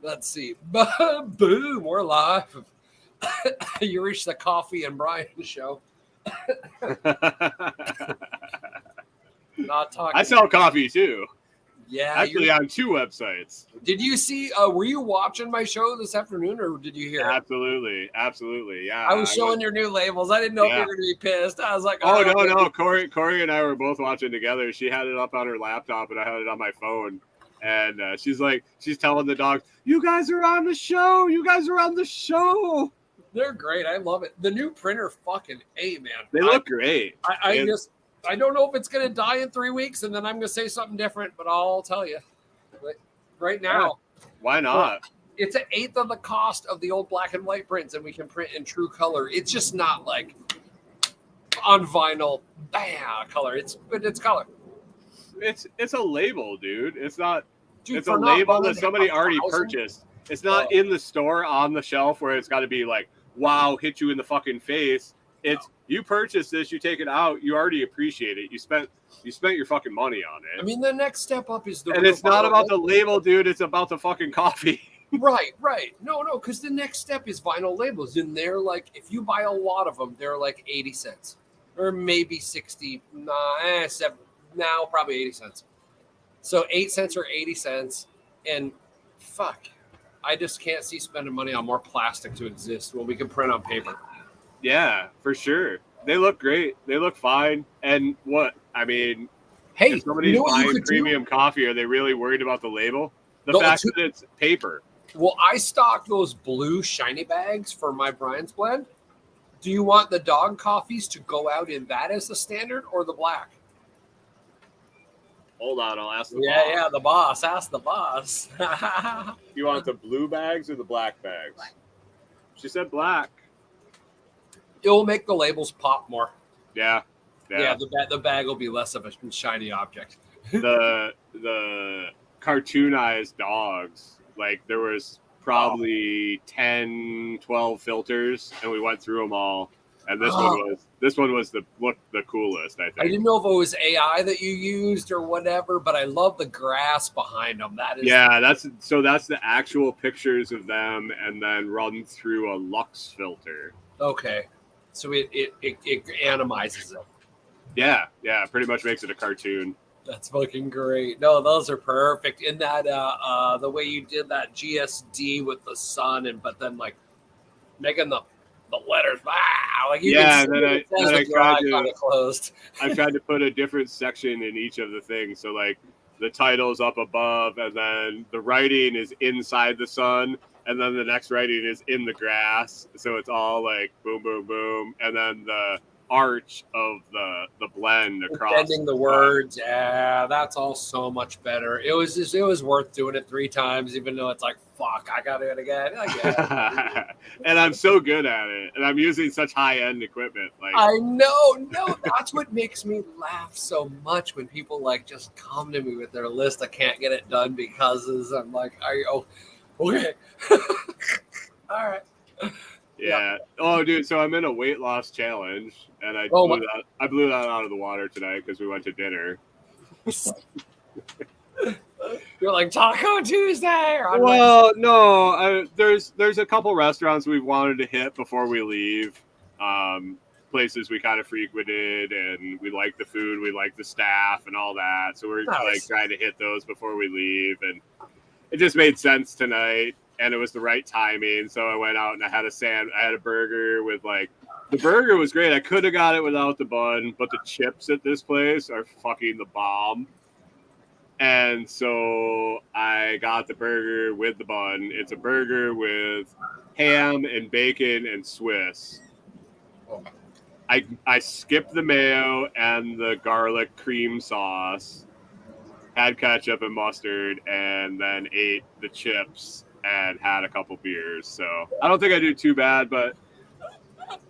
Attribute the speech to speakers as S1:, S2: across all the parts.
S1: Let's see. Boom, we're live. You reached the Coffee and Brian show. Not talking.
S2: I sell coffee too.
S1: Yeah,
S2: actually on 2 websites.
S1: Did you see? Were you watching my show this afternoon, or did you hear?
S2: Absolutely. Yeah,
S1: I was showing your new labels. I didn't know if you were going to be pissed. I was like,
S2: oh no. Corey and I were both watching together. She had it up on her laptop, and I had it on my phone. And she's telling the dogs, "You guys are on the show. You guys are on the show."
S1: They're great. I love it. The new printer, fucking A, man.
S2: They look great.
S1: I don't know if it's going to die in 3 weeks, and then I'm going to say something different, but I'll tell you. But right now.
S2: Why not?
S1: It's an eighth of the cost of the old black and white prints, and we can print in true color. It's just not like on vinyl, color. It's color.
S2: It's a label, dude. It's not.
S1: Dude,
S2: it's a label that somebody already purchased. It's not in the store on the shelf where it's got to be like, wow, hit you in the fucking face. It's you purchased this, you take it out, you already appreciate it. You spent your fucking money on it.
S1: I mean, the next step up is
S2: and it's not about the label, dude. It's about the fucking coffee.
S1: Right. No, because the next step is vinyl labels, and they're like, if you buy a lot of them, they're like 80 cents or maybe 60. Now probably 80 cents. So 8 cents or 80 cents, and fuck, I just can't see spending money on more plastic to exist when we can print on paper.
S2: Yeah, for sure. They look great. They look fine. And what? I mean,
S1: hey,
S2: if somebody's buying premium coffee, are they really worried about the label? The fact that it's paper.
S1: Well, I stock those blue shiny bags for my Brian's blend. Do you want the dog coffees to go out in that as the standard or the black?
S2: Hold on, I'll ask the boss.
S1: Yeah, the boss. Ask the boss.
S2: You want the blue bags or the black bags? Black. She said black.
S1: It will make the labels pop more.
S2: Yeah.
S1: The bag will be less of a shiny object.
S2: the cartoonized dogs, like there was probably 10, 12 filters, and we went through them all. And this one was the coolest, I think. I
S1: didn't know if it was AI that you used or whatever, but I love the grass behind them. That's
S2: the actual pictures of them, and then run through a Lux filter.
S1: Okay, so it animizes it.
S2: Yeah, pretty much makes it a cartoon.
S1: That's fucking great. No, those are perfect. In that the way you did that GSD with the sun, but then like making the letters, like you
S2: I tried to put a different section in each of the things. So like the title's up above, and then the writing is inside the sun, and then the next writing is in the grass. So it's all like boom, boom, boom, and then the arch of the blend across
S1: bending the words. Yeah, that's all so much better. It was worth doing it 3 times, even though it's like, fuck, I gotta do it again.
S2: And I'm so good at it, and I'm using such high-end equipment. Like
S1: I know, that's what makes me laugh so much when people like just come to me with their list. I can't get it done because I'm like, okay. All right.
S2: Yeah. Oh, dude. So I'm in a weight loss challenge, and I blew that out of the water tonight because we went to dinner.
S1: You're like Taco Tuesday.
S2: No. There's a couple restaurants we've wanted to hit before we leave. Places we kind of frequented, and we like the food, we like the staff, and all that. So we're like trying to hit those before we leave, and it just made sense tonight. And it was the right timing, so I went out and I had a burger with the burger was great. I could have got it without the bun, but the chips at this place are fucking the bomb. And so I got the burger with the bun. It's a burger with ham and bacon and Swiss. I skipped the mayo and the garlic cream sauce, had ketchup and mustard, and then ate the chips and had a couple beers. So I don't think I do too bad, but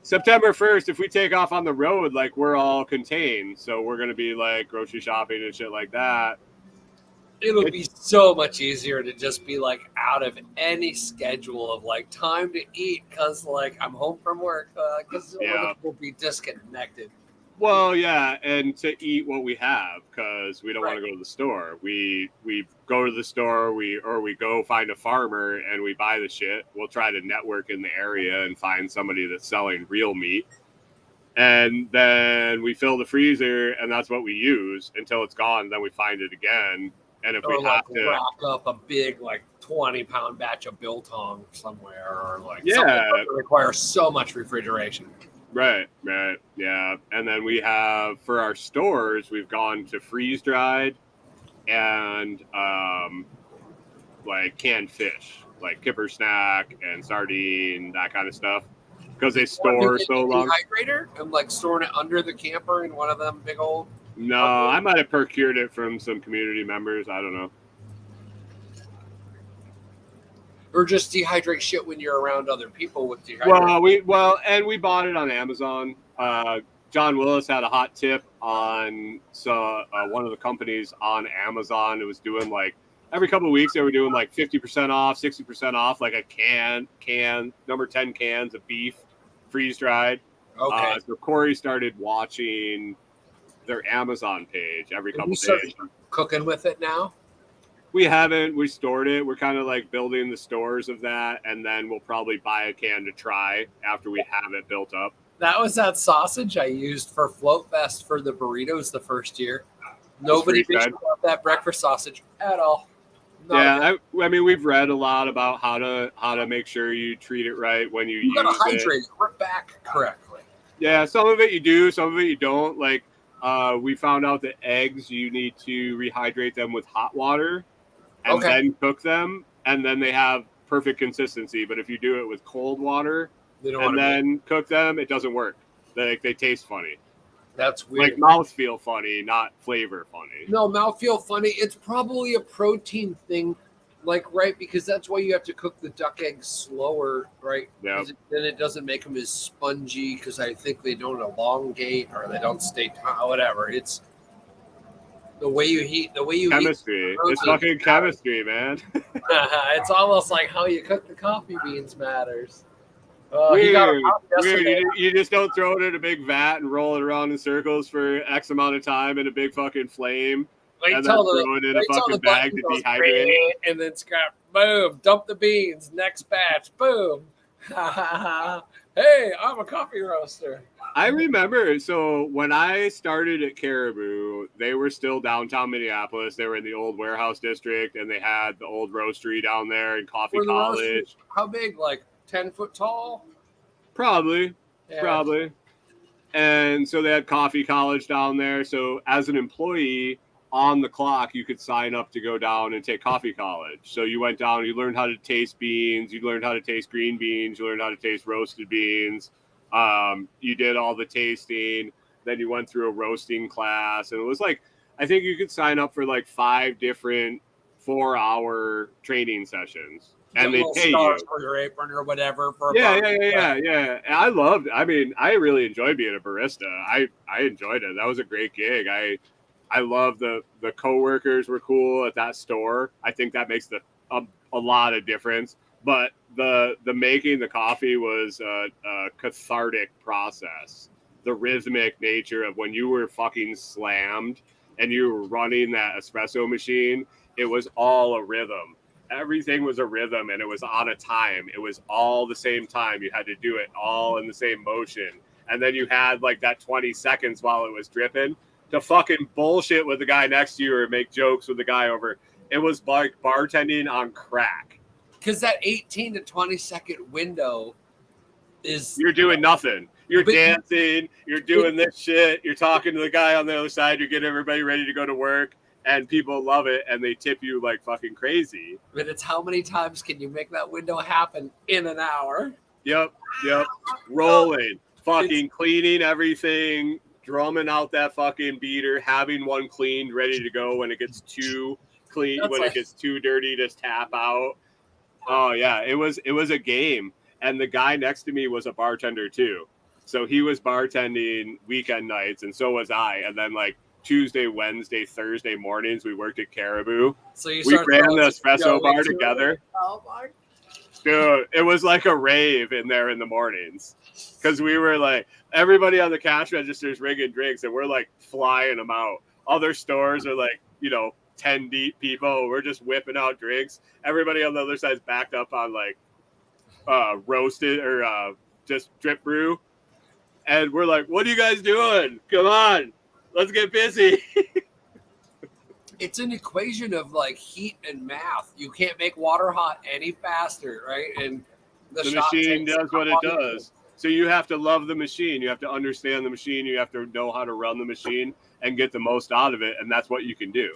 S2: September 1st, if we take off on the road, like we're all contained. So we're going to be like grocery shopping and shit like that.
S1: It'll be so much easier to just be like out of any schedule of like time to eat. Cause like I'm home from work, cause we'll be disconnected.
S2: Well, yeah, and to eat what we have because we don't want
S1: Right.
S2: to go to the store. We go to the store, we go find a farmer and we buy the shit. We'll try to network in the area and find somebody that's selling real meat. And then we fill the freezer and that's what we use until it's gone. Then we find it again. And if
S1: Or
S2: we
S1: like
S2: have to,
S1: rack up a big 20-pound batch of biltong somewhere, or something
S2: yeah,
S1: that requires so much refrigeration.
S2: right, yeah. And then we have for our stores, we've gone to freeze dried and like canned fish, like kipper snack and sardine, that kind of stuff, because they store so long.
S1: Dehydrator? I'm storing it under the camper in one of them big old.
S2: No, I might have procured it from some community members. I don't know.
S1: Or just dehydrate shit when you're around other people with dehydrator.
S2: Well, we bought it on Amazon. John Willis had a hot tip on one of the companies on Amazon. It was doing every couple of weeks they were doing 50% off, 60% off, like a can number 10 cans of beef freeze dried.
S1: Okay.
S2: So Corey started watching their Amazon page every couple days.
S1: Cooking with it now?
S2: We haven't. We stored it. We're kind of building the stores of that, and then we'll probably buy a can to try after we have it built up.
S1: That was that sausage I used for Float Fest for the burritos the first year. Nobody bitched about that breakfast sausage at all.
S2: I mean, we've read a lot about how to make sure you treat it right when you
S1: gotta
S2: use
S1: hydrate it right back correctly.
S2: Yeah, some of it you do, some of it you don't. We found out that eggs, you need to rehydrate them with hot water and then cook them, and then they have perfect consistency. But if you do it with cold water and then cook them, it doesn't work. They taste funny.
S1: That's weird.
S2: Mouthfeel funny, not flavor funny.
S1: No, mouthfeel funny. It's probably a protein thing, right? Because that's why you have to cook the duck eggs slower, right?
S2: Yeah.
S1: Then it doesn't make them as spongy because I think they don't elongate or they don't stay whatever. It's the way you heat. The way you
S2: chemistry. It's fucking chemistry, man.
S1: It's almost like how you cook the coffee beans matters.
S2: Weird. You just don't throw it in a big vat and roll it around in circles for X amount of time in a big fucking flame. And then throw it in a fucking bag to dehydrate.
S1: And then scrap, boom, dump the beans, next batch, boom. Hey, I'm a coffee roaster.
S2: I remember, so when I started at Caribou, they were still downtown Minneapolis. They were in the old warehouse district, and they had the old roastery down there in Coffee College.
S1: How big? 10 foot tall?
S2: Probably. And so they had Coffee College down there. So as an employee on the clock, you could sign up to go down and take Coffee College. So you went down, you learned how to taste beans, you learned how to taste green beans, you learned how to taste roasted beans. You did all the tasting. Then you went through a roasting class. And it was I think you could sign up for 5 different 4-hour training sessions. And they pay you
S1: for your apron or whatever.
S2: Yeah. I loved it. I mean, I really enjoyed being a barista. I enjoyed it. That was a great gig. I love the coworkers were cool at that store. I think that makes a lot of difference. But the making the coffee was a cathartic process. The rhythmic nature of when you were fucking slammed and you were running that espresso machine, it was all a rhythm. Everything was a rhythm and it was on a time. It was all the same time. You had to do it all in the same motion. And then you had that 20 seconds while it was dripping to fucking bullshit with the guy next to you or make jokes with the guy over. It was bartending on crack.
S1: Because that 18 to 20 second window is...
S2: You're doing nothing. You're dancing. You're doing this shit. You're talking to the guy on the other side. You're getting everybody ready to go to work. And people love it, and they tip you like fucking crazy.
S1: But it's how many times can you make that window happen in an hour?
S2: Yep. Rolling. Fucking cleaning everything, drumming out that fucking beater, having one cleaned, ready to go when it gets too clean, it gets too dirty, just tap out. Oh, yeah. It was a game. And the guy next to me was a bartender, too. So he was bartending weekend nights, and so was I. And then, Tuesday, Wednesday, Thursday mornings, we worked at Caribou.
S1: So we
S2: ran the espresso bar together.
S1: Oh my!
S2: Dude, it was like a rave in there in the mornings. Because we were like, everybody on the cash register is rigging drinks, and we're like flying them out. Other stores are like, 10 deep people. We're just whipping out drinks. Everybody on the other side's backed up on like roasted or just drip brew. And we're like, what are you guys doing? Come on, let's get busy.
S1: It's an equation of like heat and math. You can't make water hot any faster, right? And
S2: the machine does what it does. So you have to love the machine. You have to understand the machine. You have to know how to run the machine and get the most out of it. And that's what you can do.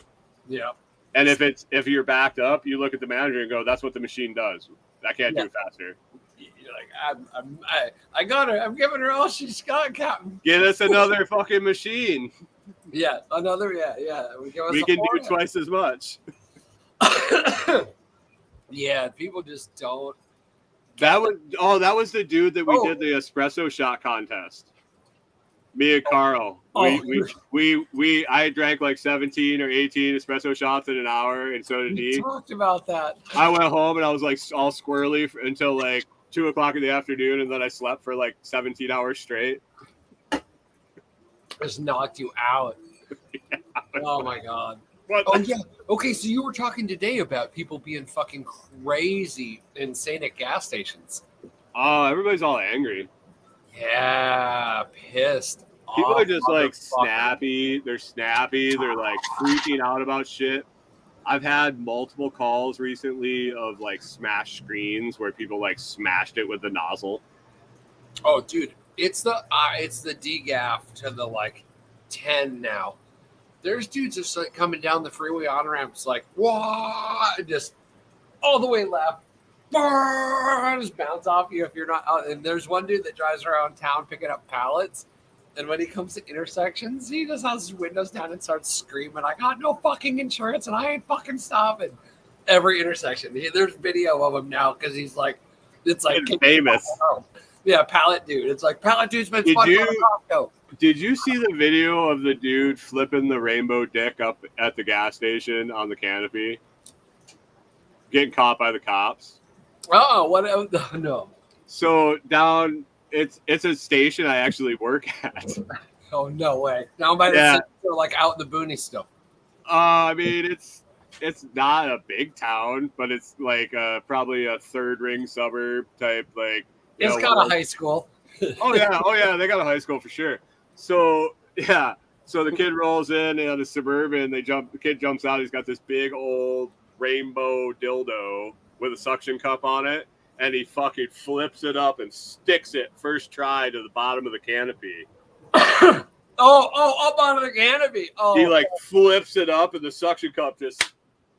S1: Yeah.
S2: And if you're backed up, you look at the manager and go, that's what the machine does. I can't do it faster.
S1: You're like, I got her. I'm giving her all she's got, Captain.
S2: Get us another fucking machine.
S1: Yeah, another. Yeah.
S2: We can do twice as much.
S1: Yeah, people just don't.
S2: That was the dude that we did the espresso shot contest. Me and Carl. I drank like 17 or 18 espresso shots in an hour, and so did he.
S1: Talked about that.
S2: I went home and I was like all squirrely until like 2:00 in the afternoon, and then I slept for like 17 hours straight.
S1: Just knocked you out.
S2: Yeah.
S1: Oh my god. Yeah. Okay, so you were talking today about people being fucking crazy, insane at gas stations.
S2: Oh, everybody's all angry.
S1: Yeah, pissed.
S2: People are just like snappy. They're snappy. They're like freaking out about shit. I've had multiple calls recently of like smashed screens where people like smashed it with the nozzle.
S1: Oh, dude, it's the DGAF to the like 10 now. There's dudes just like coming down the freeway on ramps like what, just all the way left, just bounce off you if you're not out. And there's one dude that drives around town picking up pallets, and when he comes to intersections, he just has his windows down and starts screaming, "I got no fucking insurance and I ain't fucking stopping." Every intersection, there's video of him now because he's like, it's like
S2: famous.
S1: Yeah, pallet dude. It's like pallet dude's been spotted on Costco.
S2: Did you see the video of the dude flipping the rainbow dick up at the gas station on the canopy? Getting caught by the cops.
S1: Oh, what? No.
S2: So down, it's a station I actually work at.
S1: Oh, no way. Down by the city, or like out in the boonies still.
S2: I mean, it's not a big town, but it's like probably a third ring suburb type. Like
S1: it's got a high school.
S2: Oh yeah, they got a high school for sure. So yeah, so the kid rolls in on a Suburban. The kid jumps out. He's got this big old rainbow dildo with a suction cup on it, and he fucking flips it up and sticks it first try to the bottom of the canopy.
S1: Up on the canopy. Oh,
S2: he like flips it up, and the suction cup just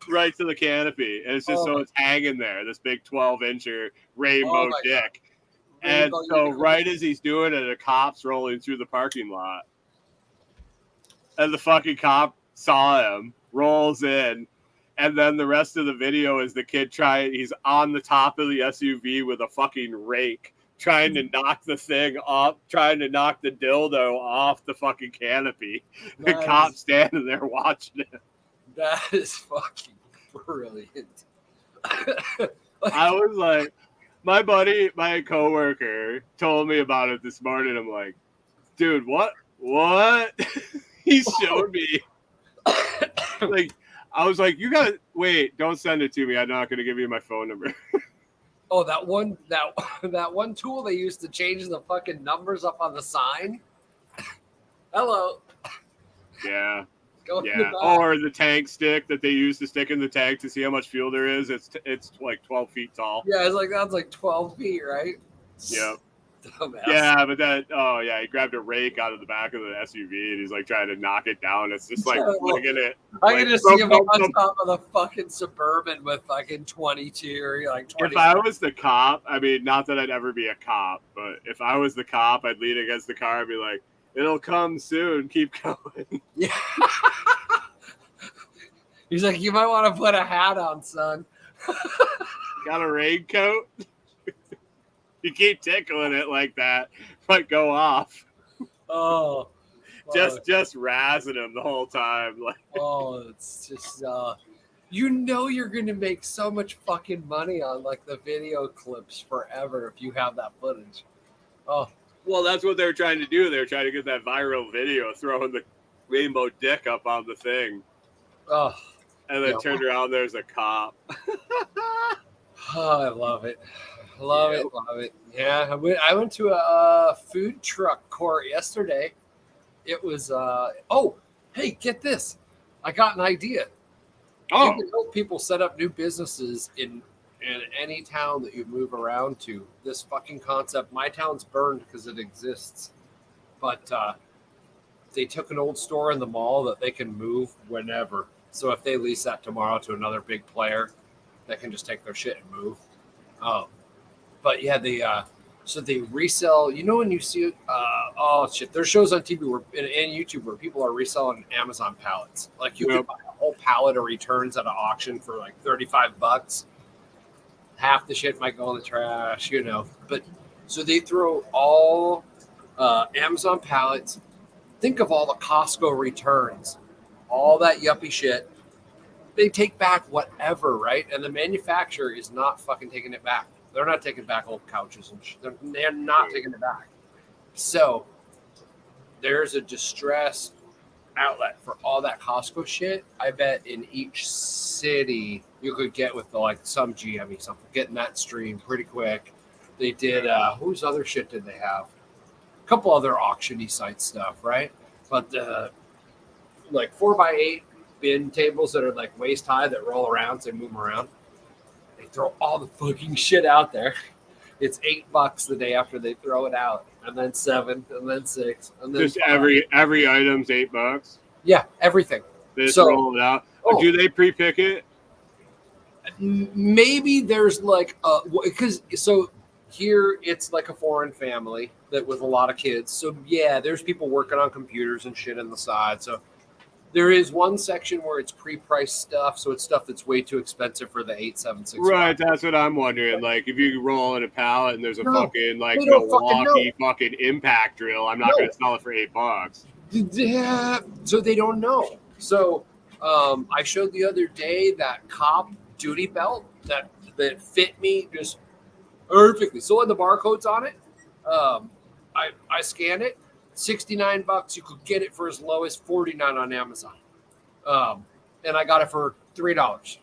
S2: right to the canopy, and it's just so it's hanging there. This big 12-incher rainbow dick. And so right as he's doing it, a cop's rolling through the parking lot. And the fucking cop saw him, rolls in, and then the rest of the video is the kid he's on the top of the SUV with a fucking rake, trying to knock the thing off, trying to knock the dildo off the fucking canopy. The cop standing there watching it.
S1: That is fucking brilliant.
S2: I was like, my buddy, my coworker, told me about it this morning. I'm like, dude, what? He showed me. Like, I was like, you gotta wait. Don't send it to me. I'm not gonna give you my phone number.
S1: Oh, that one tool they used to change the fucking numbers up on the sign. Hello.
S2: Yeah. Or the tank stick that they use to stick in the tank to see how much fuel there is. It's like 12 feet tall.
S1: Yeah, it's like that's like 12 feet, right?
S2: Yeah.
S1: Dumbass.
S2: Yeah, but he grabbed a rake out of the back of the SUV and he's like trying to knock it down. It's just like looking at.
S1: I can just see him on top of the fucking Suburban with fucking 22 or like 20.
S2: If I was the cop, I mean, not that I'd ever be a cop, but if I was the cop, I'd lean against the car and be like, "It'll come soon. Keep going."
S1: Yeah. He's like, "You might want to put a hat on, son."
S2: Got a raincoat? You keep tickling it like that, might go off.
S1: Oh.
S2: Just razzing him the whole time. Like.
S1: Oh, it's just You know you're going to make so much fucking money on like the video clips forever if you have that footage. Oh,
S2: Well, that's what they're trying to do. They're trying to get that viral video, throwing the rainbow dick up on the thing,
S1: oh,
S2: and then
S1: yeah.
S2: turned around. There's a cop.
S1: Oh, I love it. Love it. Yeah, I went to a food truck court yesterday. It was, hey, get this. I got an idea.
S2: Oh,
S1: You can help people set up new businesses in any town that you move around to. This fucking concept, my town's burned because it exists. But they took an old store in the mall that they can move whenever. So if they lease that tomorrow to another big player, they can just take their shit and move. But yeah, so they resell. You know when you see there's shows on TV where and YouTube where people are reselling Amazon pallets. Like you can buy a whole pallet of returns at an auction for like $35. Half the shit might go in the trash, But so they throw all Amazon pallets. Think of all the Costco returns, all that yuppie shit. They take back whatever, right? And the manufacturer is not fucking taking it back. They're not taking back old couches and shit. They're not taking it back. So there's a distress outlet for all that Costco shit. I bet in each city you could get with some GME something, getting that stream pretty quick. They did whose other shit did they have? A couple other auctiony site stuff, right? But the 4x8 bin tables that are like waist high that roll around, so they move them around. They throw all the fucking shit out there. It's $8 the day after they throw it out, and then $7, and then $6, and then
S2: just
S1: $5.
S2: every item's $8.
S1: Yeah, everything.
S2: They just roll it out. Do they pre-pick it?
S1: Maybe there's so here it's like a foreign family that with a lot of kids. So yeah, there's people working on computers and shit on the side. So there is one section where it's pre-priced stuff, so it's stuff that's way too expensive for the 876.
S2: Right, that's what I'm wondering. Like, if you roll in a pallet and there's a fucking
S1: Milwaukee
S2: fucking impact drill, I'm not going to sell it for $8.
S1: Yeah, so they don't know. So I showed the other day that cop duty belt that fit me just perfectly. So when the barcode's on it, I scan it. $69. You could get it for as low as $49 on Amazon, and I got it for $3.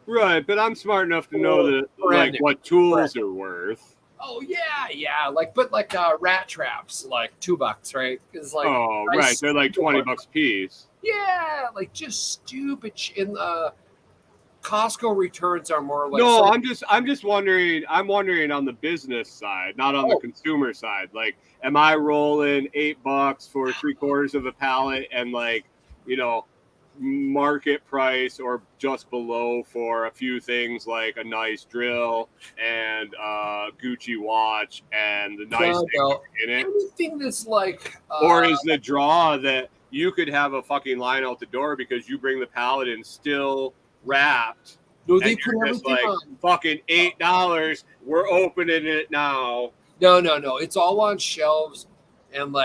S2: Right, but I'm smart enough to know that what tools are worth.
S1: Oh yeah, but rat traps, like $2, right? Because
S2: right, they're like $20 a piece.
S1: Yeah, just stupid. And Costco returns are more like.
S2: No, I'm just wondering. I'm wondering on the business side, not on the consumer side. Like, am I rolling $8 for 3/4 of a pallet and market price or just below for a few things like a nice drill and Gucci watch and the nice thing in it?
S1: Anything that's
S2: or is the draw that you could have a fucking line out the door because you bring the pallet in still wrapped?
S1: No, they
S2: and
S1: put
S2: you're just
S1: everything on.
S2: Fucking $8. We're opening it now.
S1: No. It's all on shelves, and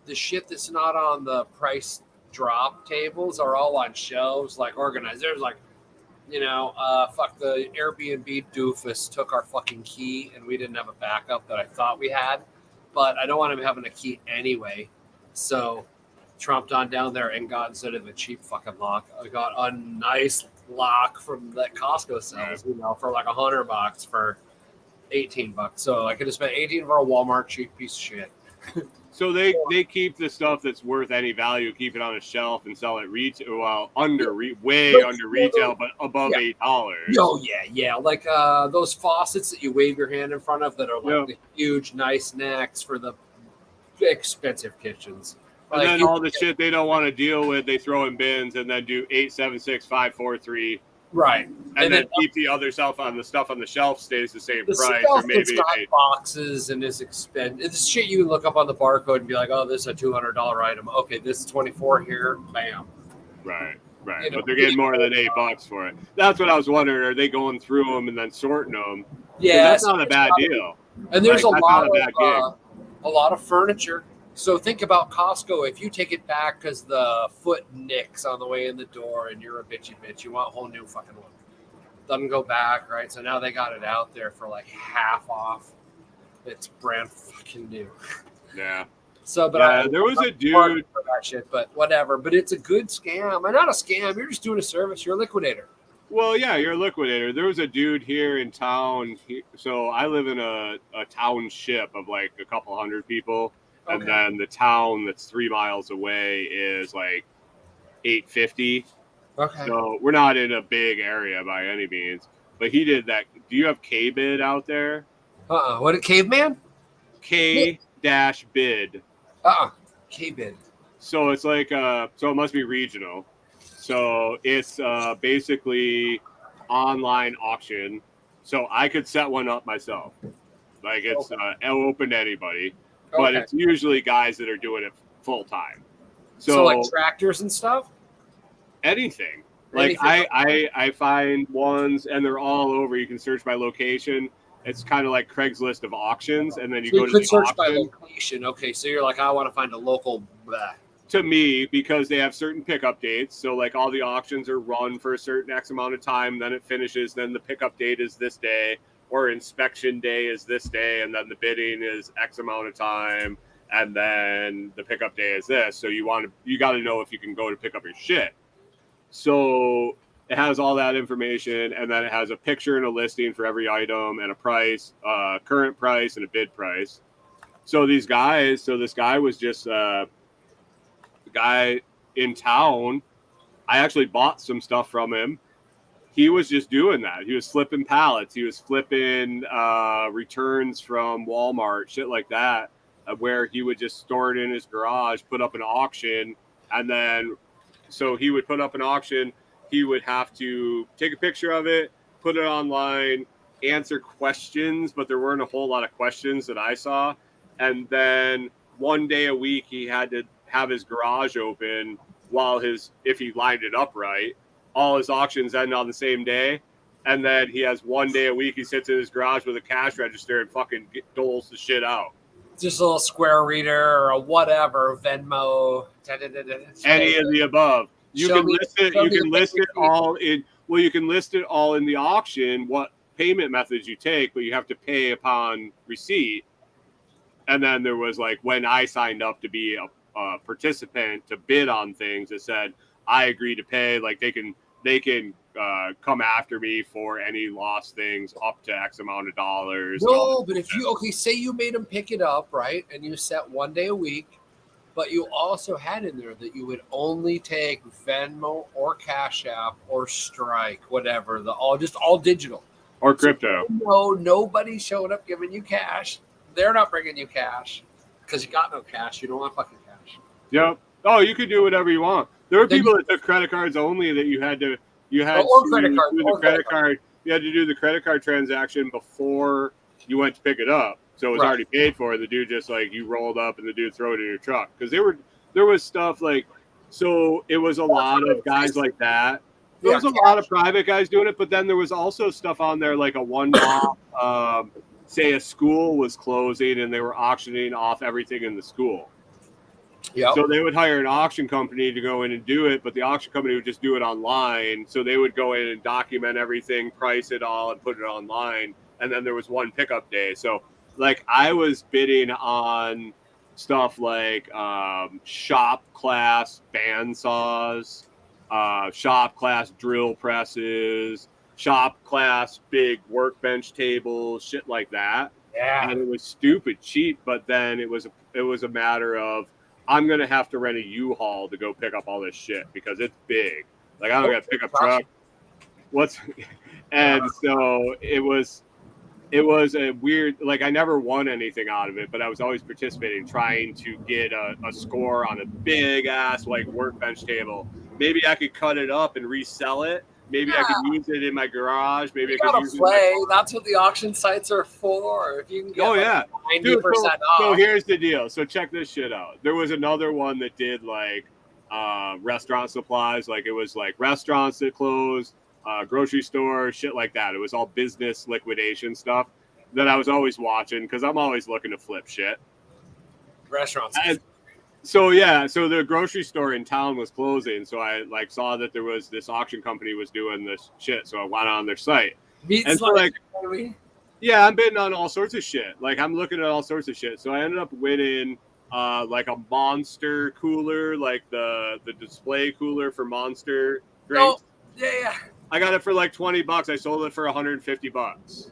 S1: the shit that's not on the price drop tables are all on shelves, organized. There's fuck the Airbnb doofus took our fucking key, and we didn't have a backup that I thought we had, but I don't want him having a key anyway. So trumped on down there and got, instead of a cheap fucking lock, I got a nice lock from that Costco sells, for $100 for $18. So I could have spent $18 for a Walmart cheap piece of shit.
S2: So they keep the stuff that's worth any value, keep it on a shelf and sell it retail, under retail, but above $8.
S1: Oh yeah. Those faucets that you wave your hand in front of that are the huge, nice necks for the expensive kitchens.
S2: And then all the shit they don't want to deal with, they throw in bins and then do 8, 7, 6, 5, 4, 3.
S1: Right.
S2: And then keep the other stuff on the shelf stays the same price.
S1: Stuff
S2: or maybe
S1: that's got boxes and is expensive. It's shit you can look up on the barcode and be like, oh, this is a $200 item. Okay, this is 24 here. Bam.
S2: Right. But they're getting more than $8 for it. That's what I was wondering. Are they going through them and then sorting them?
S1: Yeah.
S2: That's not a bad deal.
S1: And there's a lot of furniture So think about Costco. If you take it back because the foot nicks on the way in the door and you're a bitchy bitch, you want a whole new fucking one. Doesn't go back, right? So now they got it out there for like half off. It's brand fucking new.
S2: Yeah.
S1: So, but
S2: Yeah, there was a dude
S1: for that shit, but whatever. But it's a good scam. And not a scam. You're just doing a service. You're a liquidator.
S2: Well, yeah, you're a liquidator. There was a dude here in town. So I live in a township of like a couple hundred people. And
S1: Okay.
S2: then the town that's 3 miles away is like 850.
S1: Okay.
S2: So we're not in a big area by any means. But he did that. Do you have K-Bid out there?
S1: What a caveman?
S2: K-Bid.
S1: K-Bid.
S2: So it's like, so it must be regional. So it's basically online auction. So I could set one up myself. Like it's open to anybody, but it's usually guys that are doing it full time.
S1: So like tractors and stuff?
S2: Anything. Like I find ones and they're all over. You can search by location. It's kind of like Craigslist of auctions, and then you go to the
S1: search by
S2: auction.
S1: location. Okay, so you're like, I want to find a local. Blah.
S2: To me, because they have certain pickup dates. So like all the auctions are run for a certain X amount of time, then it finishes, then the pickup date is this day, or inspection day is this day, and then the bidding is X amount of time, and then the pickup day is this. So you got to know if you can go to pick up your shit. So it has all that information, and then it has a picture and a listing for every item and a price, current price and a bid price. So this guy was just the guy in town. I actually bought some stuff from him. He was just doing that. He was flipping pallets. He was flipping returns from Walmart, shit like that, where he would just store it in his garage, put up an auction, and then so he would put up an auction. He would have to take a picture of it, put it online, answer questions, but there weren't a whole lot of questions that I saw. And then one day a week, he had to have his garage open if he lined it up right. All his auctions end on the same day. And then he has one day a week, he sits in his garage with a cash register and fucking doles the shit out.
S1: Just a little Square Reader or a whatever, Venmo.
S2: Any of the above. You can list it all in the auction, what payment methods you take, but you have to pay upon receipt. And then there was like when I signed up to be a participant to bid on things, it said I agree to pay. Like they can come after me for any lost things up to X amount of dollars.
S1: No, but if you say you made them pick it up, right, and you set one day a week, but you also had in there that you would only take Venmo or Cash App or Strike, whatever, all digital
S2: or crypto.
S1: No, nobody showed up giving you cash. They're not bringing you cash because you got no cash. You don't want fucking cash.
S2: Yep. Oh, you could do whatever you want. There were people that took credit cards only that you had to do the credit card. You had to do the credit card transaction before you went to pick it up. So it was already paid for. The dude just like you rolled up and the dude throw it in your truck. Because there was stuff like, so it was a lot of guys like that. There was a lot of private guys doing it, but then there was also stuff on there like a one-off, say a school was closing and they were auctioning off everything in the school. Yep. So they would hire an auction company to go in and do it, but the auction company would just do it online. So they would go in and document everything, price it all, and put it online. And then there was one pickup day. So like I was bidding on stuff like shop class bandsaws, shop class drill presses, shop class big workbench tables, shit like that. Yeah. And it was stupid cheap, but then it was a matter of I'm gonna have to rent a U-Haul to go pick up all this shit because it's big. Like I don't got a pickup truck. And so it was a weird, like I never won anything out of it, but I was always participating, trying to get a score on a big ass like workbench table. Maybe I could cut it up and resell it. Maybe I could use it in my garage. Maybe I could use it.
S1: That's what the auction sites are for. If you can get 90% off.
S2: So here's the deal. So check this shit out. There was another one that did like restaurant supplies. Like it was like restaurants that closed, grocery stores, shit like that. It was all business liquidation stuff that I was always watching because I'm always looking to flip shit.
S1: restaurants.
S2: So the grocery store in town was closing. So I like saw that there was this auction company was doing this shit. So I went on their site. And so, like, yeah, I'm bidding on all sorts of shit. Like I'm looking at all sorts of shit. So I ended up winning like a Monster cooler, like the display cooler for Monster drinks.
S1: Oh, yeah.
S2: I got it for like $20. I sold it for $150.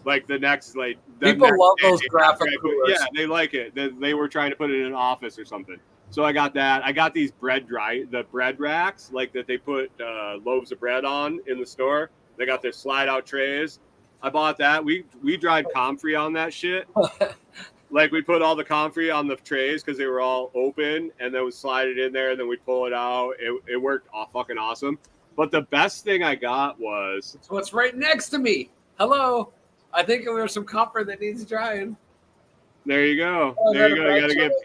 S2: Like the next, like
S1: people love those graphic coolers.
S2: Yeah, they like it. They were trying to put it in an office or something. So I got that. I got these the bread racks, like that they put loaves of bread on in the store. They got their slide out trays. I bought that. We dried comfrey on that shit. Like we put all the comfrey on the trays because they were all open, and then we slide it in there, and then we pull it out. It worked fucking awesome. But the best thing I got was
S1: what's right next to me. Hello. I think there's some copper that needs drying.
S2: There you go. Oh, there you go.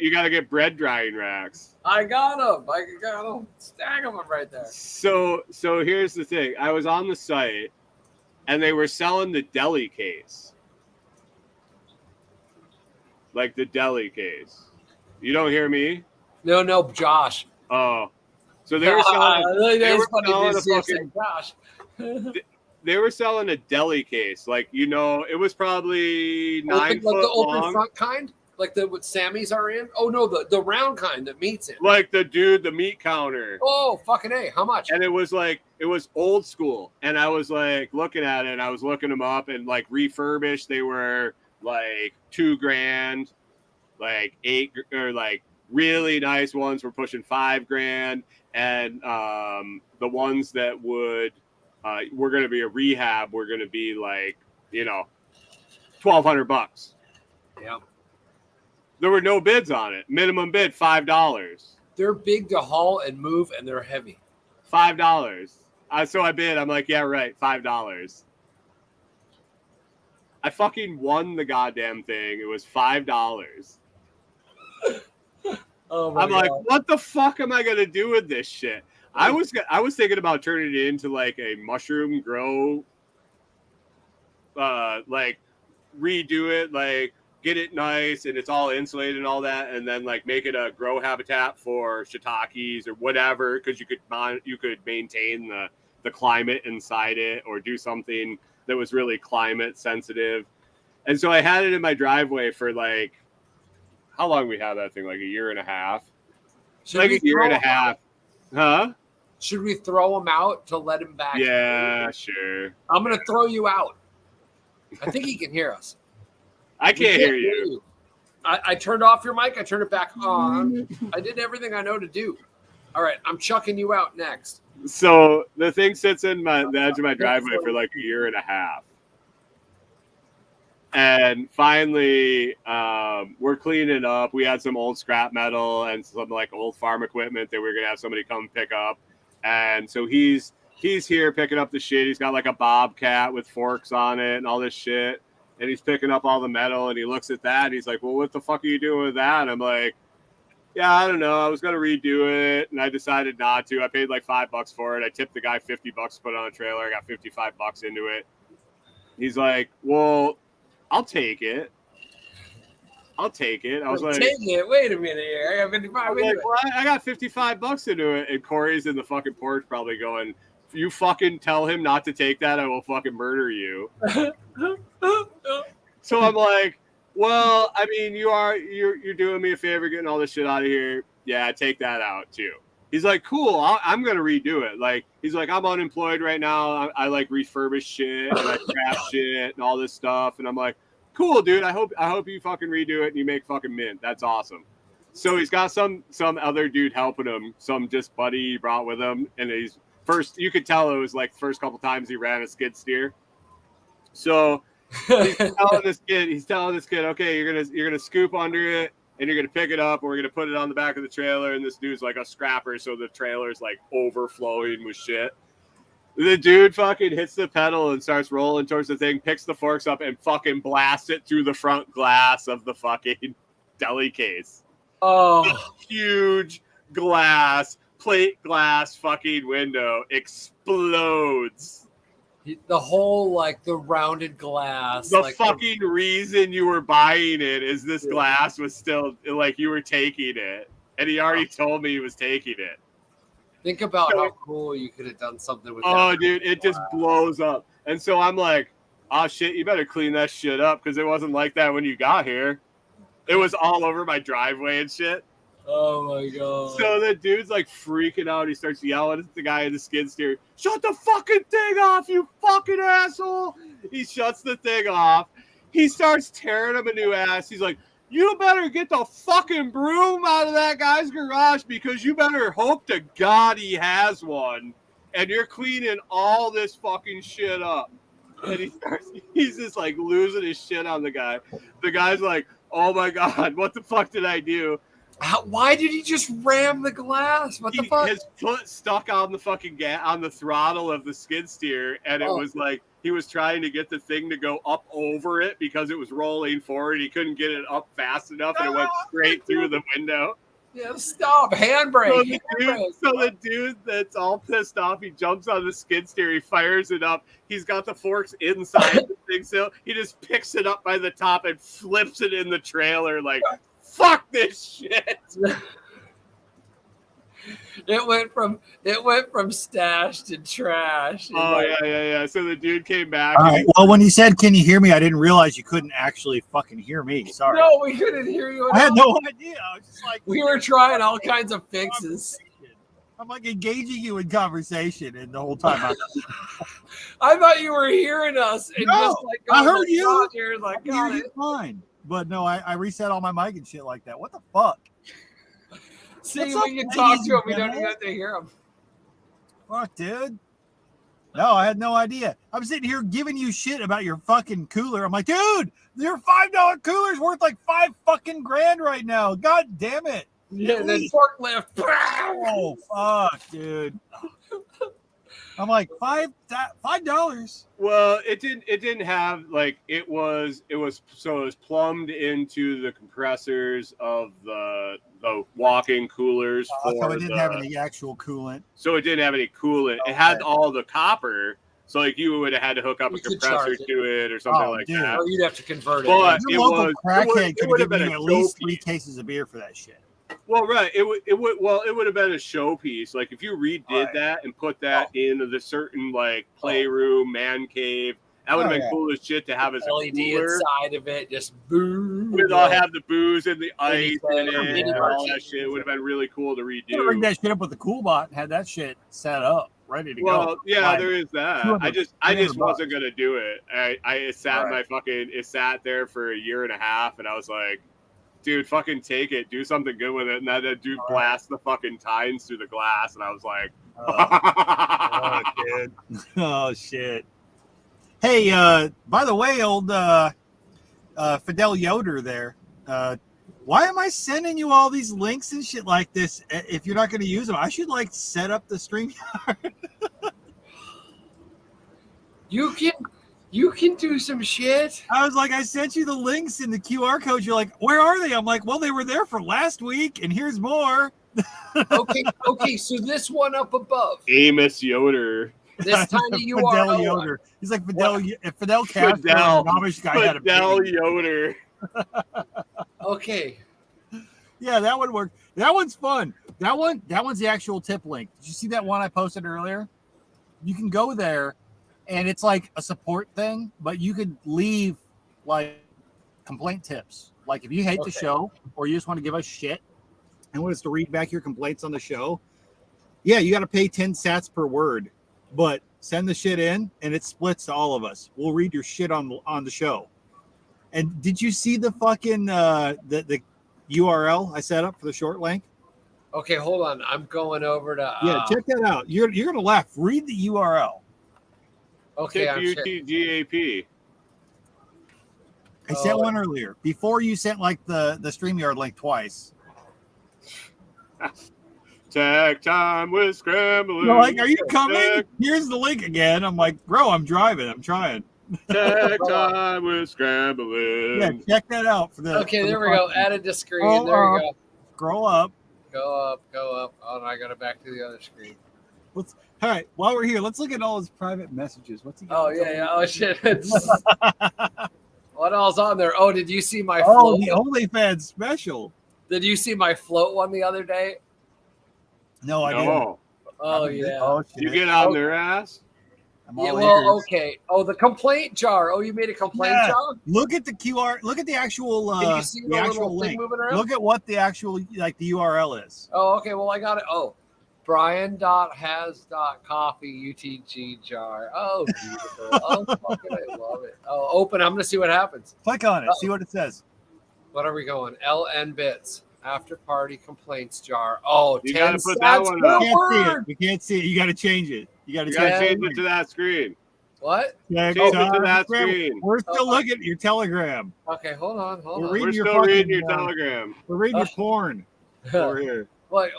S2: You gotta get bread drying racks.
S1: I got them. Stack them right there.
S2: So here's the thing. I was on the site, and they were selling the deli case. Like the deli case. You don't hear me?
S1: No, Josh.
S2: Oh. So they were selling
S1: Josh.
S2: They were selling a deli case, like it was probably 9 foot
S1: like the
S2: long.
S1: Open front kind, like what Sammy's are in. Oh no, the round kind that meat's in.
S2: Like the meat counter.
S1: Oh fucking A! How much?
S2: And it was old school, and I was like looking at it, and I was looking them up, and like refurbished, they were like $2,000, like $8, or like really nice ones were pushing $5,000, and the ones that would. We're going to be a rehab. We're going to be like, $1,200.
S1: Yeah.
S2: There were no bids on it. Minimum bid, $5.
S1: They're big to haul and move, and they're heavy.
S2: $5. So I bid. I'm like, yeah, right. $5. I fucking won the goddamn thing. It was $5.
S1: Oh my
S2: I'm
S1: God.
S2: like, what the fuck am I going to do with this shit? I was thinking about turning it into like a mushroom grow, like redo it, like get it nice and it's all insulated and all that, and then like make it a grow habitat for shiitakes or whatever, because you could maintain the climate inside it, or do something that was really climate sensitive. And so I had it in my driveway for like, how long we had that thing? Like a year and a half. Like a year and a half. Huh?
S1: Should we throw him out to let him back?
S2: Yeah, sure.
S1: I'm going to throw you out. I think he can hear us.
S2: I can't hear you.
S1: I turned off your mic. I turned it back on. I did everything I know to do. All right, I'm chucking you out next.
S2: So the thing sits in the edge of my driveway for like a year and a half. And finally, we're cleaning up. We had some old scrap metal and some like old farm equipment that we were going to have somebody come pick up. And so he's here picking up the shit. He's got like a Bobcat with forks on it and all this shit. And he's picking up all the metal, and he looks at that. And he's like, well, what the fuck are you doing with that? And I'm like, yeah, I don't know. I was going to redo it, and I decided not to. I paid like $5 for it. I tipped the guy $50 to put on a trailer. I got $55 into it. He's like, well, I'll take it. I was like,
S1: take it. Wait a minute here. I got 55.
S2: I got $55 into it, and Corey's in the fucking porch, probably going, if you fucking tell him not to take that, I will fucking murder you. So I'm like, well, I mean, you're doing me a favor getting all this shit out of here. Yeah, take that out too. He's like, cool. I'm gonna redo it. Like, he's like, I'm unemployed right now. I like refurbish shit and I scrap shit and all this stuff. And I'm like, cool, dude. I hope you fucking redo it and you make fucking mint. That's awesome. So he's got some other dude helping him, some just buddy he brought with him, and you could tell it was like the first couple times he ran a skid steer. So he's telling this kid, okay, you're gonna scoop under it and you're gonna pick it up, and we're gonna put it on the back of the trailer. And this dude's like a scrapper, so the trailer's like overflowing with shit. The dude fucking hits the pedal and starts rolling towards the thing, picks the forks up, and fucking blasts it through the front glass of the fucking deli case.
S1: Oh,
S2: a huge plate glass fucking window explodes.
S1: The whole like the rounded glass.
S2: The
S1: like
S2: fucking reason you were buying it is this glass was still like you were taking it, and he already told me he was taking it.
S1: Think about how cool you could have done something with that.
S2: Oh, dude, it just blows up. And so I'm like, oh shit, you better clean that shit up because it wasn't like that when you got here. It was all over my driveway and shit.
S1: Oh my god.
S2: So the dude's like freaking out. He starts yelling at the guy in the skid steer. Shut the fucking thing off, you fucking asshole. He shuts the thing off. He starts tearing him a new ass. He's like, you better get the fucking broom out of that guy's garage because you better hope to God he has one. And you're cleaning all this fucking shit up. And he's just like losing his shit on the guy. The guy's like, oh my God, what the fuck did I do?
S1: Why did he just ram the glass? What the fuck?
S2: His foot stuck on the fucking on the throttle of the skid steer, and it was like he was trying to get the thing to go up over it because it was rolling forward. He couldn't get it up fast enough, and it went straight through the window.
S1: Yeah, stop! Handbrake.
S2: So the dude that's all pissed off, he jumps on the skid steer, he fires it up. He's got the forks inside the thing still. He just picks it up by the top and flips it in the trailer like. Fuck this shit.
S1: It went from stash to trash.
S2: Oh yeah. So the dude came back.
S3: All right. Well, when you said, "Can you hear me?" I didn't realize you couldn't actually fucking hear me. Sorry.
S1: No, we couldn't hear you.
S3: I had no idea. I was just like,
S1: we were trying all kinds of fixes.
S3: I'm like engaging you in conversation, and the whole time
S1: I thought you were hearing us. And
S3: no,
S1: just like
S3: I heard you.
S1: You're like,
S3: got it. Fine. But no, I reset all my mic and shit like that. What the fuck?
S1: See, we can talk to him. We don't even have to hear him.
S3: Fuck, dude. No, I had no idea. I'm sitting here giving you shit about your fucking cooler. I'm like, dude, your $5 cooler's worth like $5 fucking grand right now. God damn it.
S1: Yeah, the forklift.
S3: Oh, fuck, dude. I'm like $5.
S2: Well, it didn't have like it was plumbed into the compressors of the walk-in coolers
S3: so it didn't have any actual coolant.
S2: So it didn't have any coolant. Okay. It had all the copper. So like you would have had to hook up a compressor to it or something like that.
S1: Or you'd have to convert it.
S2: But
S3: your local crackhead could give you at least 3 cases of beer for that shit.
S2: Well, right. It would have been a showpiece. Like if you redid that and put that into the certain like playroom, man cave, that would have been cool as shit to have as
S1: LED
S2: a cooler
S1: inside of it, just boo.
S2: With all have the booze and the ice in it and all that shit. It would have been really cool to redo.
S3: You bring that shit up with the cool bot and had that shit set up, ready to go.
S2: Well, yeah, there is that. I just wasn't gonna do it. It sat there for a year and a half, and I was like, dude, fucking take it, do something good with it. And then that dude blast the fucking tines through the glass, and I was like,
S3: oh, dude. Oh shit. Hey, by the way, old Fidel Yoder there. Why am I sending you all these links and shit like this if you're not going to use them? I should like set up the StreamYard.
S1: You can do some shit.
S3: I was like, I sent you the links in the QR code. You're like, where are they? I'm like, well, they were there for last week, and here's more.
S1: Okay. So this one up above,
S2: Amos Yoder.
S1: This tiny URL.
S3: Fidel Yoder. He's like Fidel Castro. Amish guy had a
S2: Fidel Yoder.
S1: Okay.
S3: Yeah, that would work. That one's fun. That one's the actual tip link. Did you see that one I posted earlier? You can go there, and it's like a support thing, but you could leave like complaint tips. Like if you hate the show or you just want to give us shit and want us to read back your complaints on the show, yeah, you got to pay 10 sats per word, but send the shit in and it splits to all of us. We'll read your shit on the show. And did you see the fucking the URL I set up for the short link?
S1: Okay, hold on. I'm going over to
S3: check that out. You're gonna laugh. Read the URL.
S1: Okay,
S2: UTG.
S3: I sent one earlier before you sent like the StreamYard link twice.
S2: Tag time with scrambling.
S3: You're like, are you coming? Here's the link again. I'm like, bro, I'm driving. I'm trying.
S2: Tag time with scrambling.
S3: Yeah, check that out for the.
S1: Okay, there we go. Added to screen. There we go.
S3: Scroll up.
S1: Go up. Oh, and I got it back to the other screen.
S3: All right, while we're here, let's look at all his private messages. What's he got?
S1: Oh yeah. Oh shit. What else on there? Oh, did you see my
S3: Oh,
S1: float?
S3: the OnlyFans special.
S1: Did you see my float one the other day?
S3: No, I didn't.
S2: Oh,
S1: Oh yeah.
S3: Oh, shit.
S2: you get on their ass?
S3: I'm all
S1: Yeah, well,
S3: ears.
S1: okay. Oh, the complaint jar. Oh, you made a complaint
S3: Yeah.
S1: jar?
S3: Look at the QR. Look at the actual.
S1: Can you see the
S3: actual
S1: little thing
S3: link.
S1: moving around?
S3: Look at what the actual the URL is.
S1: Oh, okay. Well, I got it. Oh, Brian.has.coffee UTG jar. Oh, beautiful. Oh, fucking, I love it. Oh, open. I'm going to see what happens.
S3: Click on it. See what it says.
S1: What are we going? LN bits. After party complaints jar. Oh,
S2: You
S1: 10
S2: gotta put that
S1: cents
S2: one
S1: per
S2: up.
S3: You can't see it.
S1: word.
S3: You can't see it. You got to change it. You got to
S2: You gotta
S1: Yeah.
S2: change it to that screen.
S1: What?
S3: Yeah,
S2: Change it to that screen.
S3: We're still looking at your Telegram.
S1: Okay, hold on.
S3: We're
S1: on.
S3: reading
S2: We're
S3: your
S2: still reading your
S3: fucking,
S2: telegram.
S3: We're reading your porn over here.
S1: What?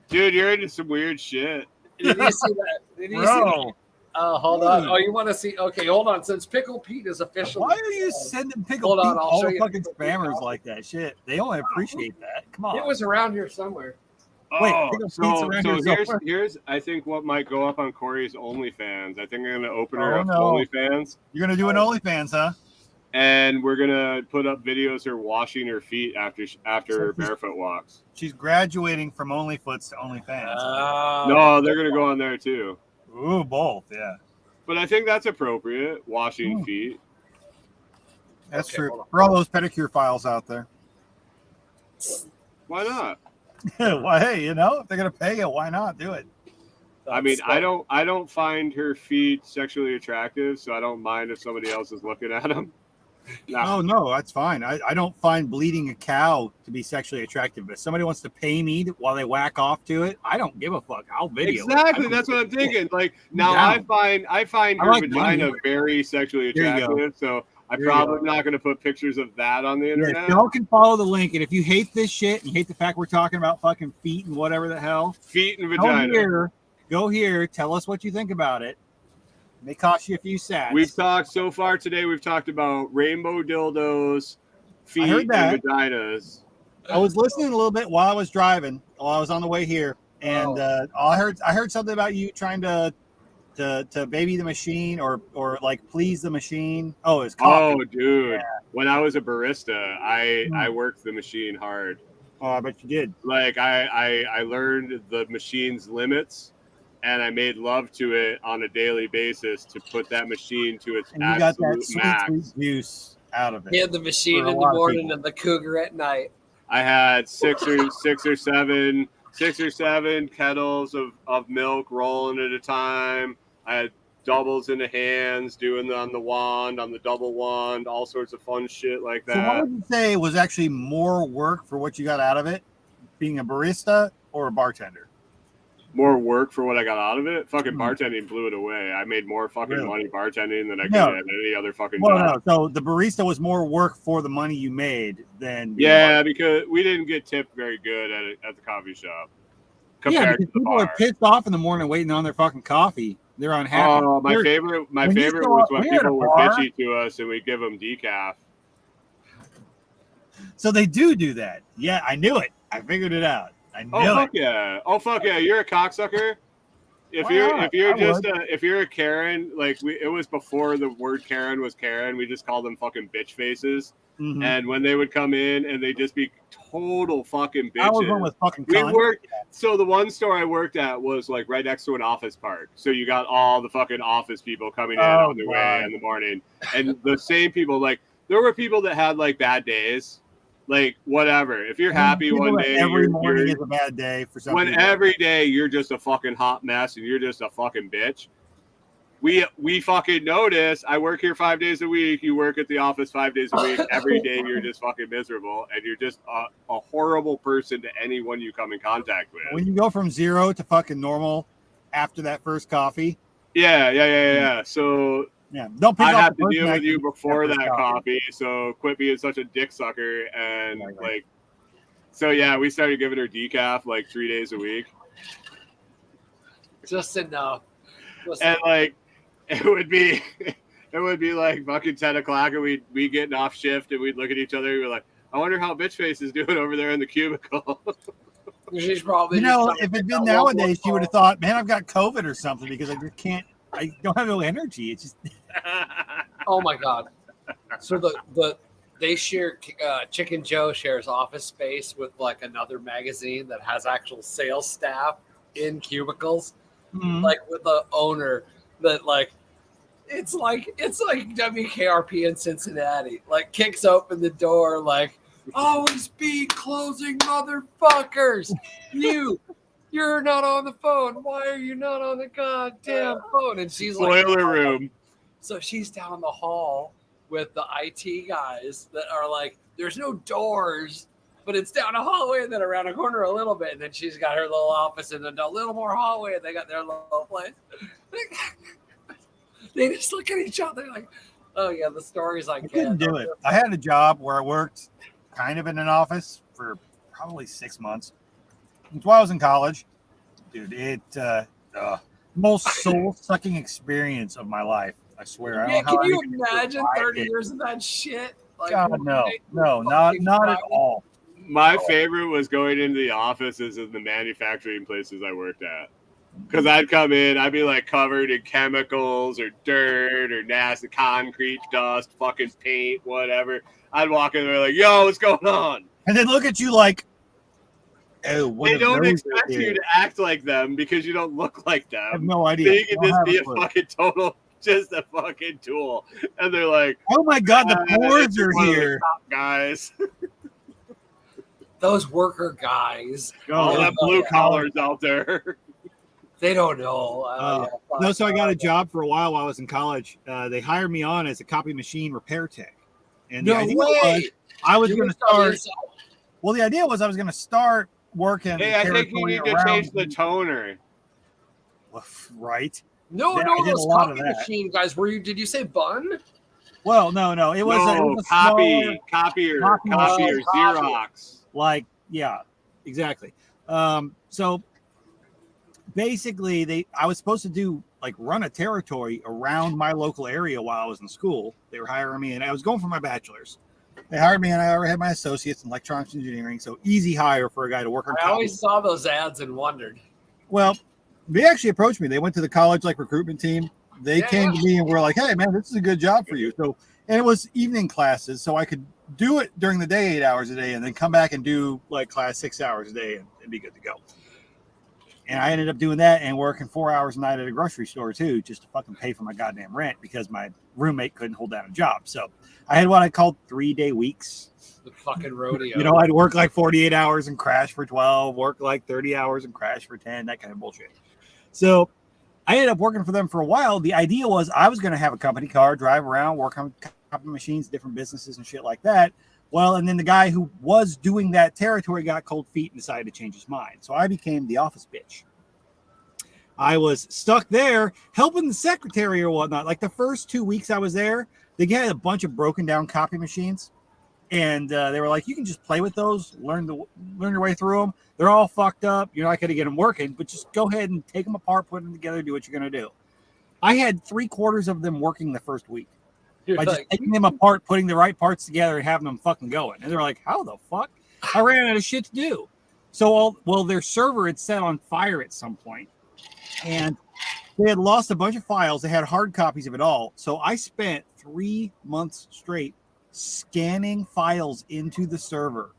S2: Dude, you're into some weird shit.
S1: Did you see that? Did you see
S3: Bro,
S1: that? Oh, hold on. Oh, you want to see? Okay, hold on. Since Pickle Pete is official.
S3: why are you sending Pickle
S1: Hold on,
S3: Pete
S1: I'll
S3: all
S1: show
S3: the
S1: you.
S3: fucking spammers like that? Shit, they only appreciate that. Come on.
S1: It was around here somewhere.
S3: Wait,
S2: Oh,
S3: Pickle Pete's
S2: so
S3: around here somewhere.
S2: here's I think what might go up on Corey's OnlyFans. I think I'm gonna open her
S3: Oh,
S2: up
S3: no.
S2: to OnlyFans,
S3: You're gonna do an OnlyFans, huh?
S2: and we're gonna put up videos of her washing her feet after barefoot walks.
S3: She's graduating from OnlyFoots to OnlyFans.
S2: No, they're gonna go on there too.
S3: Ooh, both, yeah.
S2: But I think that's appropriate. Washing feet.
S3: That's
S1: Okay, hold
S3: true.
S1: on.
S3: For all those pedicure files out there.
S2: Why not?
S3: Well, hey, you know, if they're gonna pay you, why not do it?
S2: I mean, I don't find her feet sexually attractive, so I don't mind if somebody else is looking at them.
S3: Oh no, that's fine. I don't find bleeding a cow to be sexually attractive. If somebody wants to pay me while they whack off to it, I don't give a fuck. I'll video it.
S2: Exactly, that's what I'm thinking. Like now,
S3: down.
S2: I find
S3: I
S2: her
S3: like
S2: vagina
S3: money.
S2: very sexually
S3: There you go.
S2: attractive. So I'm
S3: There you
S2: probably
S3: go.
S2: not going to put pictures of that on the
S3: Yeah,
S2: internet.
S3: y'all can follow the link, and if you hate this shit and you hate the fact we're talking about fucking feet and whatever the hell,
S2: Feet and
S3: go
S2: vagina.
S3: here. Go here. Tell us what you think about it. May cost you a few sats.
S2: We've talked so far today. We've talked about rainbow dildos, feet,
S3: heard
S2: and
S3: that.
S2: vaginas.
S3: I was listening a little bit while I was driving, while I was on the way here, and I heard something about you trying to baby the machine or like please the machine. Oh, it's coffee.
S2: Oh, dude! When I was a barista, I worked the machine hard.
S3: Oh, I bet you did.
S2: Like I learned the machine's limits, and I made love to it on a daily basis to put that machine to its
S3: And you got that
S2: absolute
S3: sweet,
S2: max.
S3: sweet juice out of it.
S1: He had the machine
S3: For a
S1: in the
S3: lot of
S1: morning
S3: people.
S1: and the cougar at night.
S2: I had six or seven kettles of milk rolling at a time. I had doubles in the hands, doing on the wand, on the double wand, all sorts of fun shit like
S3: So what
S2: that.
S3: would you say was actually more work for what you got out of it, being a barista or a bartender?
S2: More work for what I got out of it. Fucking bartending blew it away. I made more fucking
S3: Really?
S2: money bartending than I could
S3: No.
S2: at any other fucking
S3: Well,
S2: job.
S3: no. So the barista was more work for the money you made than being a
S2: Yeah, because we didn't get tipped very good at the coffee shop compared
S3: because
S2: to the
S3: people are
S2: bar.
S3: pissed off in the morning waiting on their fucking coffee. They're unhappy.
S2: Oh, my
S3: They're-
S2: favorite
S3: when you
S2: was
S3: go out-
S2: when
S3: we're at a
S2: people were
S3: bar.
S2: bitchy to us and we give them decaf.
S3: So they do that. Yeah, I knew it. I figured it out. I knew
S2: Oh
S3: it.
S2: fuck yeah! Oh fuck yeah! You're a cocksucker. If
S3: Why
S2: you're
S3: not?
S2: if you're
S3: I
S2: just
S3: would.
S2: if you're a Karen, like it was before the word Karen was Karen. We just called them fucking bitch faces.
S3: Mhm.
S2: And when they would come in and they'd just be total fucking bitches.
S3: I was one with fucking
S2: We
S3: cunt.
S2: worked. So the one store I worked at was like right next to an office park. So you got all the fucking office people coming in
S3: Oh,
S2: on their way
S3: God.
S2: in the morning, and the same people. Like there were people that had like bad days, like whatever. If you're happy
S3: People
S2: one
S3: that
S2: day,
S3: every
S2: you're,
S3: morning
S2: you're
S3: is a bad day for some
S2: when
S3: people.
S2: every day you're just a fucking hot mess and you're just a fucking bitch. We fucking notice. I work here 5 days a week. You work at the office 5 days a week. Every day you're just fucking miserable and you're just a horrible person to anyone you come in contact with.
S3: When you go from 0 to fucking normal after that first coffee,
S2: Yeah. So
S3: yeah, don't pick
S2: I
S3: off
S2: have
S3: the
S2: to
S3: person
S2: deal with you
S3: after
S2: before
S3: that
S2: that coffee. So quit being such a dick sucker and
S3: Right.
S2: like. So yeah, we started giving her decaf like 3 days a week.
S1: Just enough.
S2: And like it would be like fucking 10 o'clock and we'd be getting off shift and we'd look at each other and we're like, I wonder how bitch face is doing over there in the cubicle.
S1: She's probably
S3: You
S1: just
S3: know,
S1: trying to
S3: if it'd
S1: pick
S3: been
S1: out one
S3: nowadays, she
S1: more
S3: would have thought, man, I've got COVID or something because I just can't. I don't have no energy. It's just
S1: Oh my god! So they share Chicken Joe shares office space with like another magazine that has actual sales staff in cubicles, like with the owner that like it's like WKRP in Cincinnati. Like kicks open the door like always be closing motherfuckers. You're not on the phone. Why are you not on the goddamn phone? And she's like,
S2: boiler room.
S1: so she's down the hall with the IT guys that are like, there's no doors, but it's down a hallway and then around a corner a little bit. And then she's got her little office and then a little more hallway and they got their little place. They just look at each other like, oh yeah, the stories I
S3: couldn't
S1: get.
S3: do it. I had a job where I worked kind of in an office for probably 6 months. It's while I was in college. Dude, it most soul-sucking experience of my life. I swear.
S1: Yeah, can you imagine 30 years of that shit? Like,
S3: God, no, not at all.
S2: My favorite was going into the offices of the manufacturing places I worked at. Because I'd come in, I'd be like covered in chemicals or dirt or nasty concrete dust, fucking paint, whatever. I'd walk in there like, yo, what's going on?
S3: And then look at you like, oh, what
S2: they don't expect you to act like them because you don't look like them.
S3: I have no idea.
S2: So you can just be a fucking total, just a fucking tool. And they're like,
S3: oh my God, the pores are here.
S2: Guys.
S1: Those worker guys.
S2: All them blue collars out there.
S1: They don't know.
S3: No, so I got a job for a while I was in college. They hired me on as a copy machine repair tech. And the idea was I was going to start. Well, the idea was I was going to start working.
S2: Hey, I think you need to change the toner.
S3: Right.
S1: No, those copy machine guys. Did you say bun?
S3: Well, no. It was a
S2: copier, Xerox.
S3: Like, yeah, exactly. So basically I was supposed to do like run a territory around my local area while I was in school. They were hiring me and I was going for my bachelor's. They hired me and I already had my associates in electronics engineering. So easy hire for a guy to work on.
S1: I always saw those ads and wondered.
S3: Well, they actually approached me. They went to the college like recruitment team. They came to me and were like, hey man, this is a good job for you. So, and it was evening classes. So I could do it during the day, 8 hours a day, and then come back and do like class 6 hours a day and be good to go. And I ended up doing that and working 4 hours a night at a grocery store too, just to fucking pay for my goddamn rent because my roommate couldn't hold down a job. So I had what I called 3-day weeks.
S1: The fucking rodeo.
S3: You know, I'd work like 48 hours and crash for 12, work like 30 hours and crash for 10, that kind of bullshit. So I ended up working for them for a while. The idea was I was going to have a company car, drive around, work on copy machines, different businesses and shit like that. Well, and then the guy who was doing that territory got cold feet and decided to change his mind. So I became the office bitch. I was stuck there helping the secretary or whatnot. Like the first 2 weeks I was there, they had a bunch of broken down copy machines. And they were like, you can just play with those, learn your way through them. They're all fucked up. You're not going to get them working, but just go ahead and take them apart, put them together, do what you're going to do. I had 3/4 of them working the first week. By just taking them apart, putting the right parts together, and having them fucking going. And they're like, how the fuck? I ran out of shit to do. So, their server had set on fire at some point, and they had lost a bunch of files. They had hard copies of it all. So I spent 3 months straight scanning files into the server.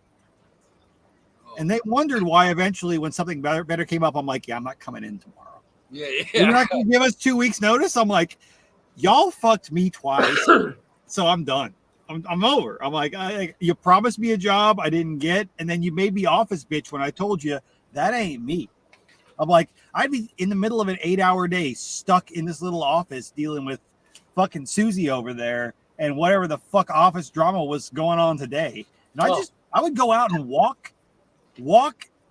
S3: And they wondered why eventually when something better came up, I'm like, yeah, I'm not coming in tomorrow.
S1: Yeah.
S3: You're not going to give us 2 weeks notice? I'm like, y'all fucked me twice, so I'm done. I'm over. I'm like, you promised me a job I didn't get, and then you made me office bitch when I told you that ain't me. I'm like, I'd be in the middle of an 8-hour day stuck in this little office dealing with fucking Susie over there and whatever the fuck office drama was going on today. And I would go out and walk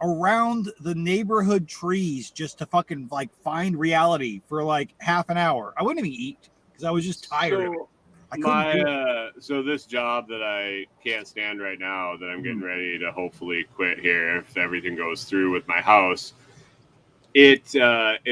S3: around the neighborhood trees just to fucking like find reality for like half an hour. I wouldn't even eat because I was just tired of it.
S2: So this job that I can't stand right now that I'm getting ready to hopefully quit here if everything goes through with my house, it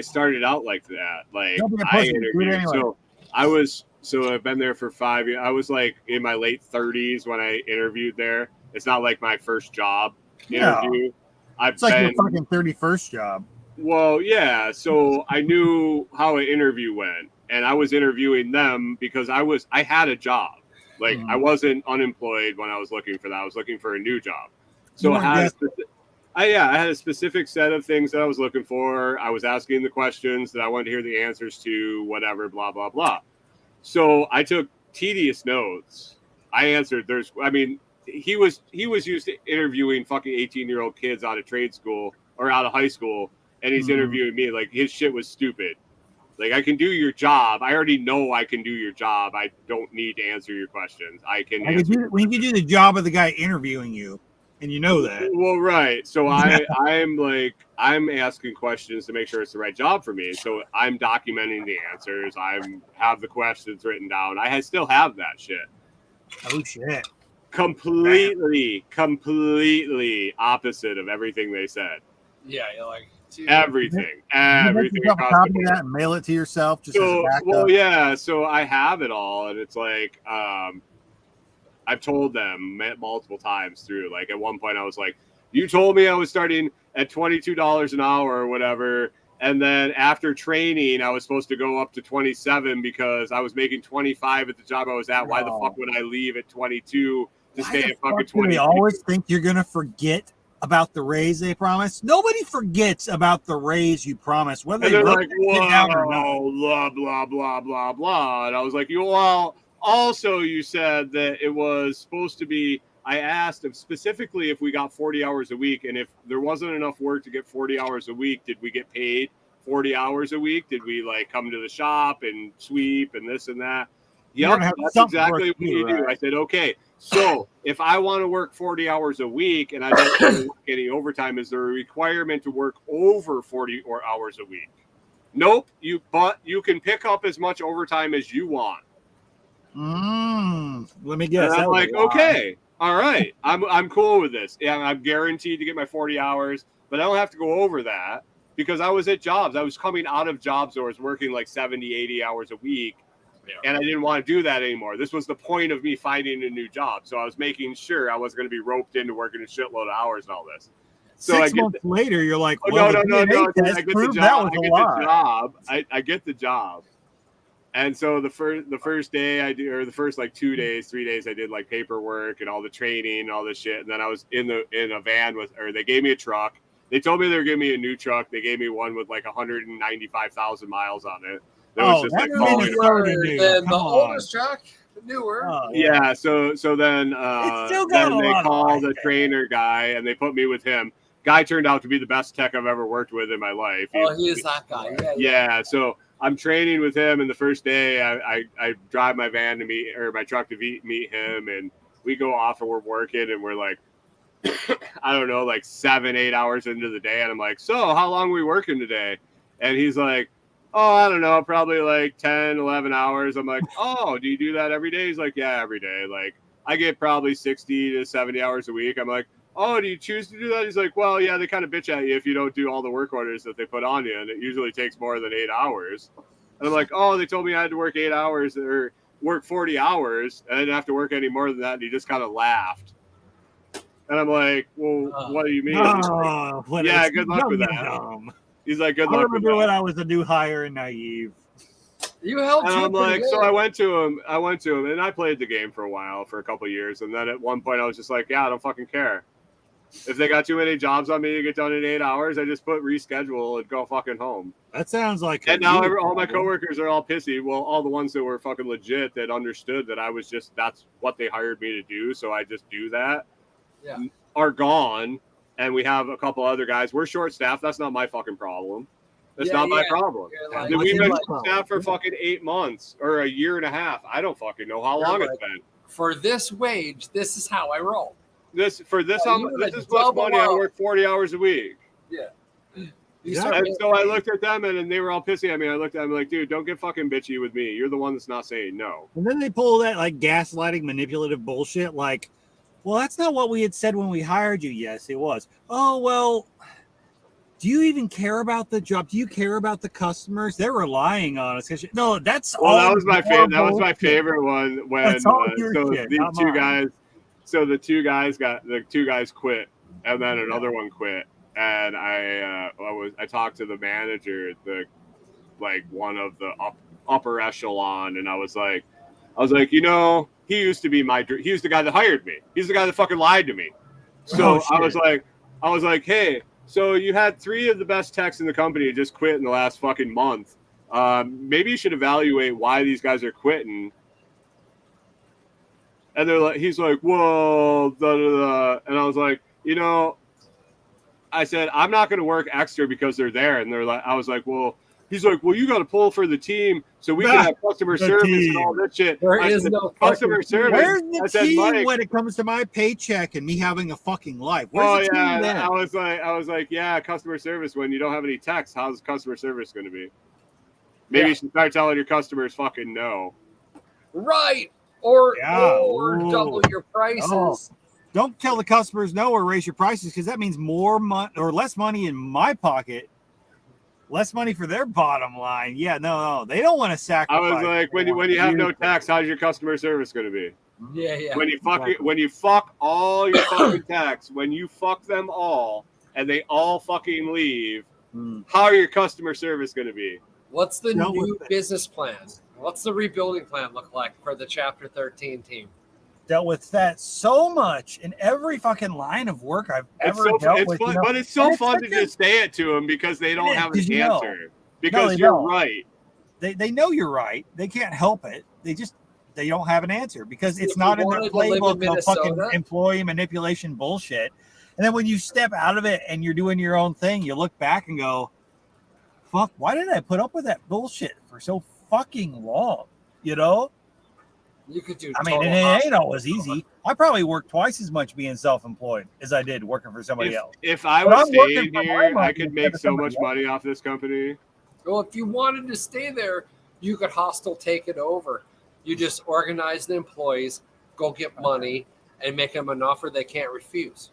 S2: started out like that. Like I interviewed, anyway. So I've been there for 5 years. I was like in my late 30s when I interviewed there. It's not like my first job interview. I've
S3: It's like your
S2: been
S3: fucking 31st job.
S2: well, yeah. So I knew how an interview went, and I was interviewing them because I had a job. Like I wasn't unemployed when I was looking for that. I was looking for a new job. So
S3: You
S2: I
S3: weren't
S2: had
S3: desperate.
S2: I had a specific set of things that I was looking for. I was asking the questions that I wanted to hear the answers to, whatever, blah blah blah. So I took tedious notes. I answered. He was used to interviewing fucking 18-year-old kids out of trade school or out of high school, and he's interviewing me. Like his shit was stupid. Like I can do your job. I already know I can do your job. I don't need to answer your questions. I can answer.
S3: When you do the job of the guy interviewing you, and you know that.
S2: Well, right. So I'm asking questions to make sure it's the right job for me. So I'm documenting the answers. I have the questions written down. I still have that shit.
S3: Oh shit.
S2: Completely opposite of everything they said.
S1: Yeah, you're like
S2: everything.
S3: You make yourself a copy of that and mail it to yourself just as a backup.
S2: Well, yeah. So I have it all, and it's like I've told them multiple times through. Like at one point, I was like, "You told me I was starting at $22 an hour or whatever." And then after training, I was supposed to go up to 27 because I was making 25 at the job I was at. Why the fuck would I leave at 22 to stay at fucking 20?
S3: They always think you're going to forget about the raise they promised. Nobody forgets about the raise you promised, whether
S2: and
S3: they
S2: they're like,
S3: down or not.
S2: blah, blah, blah, blah, blah. And I was like, well, also you said that it was supposed to be, I asked if specifically if we got 40 hours a week, and if there wasn't enough work to get 40 hours a week, did we get paid 40 hours a week? Did we like come to the shop and sweep and this and that? Yep, that's exactly what you do. I said, okay, so if I want to work 40 hours a week and I don't want to work any overtime, is there a requirement to work over 40 hours a week? Nope. But you can pick up as much overtime as you want.
S3: Let me guess.
S2: And I'm like, okay. All right, I'm cool with this. Yeah, I'm guaranteed to get my 40 hours, but I don't have to go over that because I was at jobs. I was coming out of jobs where I was working like 70, 80 hours a week, and I didn't want to do that anymore. This was the point of me finding a new job, so I was making sure I was going to be roped into working a shitload of hours and all this. So
S3: 6 months later, you're like,
S2: well, no. I get the job. I get the job. And so the first day I do, or the first like 2 days, 3 days, I did like paperwork and all the training and all this shit. And then I was in a van they gave me a truck. They told me they were giving me a new truck. They gave me one with like 195,000 miles on it. That was just like falling apart.
S1: The oldest truck, the newer.
S2: Yeah. So then they called the trainer guy and they put me with him. Guy turned out to be the best tech I've ever worked with in my life.
S1: He is that guy.
S2: Yeah. So I'm training with him, and the first day I drive my van to meet, or my truck to meet him, and we go off and we're working, and we're like, I don't know, like 7-8 hours into the day, and I'm like, so how long are we working today? And he's like, oh, I don't know, probably like 10, 11 hours. I'm like, oh, do you do that every day? He's like, yeah, every day. Like I get probably 60 to 70 hours a week. I'm like, oh, do you choose to do that? He's like, well, yeah, they kind of bitch at you if you don't do all the work orders that they put on you, and it usually takes more than 8 hours. And I'm like, oh, they told me I had to work 8 hours or work 40 hours, and I didn't have to work any more than that. And he just kind of laughed. And I'm like, well, what do you mean? Yeah, good luck with that. He's like, good luck with that. I remember
S3: when I was a new hire and naive.
S1: You helped.
S2: And I'm like, so I went to him, and I played the game for a while, for a couple of years, and then at one point I was just like, yeah, I don't fucking care. If they got too many jobs on me to get done in 8 hours, I just put reschedule and go fucking home.
S3: That sounds like.
S2: And now all my coworkers are all pissy. Well, all the ones that were fucking legit that understood that I was that's what they hired me to do, so I just do that.
S1: Yeah.
S2: Are gone, and we have a couple other guys. We're short staffed. That's not my fucking problem. That's not my problem. Like, we've been staffed for fucking 8 months or a year and a half. I don't fucking know how long it's been.
S1: For this wage, this is how I roll.
S2: This is much money. I work 40 hours a week.
S1: Yeah.
S2: And so I looked at them and they were all pissy at me. I looked at them like, dude, don't get fucking bitchy with me. You're the one that's not saying no.
S3: And then they pull that like gaslighting, manipulative bullshit. Like, well, that's not what we had said when we hired you. Yes, it was. Oh, well, do you even care about the job? Do you care about the customers? They're relying on us. No, that's
S2: all. That was my favorite. That was my favorite one when the two guys quit, and then another one quit, and I talked to the manager, the like one of the upper echelon, and I was like, he used to be he was the guy that hired me. He's the guy that fucking lied to me. So I was like, hey, so you had 3 of the best techs in the company just quit in the last fucking month. Maybe you should evaluate why these guys are quitting. And he's like, whoa, da, da, da. And I was like, I said, I'm not going to work extra because they're there. And I was like, well, he's like, well, you got to pull for the team so we can have customer service and all that shit.
S1: There is no
S2: customer service.
S3: Where's the team when it comes to my paycheck and me having a fucking life? Where's the team then?
S2: I was like, yeah, customer service. When you don't have any techs, how's customer service going to be? Maybe you should start telling your customers fucking no.
S1: Right. Or double your prices.
S3: Oh. Don't tell the customers no or raise your prices, because that means more money or less money in my pocket, less money for their bottom line. Yeah, no, they don't want to sacrifice.
S2: I was like, when you have no tax, how's your customer service going to be?
S1: Yeah.
S2: When you fuck all your fucking tax, when you fuck them all and they all fucking leave, how are your customer service going to be?
S1: What's the new business plan? What's the rebuilding plan look like for the Chapter 13 team?
S3: Dealt with that so much in every fucking line of work I've ever dealt with.
S2: But it's so fun to just say it to them because they don't have an answer. Because you're right.
S3: They know you're right. They can't help it. They don't have an answer because it's not in their playbook of fucking employee manipulation bullshit. And then when you step out of it and you're doing your own thing, you look back and go, fuck, why did I put up with that bullshit for so fucking long?
S1: You could do.
S3: I mean, it ain't always easy. I probably work twice as much being self-employed as I did working for somebody else.
S2: If I was staying here, I could make so much money off this company.
S1: Well, if you wanted to stay there, you could hostile take it over. You just organize the employees, go get money, and make them an offer they can't refuse.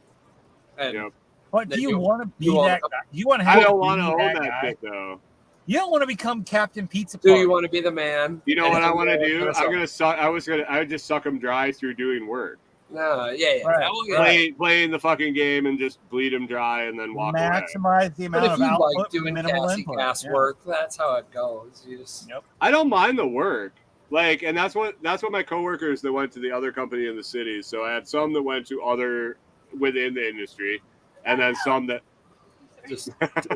S1: And
S3: But do you want to be that guy? You want to have?
S2: I don't want to own that shit though.
S3: You don't want to become Captain Pizza
S1: Party. Do you want to be the man?
S2: You know what I want to do? I would just suck them dry through doing work.
S1: No,
S2: Right. Playing the fucking game and just bleed them dry and then walk away.
S3: Maximize the amount of output. But if you like
S1: doing cast work, that's how it goes. You just.
S2: I don't mind the work. And that's what my coworkers that went to the other company in the city. So I had some that went to other within the industry, and then some that
S1: just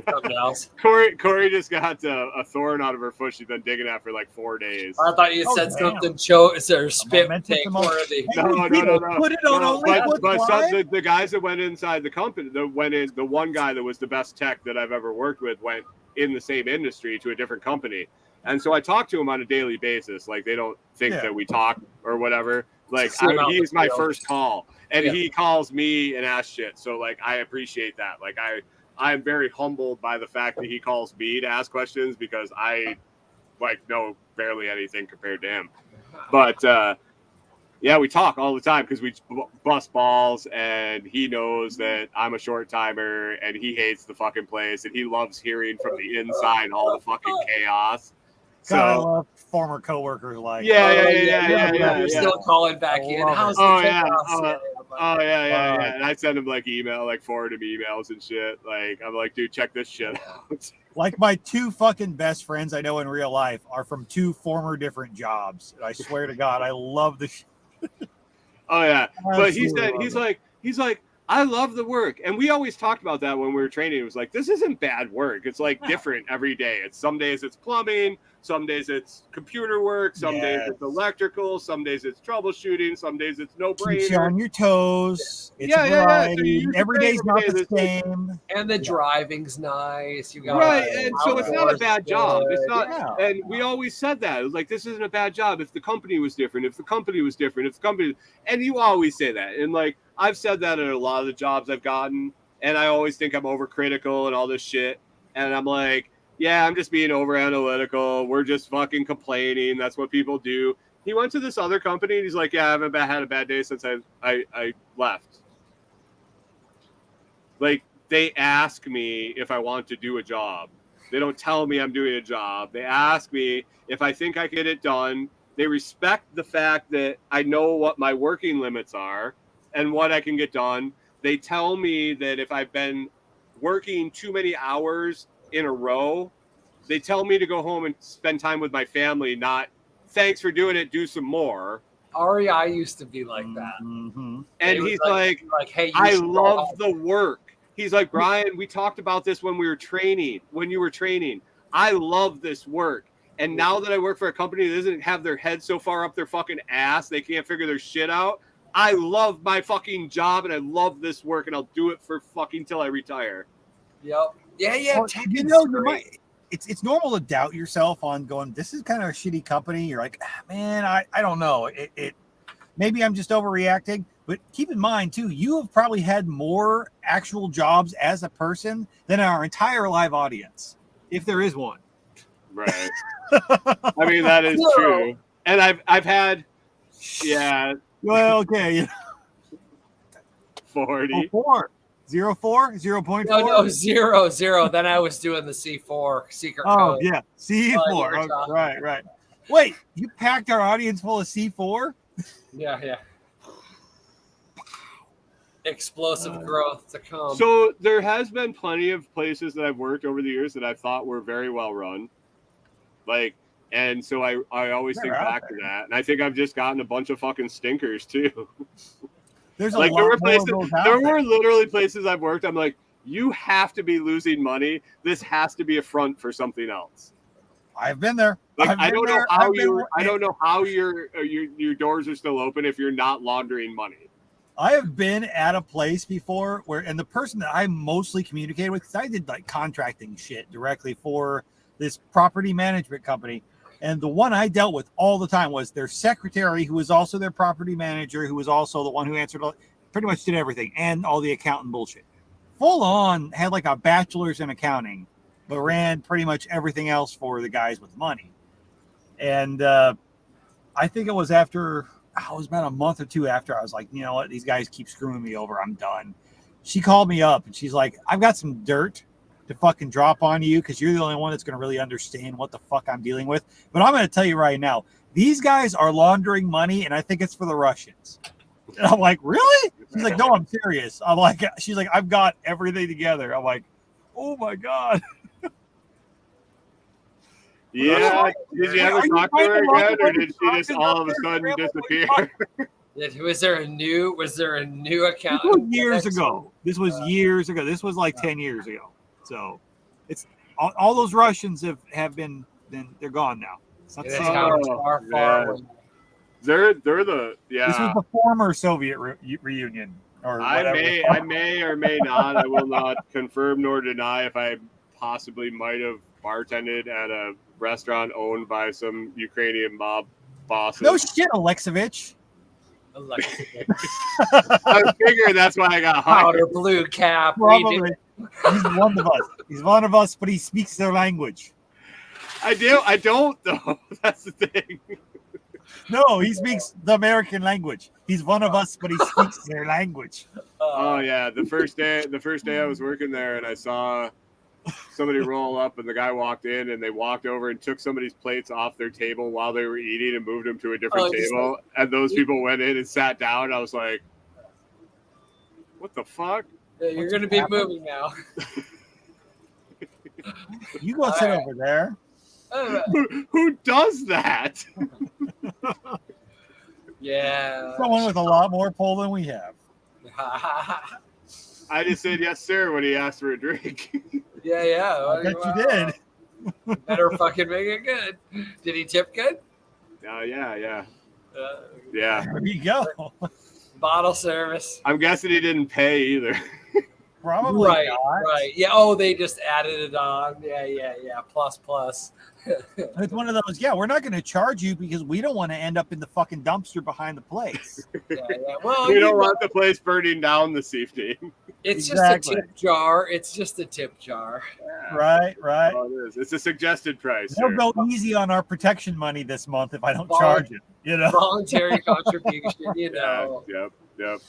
S1: something else.
S2: Corey just got a thorn out of her foot. She's been digging at for like 4 days.
S1: I thought you said something chose or spit take worthy.
S2: No.
S3: Put it on
S2: but the guys that went inside the company, the one guy that was the best tech that I've ever worked with went in the same industry to a different company. And so I talk to him on a daily basis. Like, they don't think that we talk or whatever. Like, he's my first call. And he calls me and asks shit. So, like, I appreciate that. Like, I'm very humbled by the fact that he calls me to ask questions because I, know barely anything compared to him. But, we talk all the time because we bust balls, and he knows that I'm a short timer, and he hates the fucking place, and he loves hearing from the inside all the fucking chaos.
S3: So, I love former coworkers like.
S1: You're still calling back in. How's the chaos?
S2: And I send him forward him emails and shit. Like, I'm like, dude, check this shit out.
S3: Like, my 2 fucking best friends I know in real life are from 2 former different jobs. I swear to God, I love the shit.
S2: But he's like, I love the work. And we always talked about that when we were training. It was like, this isn't bad work. It's different every day. Some days it's plumbing, some days it's computer work, some days it's electrical, some days it's troubleshooting, some days it's no brainer.
S3: Keeps you on your toes. It's variety. Every day's not the same.
S1: And the driving's nice. You got
S2: and so it's not a bad job. It's not, and we always said that. It was like, this isn't a bad job if the company was different, and you always say that. And like, I've said that in a lot of the jobs I've gotten, and I always think I'm overcritical and all this shit. And I'm like, I'm just being over analytical. We're just fucking complaining. That's what people do. He went to this other company, and he's like, I haven't had a bad day since I left. Like, they ask me if I want to do a job. They don't tell me I'm doing a job. They ask me if I think I get it done. They respect the fact that I know what my working limits are and what I can get done. They tell me that if I've been working too many hours in a row, they tell me to go home and spend time with my family, not thanks for doing it, do some more.
S1: REI used to be like that.
S3: Mm-hmm.
S2: And he's like,
S1: hey,
S2: I love the work. He's like, Brian, we talked about this when you were training. I love this work. And now that I work for a company that doesn't have their head so far up their fucking ass, they can't figure their shit out. I love my fucking job and I love this work and I'll do it for fucking till I retire.
S1: Yep. Yeah.
S3: Well,
S1: Tech
S3: you
S1: is
S3: know,
S1: great.
S3: it's normal to doubt yourself on going, this is kind of a shitty company. You're like, man, I don't know. It maybe I'm just overreacting. But keep in mind, too, you have probably had more actual jobs as a person than our entire live audience, if there is one.
S2: Right. I mean, that is true. And I've had, yeah.
S3: Well, okay.
S2: 40.
S3: 04. 04? 0.4?
S1: No, 0. Then I was doing the C4 secret
S3: Oh,
S1: code.
S3: yeah. C4. Oh, right. Wait, you packed our audience full of C4?
S1: Yeah. Explosive growth to come.
S2: So there has been plenty of places that I've worked over the years that I thought were very well run. And so I always think back to that. And I think I've just gotten a bunch of fucking stinkers too.
S3: There's a lot more of those out
S2: there
S3: there.
S2: were literally places I've worked. I'm like, you have to be losing money. This has to be a front for something else.
S3: I've been there.
S2: Like, I don't know how your doors are still open if you're not laundering money.
S3: I have been at a place before and the person that I mostly communicated with, because I did like contracting shit directly for this property management company. And the one I dealt with all the time was their secretary, who was also their property manager, who was also the one who answered, pretty much did everything, and all the accountant bullshit. Full on had like a bachelor's in accounting, but ran pretty much everything else for the guys with money. And I think it was about a month or two after I was like, you know what, these guys keep screwing me over. I'm done. She called me up and she's like, I've got some dirt to fucking drop on you because you're the only one that's going to really understand what the fuck I'm dealing with. But I'm going to tell you right now, these guys are laundering money and I think it's for the Russians. And I'm like, really? She's like, no, I'm serious. I'm like, she's like, I've got everything together. I'm like, oh my God.
S2: Yeah. Did you ever talk to her again, or did she just all of a sudden disappear?
S1: Was there a new account?
S3: This was years ago. This was years ago. This was like 10 years ago. So it's all those Russians have been they're gone now. It's not
S1: far.
S2: They're the
S3: This was the former Soviet reunion. Or
S2: I may or may not. I will not confirm nor deny if I possibly might have bartended at a restaurant owned by some Ukrainian mob bosses.
S3: No shit, Alexevich.
S2: I figured that's why I got hired.
S1: Powder blue cap.
S3: Probably. He's one of us. He's one of us, but he speaks their language.
S2: I do. I don't though. That's the thing.
S3: No, he speaks the American language. He's one of us, but he speaks their language.
S2: Oh yeah, the first day I was working there, and I saw somebody roll up, and the guy walked in, and they walked over and took somebody's plates off their table while they were eating and moved them to a different table. And those people went in and sat down. I was like, "What the fuck?"
S1: Yeah, you're going to be moving now.
S3: You go sit over there.
S2: Who does that?
S1: Yeah.
S3: Someone with a lot more pull than we have.
S2: I just said yes, sir, when he asked for a drink.
S1: Yeah.
S3: I bet you did.
S1: Better fucking make it good. Did he tip good?
S2: Yeah.
S1: Yeah.
S3: There you go.
S1: Bottle service.
S2: I'm guessing he didn't pay either.
S3: Probably
S1: right.
S3: not.
S1: Right. Yeah. Oh, they just added it on. Yeah. Plus.
S3: It's one of those. Yeah, we're not going to charge you because we don't want to end up in the fucking dumpster behind the place.
S1: Yeah. Well,
S2: we don't want the place burning down this evening.
S1: It's just a tip jar. It's just a tip jar.
S2: Yeah.
S3: Right.
S2: Oh, it is. It's a suggested price.
S3: They'll go easy on our protection money this month if I don't charge it. You know,
S1: voluntary contribution. You know.
S2: Yep.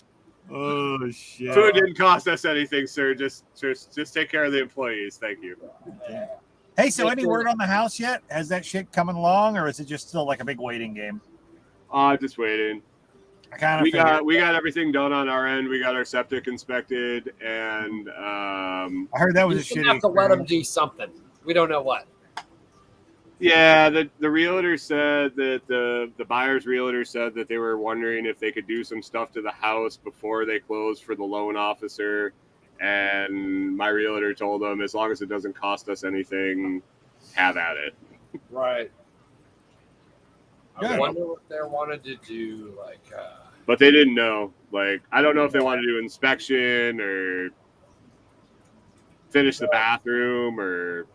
S3: Oh shit.
S2: Food didn't cost us anything, sir. Just take care of the employees. Thank you.
S3: Hey, so any word on the house yet? Has that shit coming along, or is it just still like a big waiting game?
S2: Just waiting. We got everything done on our end. We got our septic inspected, and
S3: I heard that was a
S1: You
S3: shitty
S1: have to let them
S3: experience.
S1: do something. We don't know what.
S2: yeah, the realtor said that the buyer's realtor said that they were wondering if they could do some stuff to the house before they closed for the loan officer, and my realtor told them as long as it doesn't cost us anything, have at it.
S1: Right. I
S3: Good.
S1: wonder what they wanted to do. Like,
S2: But they didn't know. Like, I don't know if they want to do inspection or finish the bathroom or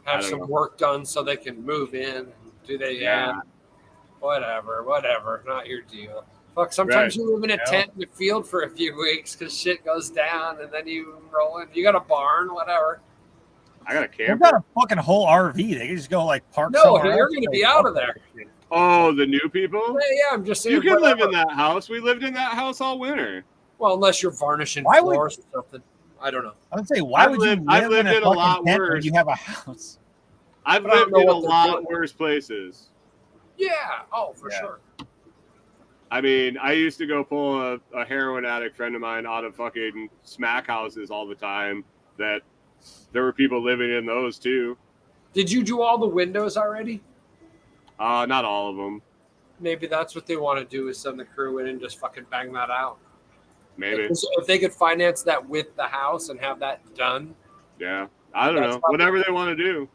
S2: I
S1: have
S2: don't
S1: some
S2: know.
S1: work done so they can move in. Do they?
S2: Yeah.
S1: Whatever. Not your deal. Fuck, sometimes you live in a
S3: Yeah.
S1: tent in the field for a few weeks because shit goes down and then you roll in. You got a barn, whatever.
S2: I got a
S3: They've
S2: camper.
S3: got a fucking whole RV. They can just go like park
S1: No,
S3: somewhere
S1: you're
S3: else.
S1: going to be out of there.
S2: Oh, the new people?
S1: Yeah, I'm just saying.
S2: You can live
S1: whatever.
S2: in that house. We lived in that house all winter.
S1: Well, unless you're varnishing
S3: Why would-
S1: floors or something. I don't know.
S3: I would say, why
S2: I've
S3: would
S2: lived-
S3: you
S2: I've
S3: live
S2: lived
S3: in a
S2: in a
S3: fucking
S2: lot
S3: tent when
S2: worse.
S3: you have a house?
S2: I've
S1: But I don't
S2: lived
S1: know
S2: in a
S1: what they're
S2: lot
S1: doing.
S2: worse places.
S1: Yeah. Oh, for
S3: Yeah.
S1: sure.
S2: I mean, I used to go pull a heroin addict friend of mine out of fucking smack houses all the time. That there were people living in those too.
S1: Did you do all the windows already?
S2: Not all of them.
S1: Maybe that's what they want to do is send the crew in and just fucking bang that out.
S2: Maybe.
S1: If they could finance that with the house and have that done.
S2: Yeah. I don't
S1: That's
S2: know.
S1: probably-
S2: Whatever they want to do.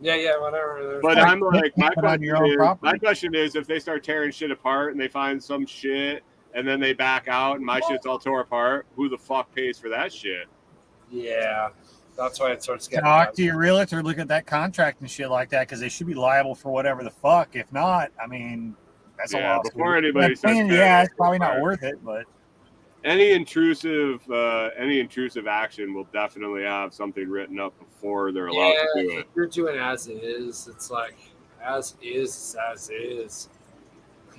S1: Yeah, whatever.
S2: But
S3: like
S2: I'm like, my
S3: camping on your own property.
S2: question is, if they start tearing shit apart and they find some shit and then they back out and my shit's all tore apart, who the fuck pays for that shit?
S1: Yeah, that's why it starts getting
S3: Talk
S1: bad.
S3: to your realtor, look at that contract and shit like that, because they should be liable for whatever the fuck. If not, I mean, that's a
S2: Yeah,
S3: loss.
S2: before anybody starts tearing
S3: yeah, it's
S2: it
S3: probably not
S2: apart.
S3: worth it, but
S2: Any intrusive action will definitely have something written up before they're allowed to do
S1: if
S2: it.
S1: you're doing as is, it's like as is.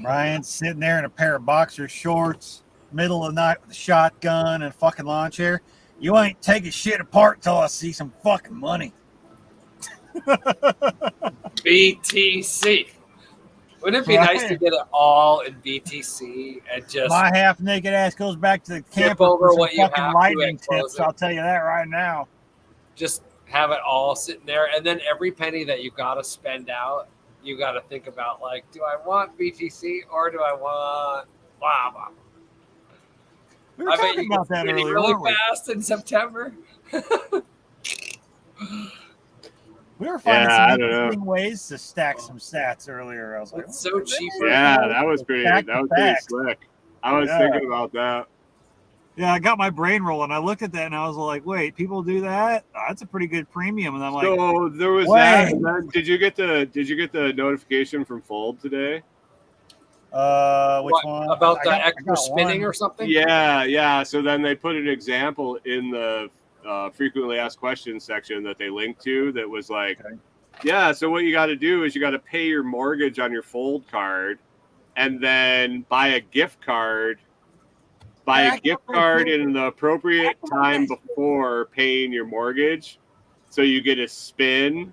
S3: Ryan's sitting there in a pair of boxer shorts, middle of the night with a shotgun and a fucking lawn chair. You ain't taking shit apart till I see some fucking money.
S1: BTC. Wouldn't it be nice to get it all in BTC and just
S3: My half naked ass goes back to the
S1: Skip
S3: camper
S1: over
S3: for some
S1: what you
S3: fucking
S1: have to
S3: lightning
S1: and close
S3: tips.
S1: it.
S3: I'll tell you that right now.
S1: just have it all sitting there, and then every penny that you got to spend out, you got to think about like, do I want BTC or do I want blah blah?
S3: We were
S1: I bet
S3: talking
S1: you
S3: about
S1: get
S3: that
S1: pretty
S3: earlier,
S1: really
S3: weren't we?
S1: fast in September.
S3: We were finding
S2: Yeah, I
S3: some
S2: don't know.
S3: interesting ways to stack some stats earlier. I was like,
S1: It's so cheap.
S2: Yeah, that was pretty
S3: Back.
S2: slick. I was
S3: Yeah.
S2: thinking about that.
S3: yeah, I got my brain rolling. I looked at that and I was like, wait, people do that? That's a pretty good premium. And I'm like,
S2: So there was
S3: Wait.
S2: that. And then did you get the notification from Fold today?
S3: which
S1: What,
S3: one?
S1: about
S3: I
S1: the
S3: got- I
S1: extra
S3: got
S1: spinning
S3: one.
S1: or something?
S2: Yeah. So then they put an example in the frequently asked questions section that they linked to that was like,
S3: Okay.
S2: yeah, so what you got to do is you got to pay your mortgage on your Fold card and then buy a gift card. Buy a
S3: Back
S2: gift
S3: up
S2: card
S3: real quick.
S2: in the appropriate
S3: Back up
S2: time
S3: real
S2: before paying your mortgage. So you get a spin,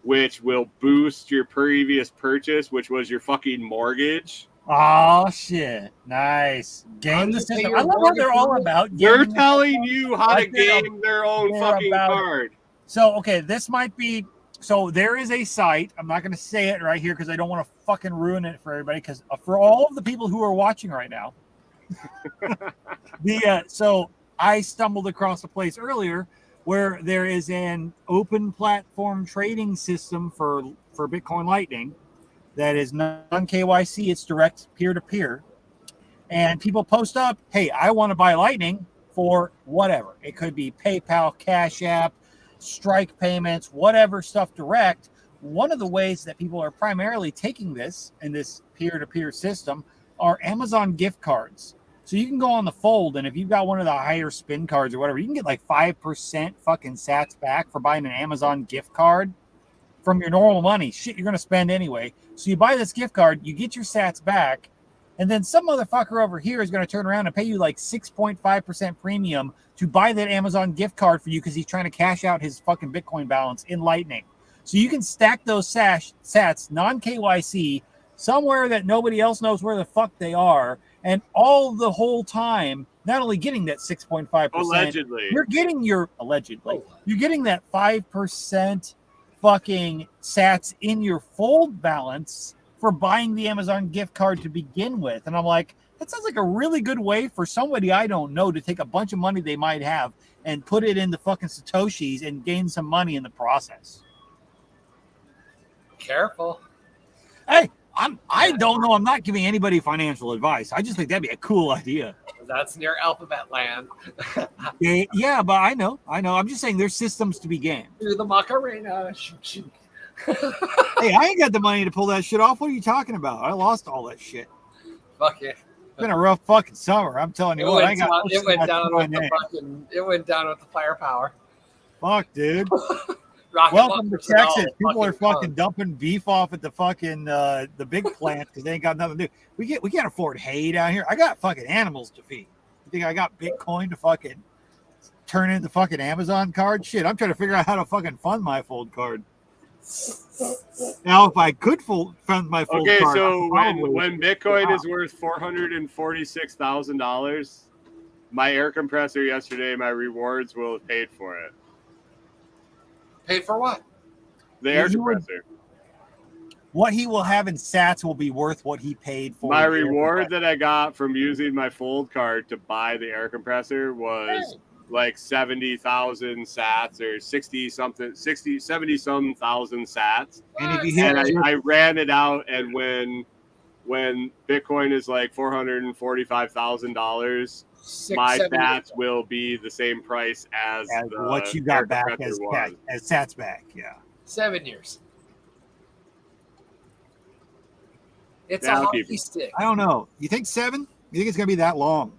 S2: which will boost your previous purchase, which was your fucking mortgage.
S3: Oh, shit. Nice.
S1: How
S3: Game
S1: do
S3: the
S1: you pay
S3: system.
S1: your
S3: I love how
S1: mortgage
S3: they're all
S1: money?
S3: about
S2: They're
S3: gaming the
S2: telling
S3: system.
S2: you how to
S3: Like they're-
S2: game their own
S3: they're
S2: fucking
S3: about it.
S2: card.
S3: So, okay, this might be. So, there is a site. I'm not going to say it right here because I don't want to fucking ruin it for everybody. Because for all of the people who are watching right now, so I stumbled across a place earlier where there is an open platform trading system for Bitcoin Lightning that is non KYC. It's direct peer to peer, and people post up, "Hey, I want to buy Lightning for whatever. It could be PayPal, Cash App, Strike payments, whatever stuff direct." One of the ways that people are primarily taking this in this peer-to-peer system are Amazon gift cards. So you can go on the Fold, and if you've got one of the higher spin cards or whatever, you can get like 5% fucking sats back for buying an Amazon gift card from your normal money. Shit, you're going to spend anyway. So you buy this gift card, you get your sats back, and then some motherfucker over here is going to turn around and pay you like 6.5% premium to buy that Amazon gift card for you because he's trying to cash out his fucking Bitcoin balance in Lightning. So you can stack those sats, non-KYC, somewhere that nobody else knows where the fuck they are, And all the whole time, not only getting that 6.5%,
S2: Allegedly.
S3: you're getting you're getting that 5% fucking sats in your fold balance for buying the Amazon gift card to begin with. And I'm like, that sounds like a really good way for somebody I don't know to take a bunch of money they might have and put it in the fucking Satoshis and gain some money in the process.
S1: Careful.
S3: Hey, I don't know. I'm not giving anybody financial advice. I just think that'd be a cool idea.
S1: That's near alphabet land.
S3: Yeah, but I know. I'm just saying there's systems to be gamed.
S1: Through the Macarena.
S3: Hey, I ain't got the money to pull that shit off. What are you talking about? I lost all that shit.
S1: Fuck yeah.
S3: It's been a rough fucking summer. I'm telling you what.
S1: It went down with the firepower.
S3: Fuck, dude.
S1: Rocket
S3: Welcome to
S1: launchers and all,
S3: Texas. People are fucking
S1: fun.
S3: dumping beef off at the fucking the big plant because they ain't got nothing to do. We can't afford hay down here. I got fucking animals to feed. You think I got Bitcoin to fucking turn into fucking Amazon card? Shit, I'm trying to figure out how to fucking fund my fold card. Now, if I could fund my fold card,
S2: Okay, so when Bitcoin is worth $446,000, my air compressor yesterday, my rewards will have paid for it.
S1: Paid for what?
S2: The air compressor.
S3: What he will have in sats will be worth what he paid for.
S2: My reward that I got from using my fold card to buy the air compressor was like 70,000 sats or 70 some thousand sats.
S3: And if you hit
S2: I ran it out, and when Bitcoin is like $445,000, my sats will be the same price as
S3: what you got back as sats back. Yeah,
S1: 7 years. It's
S2: Yeah,
S1: a
S2: I'll keep
S1: hockey
S2: it.
S1: stick.
S3: I don't know. You think 7? You think it's gonna be that long?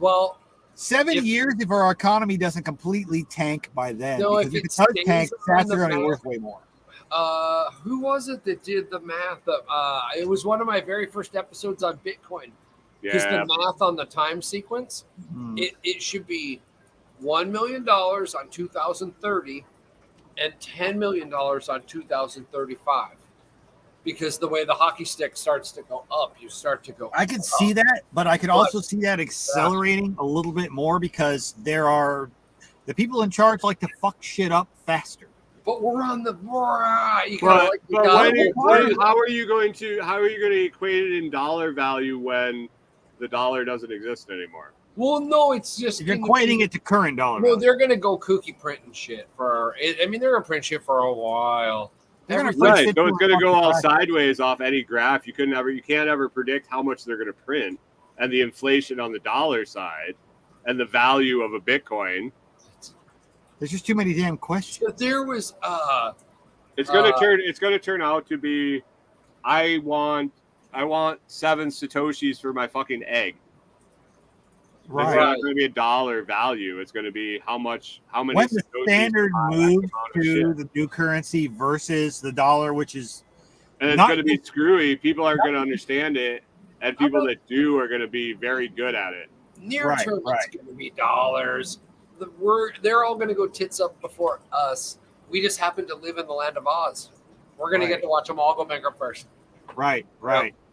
S1: Well,
S3: 7 years if our economy doesn't completely tank by then.
S1: No,
S3: because
S1: if
S3: if
S1: it
S3: it does
S1: stays
S3: tank,
S1: on
S3: sats
S1: the
S3: are gonna be
S1: map-
S3: worth way more.
S1: who was it that did the math? It was one of my very first episodes on Bitcoin. Because
S2: Yeah.
S1: the math on the time sequence, it should be $1 million on 2030 and $10 million on 2035. Because the way the hockey stick starts to go up, you start to go
S3: I could
S1: up.
S3: see that, but I could also see that accelerating a little bit more because there are the people in charge like to fuck shit up faster.
S1: But we're on the
S2: how are you going to equate it in dollar value when the dollar doesn't exist anymore?
S1: Well, no, it's just
S3: You're equating it to current dollar.
S1: Well,
S3: value.
S1: they're gonna go kooky printing shit for. I mean, they're gonna print shit for a while.
S3: They're gonna
S2: Right, so it's going to go all sideways off any graph. You can't ever predict how much they're going to print, and the inflation on the dollar side, and the value of a Bitcoin.
S3: There's just too many damn questions.
S1: But there was
S2: It's going to turn out to be, I want 7 Satoshis for my fucking egg.
S3: Right.
S2: It's not going to be a dollar value. It's going to be how many.
S3: When the standard moves to the new currency versus the dollar, which is,
S2: and it's going to be screwy. People aren't going to understand it, and people that do are going to be very good at it.
S1: Near term, it's going to be dollars. They're all going to go tits up before us. We just happen to live in the land of Oz. We're going to get to watch them all go bankrupt first.
S3: Right.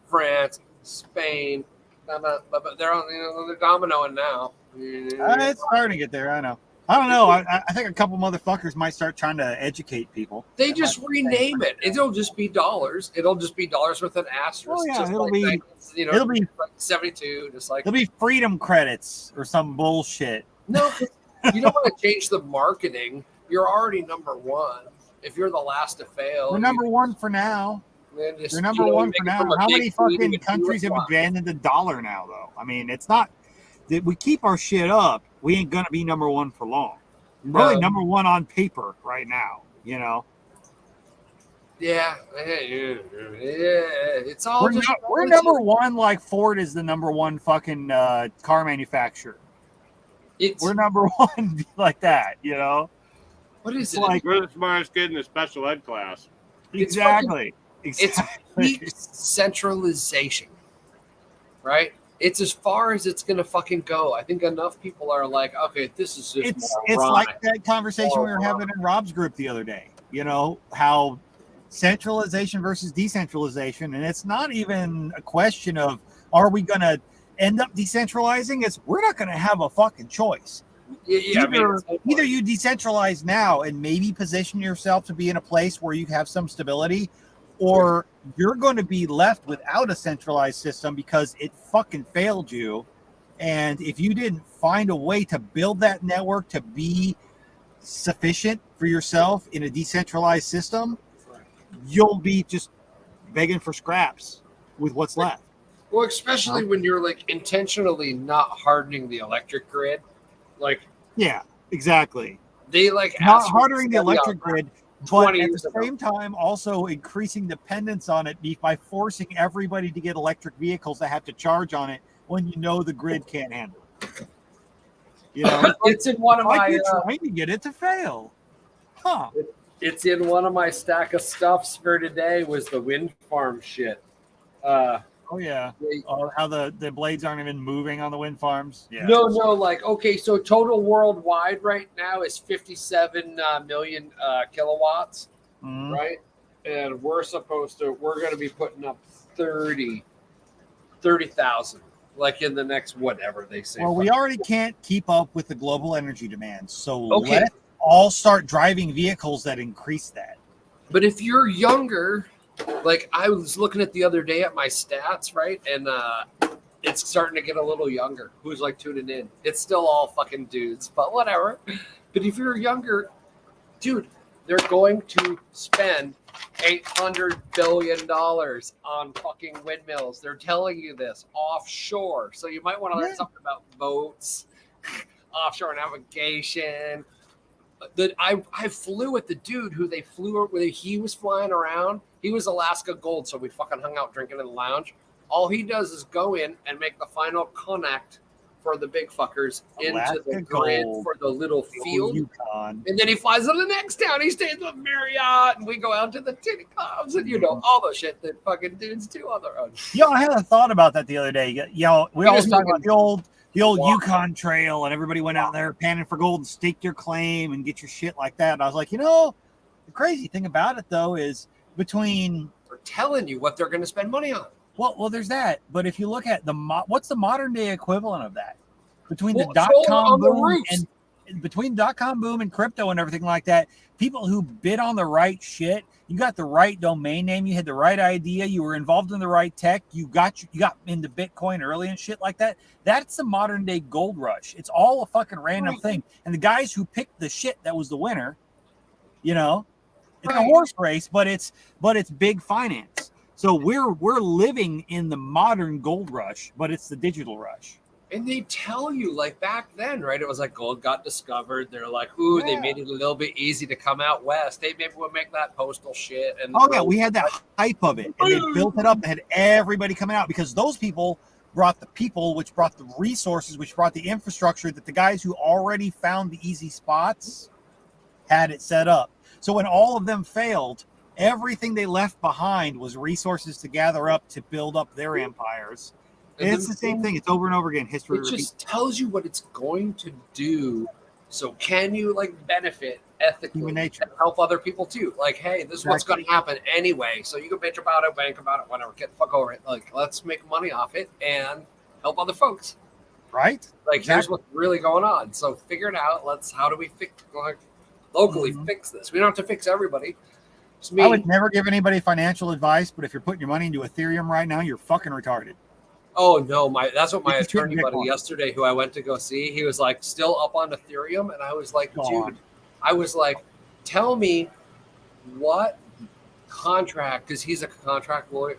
S1: France, Spain. But they're on, they're dominoing now.
S3: It's starting to get there. I know. I don't know. I think a couple motherfuckers might start trying to educate people.
S1: They just rename it. It'll just be dollars. It'll just be dollars with an asterisk.
S3: Oh, yeah,
S1: just
S3: it'll
S1: like
S3: be.
S1: it'll be like 72. Just like
S3: it'll be freedom credits or some bullshit.
S1: No, you don't want to change the marketing. You're already number one. If you're the last to fail,
S3: we're number one for now. They're number one for now. How many fucking countries have abandoned the dollar now, though? I mean, it's not that we keep our shit up. We ain't gonna be number one for long. We're only number one on paper right now. You know.
S1: Yeah. It's all.
S3: We're number one. Like Ford is the number one fucking car manufacturer. We're number one like that. You know.
S1: What is it?
S2: Like we're the smartest kid in the special ed class.
S3: Exactly.
S1: It's peak centralization, right? It's as far as it's gonna fucking go. I think enough people are like, okay, this is just.
S3: It's like that conversation we were having in Rob's group the other day. You know how centralization versus decentralization, and it's not even a question of are we gonna end up decentralizing is we're not going to have a fucking choice.
S1: Yeah,
S3: Either you decentralize now and maybe position yourself to be in a place where you have some stability, or you're going to be left without a centralized system because it fucking failed you. And if you didn't find a way to build that network to be sufficient for yourself in a decentralized system, you'll be just begging for scraps with what's left.
S1: Well, especially when you're like intentionally not hardening the electric grid. Like,
S3: yeah, exactly.
S1: They like
S3: not hardening the electric grid, but at the same
S1: ago.
S3: time also increasing dependence on it by forcing everybody to get electric vehicles that have to charge on it when you know the grid can't handle it. You know,
S1: it's in one of my
S3: trying to get it to fail. Huh.
S1: It's in one of my stack of stuffs for today was the wind farm shit.
S3: Oh yeah. How the blades aren't even moving on the wind farms. Yeah.
S1: No, like okay, so total worldwide right now is 57 million kilowatts, right? And we're going to be putting up 30,000 like in the next whatever they say.
S3: Well, we already can't keep up with the global energy demand. So let's all start driving vehicles that increase that.
S1: But if you're younger, like I was looking at the other day at my stats, right? And it's starting to get a little younger. Who's like tuning in? It's still all fucking dudes, but whatever. But if you're younger, dude, they're going to spend $800 billion on fucking windmills. They're telling you this offshore. So you might want to learn something about boats, offshore navigation. I flew with the dude who he was flying around. He was Alaska Gold, so we fucking hung out drinking in the lounge. All he does is go in and make the final connect for the big fuckers into the grid for the little field. Yukon. And then he flies to the next town. He stays with Marriott, and we go out to the titty clubs and, all the shit that fucking dudes do on their own.
S3: I had a thought about that the other day. We always talk about the old Yukon Trail, and everybody went out there panning for gold and stake your claim and get your shit like that. And I was like, the crazy thing about it, though, is we're
S1: telling you what they're going to spend money on.
S3: Well, there's that. But if you look at what's the modern day equivalent of that? Between the dot-com boom and crypto and everything like that, people who bid on the right shit, you got the right domain name, you had the right idea, you were involved in the right tech, you got into Bitcoin early and shit like that. That's the modern day gold rush. It's all a fucking random thing. And the guys who picked the shit that was the winner, it's a horse race, but it's big finance. So we're living in the modern gold rush, but it's the digital rush.
S1: And they tell you, like back then, right? It was like gold got discovered. They're like, they made it a little bit easy to come out west. They maybe would make that postal shit. And
S3: we had that hype of it, and they built it up and had everybody coming out because those people brought the people, which brought the resources, which brought the infrastructure that the guys who already found the easy spots had it set up. So when all of them failed, everything they left behind was resources to gather up to build up their empires. It's the same thing. It's over and over again. History
S1: repeats. It just tells you what it's going to do. So can you benefit ethically
S3: human nature
S1: and help other people too? Like, hey, this is what's going to happen anyway. So you can bitch about it, bank about it, whatever. Get the fuck over it. Like, let's make money off it and help other folks.
S3: Right?
S1: Here's what's really going on. So figure it out. How do we locally fix this? We don't have to fix everybody.
S3: I would never give anybody financial advice, but if you're putting your money into Ethereum right now, you're fucking retarded.
S1: Oh no, that's what my attorney buddy yesterday, who I went to go see, he was like still up on Ethereum, and I was like, dude, tell me what contract, because he's a contract lawyer,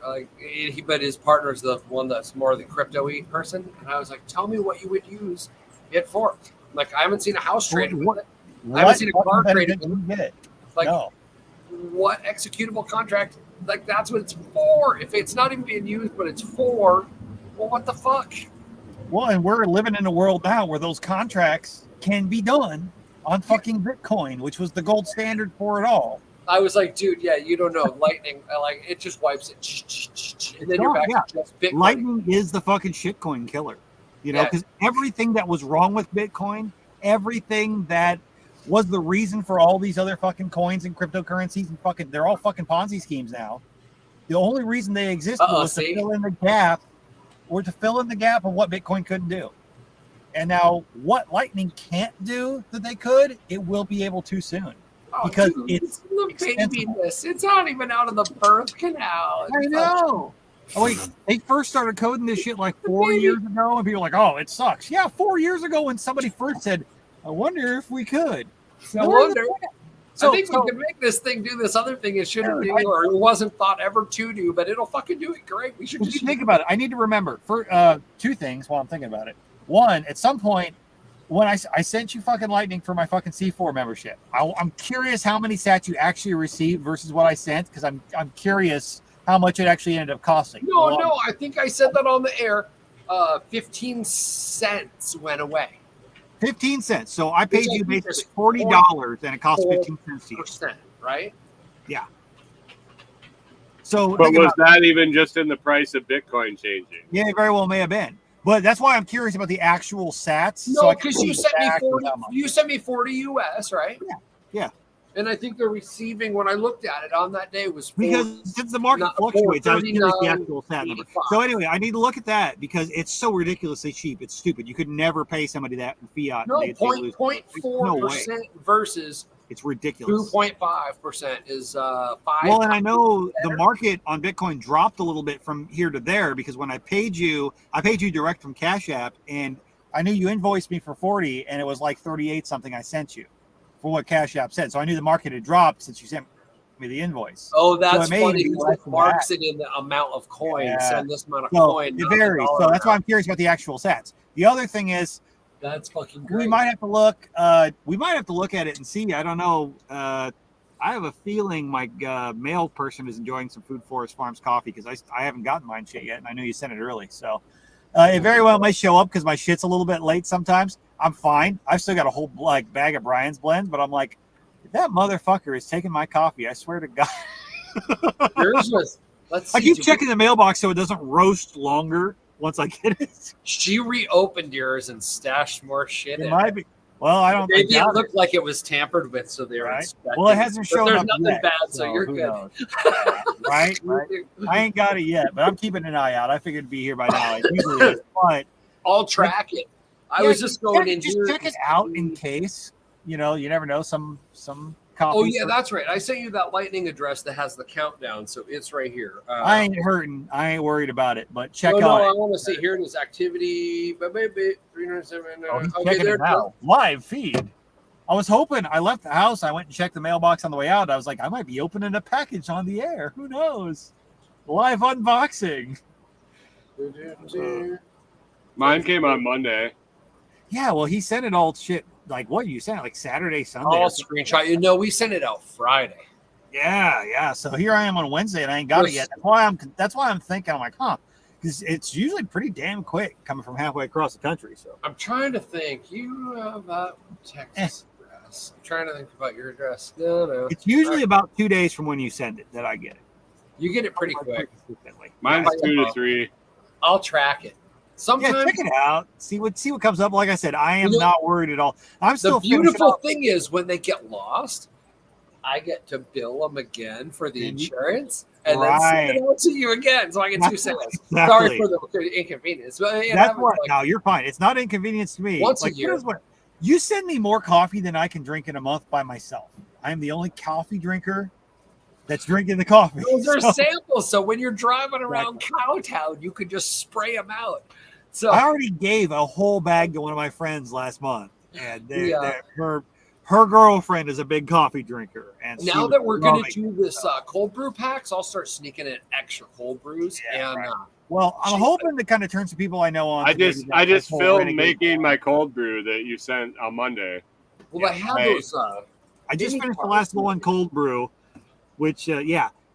S1: but his partner is the one that's more the crypto-y person, and I was like, tell me what you would use it for. Like, I haven't seen a house traded with it. I haven't seen a car traded with it. What executable contract? Like, that's what it's for. If it's not even being used, but it's for. Well, what the fuck?
S3: Well, and we're living in a world now where those contracts can be done on fucking Bitcoin, which was the gold standard for it all.
S1: I was like, dude, you don't know. Lightning, it just wipes it. And then you're back to just Bitcoin.
S3: Lightning is the fucking shitcoin killer. Because everything that was wrong with Bitcoin, everything that was the reason for all these other fucking coins and cryptocurrencies and they're all fucking Ponzi schemes now. The only reason they existed was to fill in the gap were to fill in the gap of what Bitcoin couldn't do. And now what Lightning can't do that they could, it will be able to soon.
S1: Oh,
S3: Because
S1: dude,
S3: it's
S1: the
S3: extensible.
S1: babiness. It's not even out of the birth canal.
S3: I know. Oh, wait, they first started coding this shit like 4 years ago, and people were like, oh, it sucks. Yeah, 4 years ago when somebody first said, I wonder if we could.
S1: I wonder.
S3: So,
S1: I think we can make this thing do this other thing it shouldn't do,
S3: I-
S1: or it wasn't thought ever to do, but it'll fucking do it great. We should
S3: if you
S1: just
S3: think about it, I need to remember for two things while I'm thinking about it. One, at some point, when I sent you fucking Lightning for my fucking C4 membership, I'm curious how many sats you actually received versus what I sent, because I'm curious how much it actually ended up costing.
S1: No, I think I said that on the air. 15 cents went away.
S3: 15 cents. So I paid you basically $40 and it cost 15 cents to you.
S1: Percent, right?
S3: Yeah. So,
S2: But was that even just in the price of Bitcoin changing?
S3: Yeah, it very well may have been. But that's why I'm curious about the actual sats.
S1: No, because you sent me 40. You sent me 40 US, right?
S3: Yeah.
S1: And I think the receiving, when I looked at it on that day, was 40,
S3: because since the market fluctuates, I was curious the actual sat number. So anyway, I need to look at that because it's so ridiculously cheap. It's stupid. You could never pay somebody that in fiat.
S1: No,
S3: and
S1: 0.4% versus
S3: it's ridiculous.
S1: 2.5% is 5.
S3: Well, and I know the market on Bitcoin dropped a little bit from here to there because when I paid you direct from Cash App, and I knew you invoiced me for 40, and it was like 38 something I sent you for what Cash App said. So I knew the market had dropped since you sent me the invoice.
S1: Oh, that's
S3: so
S1: funny. It marks it in the amount of coins. Yeah. Send this amount of coin.
S3: It varies. So that's why I'm curious about the actual sats. The other thing is,
S1: that's fucking great.
S3: We might have to look. We might have to look at it and see. I don't know. I have a feeling my mail person is enjoying some Food Forest Farms coffee because I haven't gotten mine shit yet, and I knew you sent it early. So it very well may show up because my shit's a little bit late sometimes. I'm fine. I've still got a whole bag of Brian's blends, but I'm like, that motherfucker is taking my coffee. I swear to God.
S1: Yours was. Let's see,
S3: I keep checking the mailbox so it doesn't roast longer. Once I get it,
S1: she reopened yours and stashed more shit.
S3: It might be. Well, I don't.
S1: Maybe it looked like it was tampered with, so they were inspecting.
S3: Well, it hasn't shown up
S1: nothing
S3: yet,
S1: bad, so you're good.
S3: Right? I ain't got it yet, but I'm keeping an eye out. I figured it'd be here by now. It usually is, but
S1: I'll track it. I was just going in
S3: just
S1: here.
S3: Check it out in case. You never know. Some coffee.
S1: Oh yeah, that's right. I sent you that Lightning address that has the countdown, so it's right here.
S3: I ain't hurting. I ain't worried about it. But check
S1: out.
S3: No,
S1: I want to see here it is activity. 307.
S3: Okay, there now. Live feed. I was hoping. I left the house. I went and checked the mailbox on the way out. I was like, I might be opening a package on the air. Who knows? Live unboxing.
S2: Mine came on Monday.
S3: Yeah, well, he sent it all shit. Like, what you sent it like Saturday, Sunday?
S1: I'll screenshot. We sent it out Friday.
S3: Yeah. So here I am on Wednesday, and I ain't got it yet. That's why I'm thinking. I'm like, because it's usually pretty damn quick coming from halfway across the country. So
S1: I'm trying to think. You have that Texas address. I'm trying to think about your address. No.
S3: It's usually about 2 days from when you send it that I get it.
S1: You get it pretty quick.
S2: Mine's 2 to 3.
S1: I'll track it. Sometimes,
S3: check it out. See what comes up. Like I said, I am not worried at all. I'm still.
S1: The beautiful thing is when they get lost, I get to bill them again for the insurance and then send it out to you again, so I get 2 cents.
S3: Exactly.
S1: Sorry for the inconvenience, but
S3: that's what. No, you're fine. It's not inconvenience to me.
S1: Once a year.
S3: You send me more coffee than I can drink in a month by myself. I am the only coffee drinker that's drinking the coffee.
S1: Those are samples, so when you're driving around Cowtown, you could just spray them out. So
S3: I already gave a whole bag to one of my friends last month, and her girlfriend is a big coffee drinker. And
S1: now that we're going to do this cold brew packs, I'll start sneaking in extra cold brews.
S3: Well, I'm hoping to kind of turn some people I know on.
S2: I just filmed making my cold brew that you sent on Monday.
S1: Well, I have those.
S3: I just finished the last one cold brew, which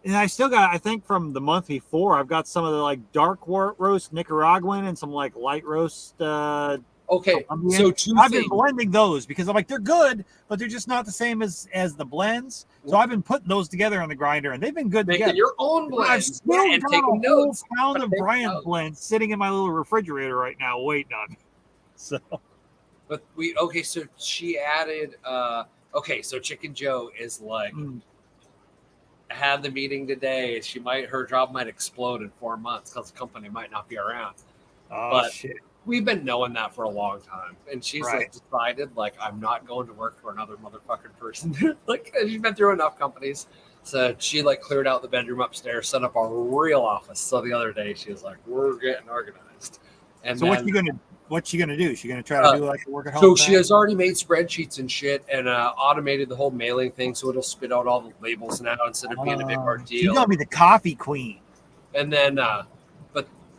S3: and I still got, I think from the month before, I've got some of the like dark roast Nicaraguan and some like light roast.
S1: Okay,
S3: Colombian.
S1: so
S3: I've been blending those because I'm like, they're good, but they're just not the same as the blends. So I've been putting those together on the grinder, and they've been good together.
S1: Your own blend.
S3: I've still got a whole pound of Brian's blend sitting in my little refrigerator right now, waiting on me. So,
S1: but so she added. So Chicken Joe is like. Had the meeting today. Her job might explode in 4 months because the company might not be around.
S3: Oh
S1: But
S3: shit!
S1: we've been knowing that for a long time, and she's like
S3: Right.
S1: decided like I'm not going to work for another motherfucking person. Like she's been through enough companies, so she like cleared out the bedroom upstairs, set up a real office. So the other day she was like, "We're getting organized," and
S3: So
S1: then,
S3: what's she gonna do? She gonna try to do like a work at home
S1: so
S3: thing?
S1: she has already made spreadsheets and shit, and automated the whole mailing thing, so it'll spit out all the labels now instead of being a big
S3: She's
S1: ordeal.
S3: gonna be the coffee queen.
S1: And then,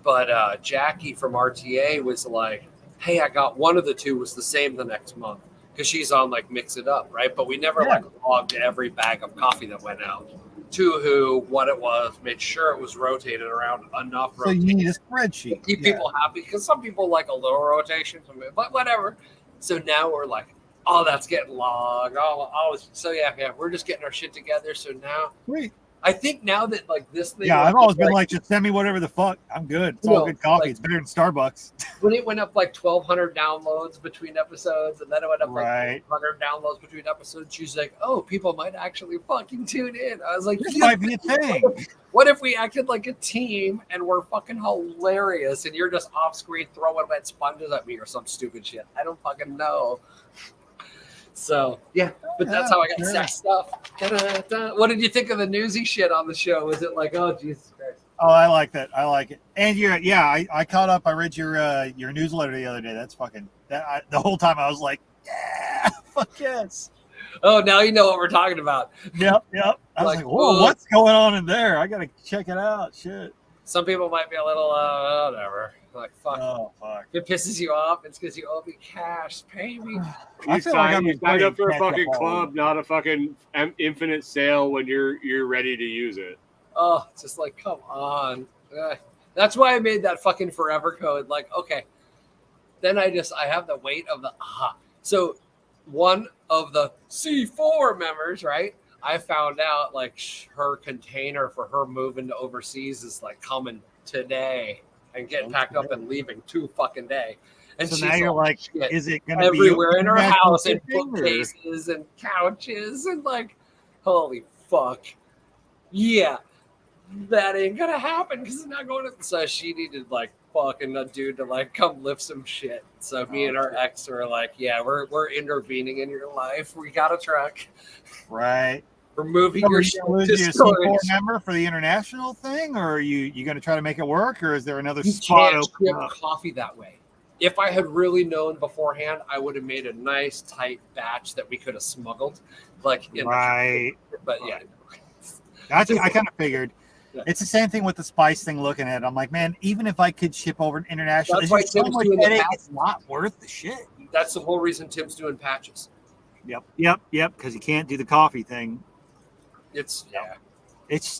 S1: but Jackie from RTA was like, "Hey, I got one of the two was the same the next month because she's on like Mix It Up, right? But we never
S3: Yeah.
S1: like logged every bag of coffee that went out to who, what it was, made sure it was rotated around enough.
S3: So you need a spreadsheet.
S1: Keep people happy because some people like a little rotation, but whatever. So now we're like, oh, that's getting logged. So yeah, we're just getting our shit together. So now
S3: Sweet.
S1: I think now that like this thing,
S3: Yeah, I've always been like, just send me whatever the fuck. I'm good. It's all good coffee.
S1: Like,
S3: it's better than Starbucks.
S1: when it went up like 1,200 downloads between episodes, and then it went up like 100 downloads between episodes, she's like, oh, people might actually fucking tune in. I was like,
S3: this might be a thing.
S1: What if we acted like a team and we're fucking hilarious and you're just off screen throwing wet sponges at me or some stupid shit? I don't fucking know. So yeah, but that's how I got sex stuff. Da-da-da. What did you think of the newsy shit on the show? Was it like, oh Jesus Christ?
S3: Oh, I like that. I like it. And I caught up. I read your newsletter the other day. That's fucking the whole time I was like, yeah, fuck yes.
S1: Oh, now you know what we're talking about.
S3: Yep. I was like, whoa, what's going on in there? I gotta check it out. Shit.
S1: Some people might be a little whatever. Like fuck.
S3: Oh fuck.
S1: If it pisses you off, it's because you owe me cash. Pay me.
S2: You signed up for a fucking club, not a fucking infinite sale when you're ready to use it.
S1: Oh, it's just like, come on. That's why I made that fucking forever code. Like, okay. Then I have the weight of the So one of the C4 members, right? I found out like her container for her moving to overseas is like coming today and getting packed up and leaving 2 fucking day. And
S3: so now you're like, is it going to be
S1: everywhere in her house and bookcases and couches and like, holy fuck. Yeah, that ain't gonna happen because it's not going to. So she needed like fucking a dude to like come lift some shit. So me and our ex are like, yeah, we're intervening in your life. We got a truck.
S3: Right.
S1: We're moving your shit to
S3: storage. C4 member for the international thing, or are you going to try to make it work, or is there another spot
S1: open up? Coffee that way. If I had really known beforehand, I would have made a nice tight batch that we could have smuggled, like
S3: right.
S1: But yeah,
S3: I kind of figured. Yeah. It's the same thing with the spice thing. Looking at it, I'm like, man, even if I could ship over international, it's so much headache. It's not worth the shit.
S1: That's the whole reason Tim's doing patches.
S3: Yep. Because you can't do the coffee thing.
S1: It's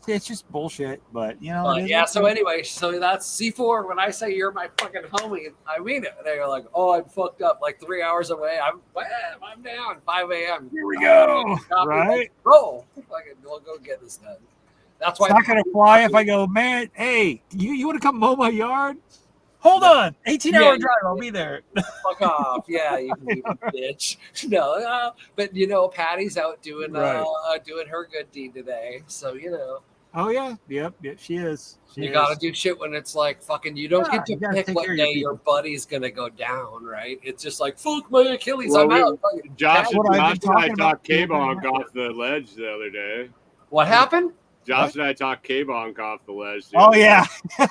S3: just bullshit. But you know,
S1: yeah. So anyway, so that's C4. When I say you're my fucking homie, I mean it. They're like, oh, I'm fucked up. Like 3 hours away. I'm down. 5 a.m.
S3: Here we go. Right.
S1: Roll. Fucking, we'll go get this done. That's why
S3: it's not gonna fly if I go, man. Hey, you want to come mow my yard? Hold on, 18-hour drive. I'll be there.
S1: Fuck off. Yeah, you bitch. No, but you know, Patty's out doing doing her good deed today. So you know.
S3: Oh yeah, yep, she is.
S1: You gotta do shit when it's like fucking. You don't get to pick what day your buddy's gonna go down, right? It's just like fuck my Achilles. I'm out.
S2: Josh and I talked K-Bonk off the ledge the other day.
S1: What happened?
S2: Josh and I talked K-Bonk off the ledge.
S3: Oh yeah.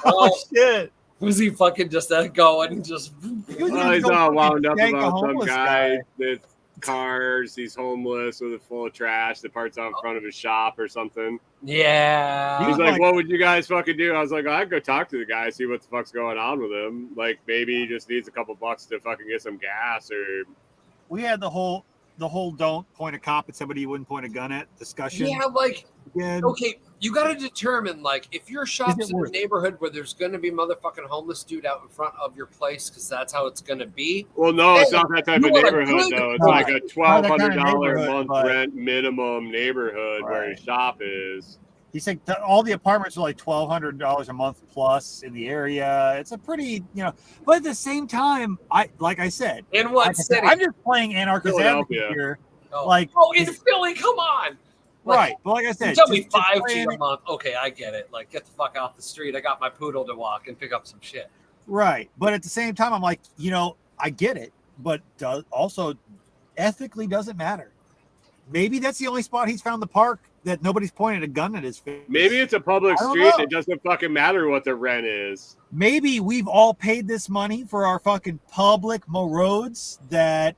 S3: Oh shit.
S1: Was he fucking just going? Just
S2: he's all wound up about some guy that cars. He's homeless with it full of trash. The parts out in front of his shop or something.
S1: Yeah.
S2: He's like, what would you guys fucking do? I was like, I'd go talk to the guy, see what the fuck's going on with him. Like maybe he just needs a couple bucks to fucking get some gas or.
S3: We had the whole don't point a cop at somebody you wouldn't point a gun at discussion.
S1: Yeah, like okay, you got to determine like if your shop's in a neighborhood where there's going to be motherfucking homeless dude out in front of your place because that's how it's going to be.
S2: Well, no, it's not that type of neighborhood though. It's like a $1,200 a month rent minimum neighborhood where your shop is.
S3: He said all the apartments are like $1,200 a month plus in the area. It's a pretty, but at the same time, like I said,
S1: in what city?
S3: I'm just playing anarchist advocate here.
S1: In Philly, come on.
S3: Right, but like I said,
S1: tell me $5G a month. Okay, I get it. Like, get the fuck off the street. I got my poodle to walk and pick up some shit.
S3: Right. But at the same time, I'm like, I get it, but also ethically doesn't matter. Maybe that's the only spot he's found the park that nobody's pointed a gun at his face.
S2: Maybe it's a public street. It doesn't fucking matter what the rent is.
S3: Maybe we've all paid this money for our fucking public roads that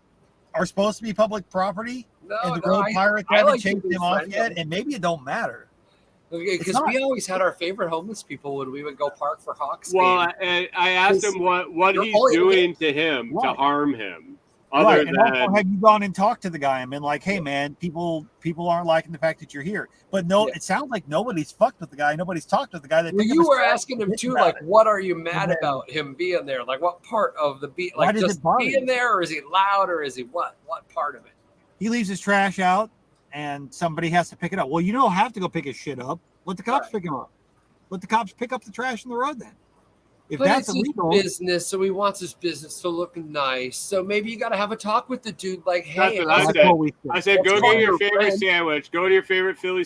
S3: are supposed to be public property. And the road pirates haven't chased him off yet. And maybe it don't matter.
S1: Because we always had our favorite homeless people when we would go park for Hawks.
S2: Well, I asked him what he's doing to him to harm him.
S3: Other than, also, have you gone and talked to the guy and been like, hey, man, people aren't liking the fact that you're here. But no, it sounds like nobody's fucked with the guy. Nobody's talked with the guy.
S1: You were asking him, too, like, what are you mad about him being there? Like, what part of the beat? Like, just being there, or is he loud, or is he what? What part of it?
S3: He leaves his trash out, and somebody has to pick it up. Well, you don't have to go pick his shit up. Let the cops pick him up. Let the cops pick up the trash on the road then. If
S1: but
S3: that's
S1: it's
S3: illegal,
S1: his business, so he wants his business to look nice. So maybe you got to have a talk with the dude, like, hey,
S2: I said, go get your favorite sandwich. Go to your favorite Philly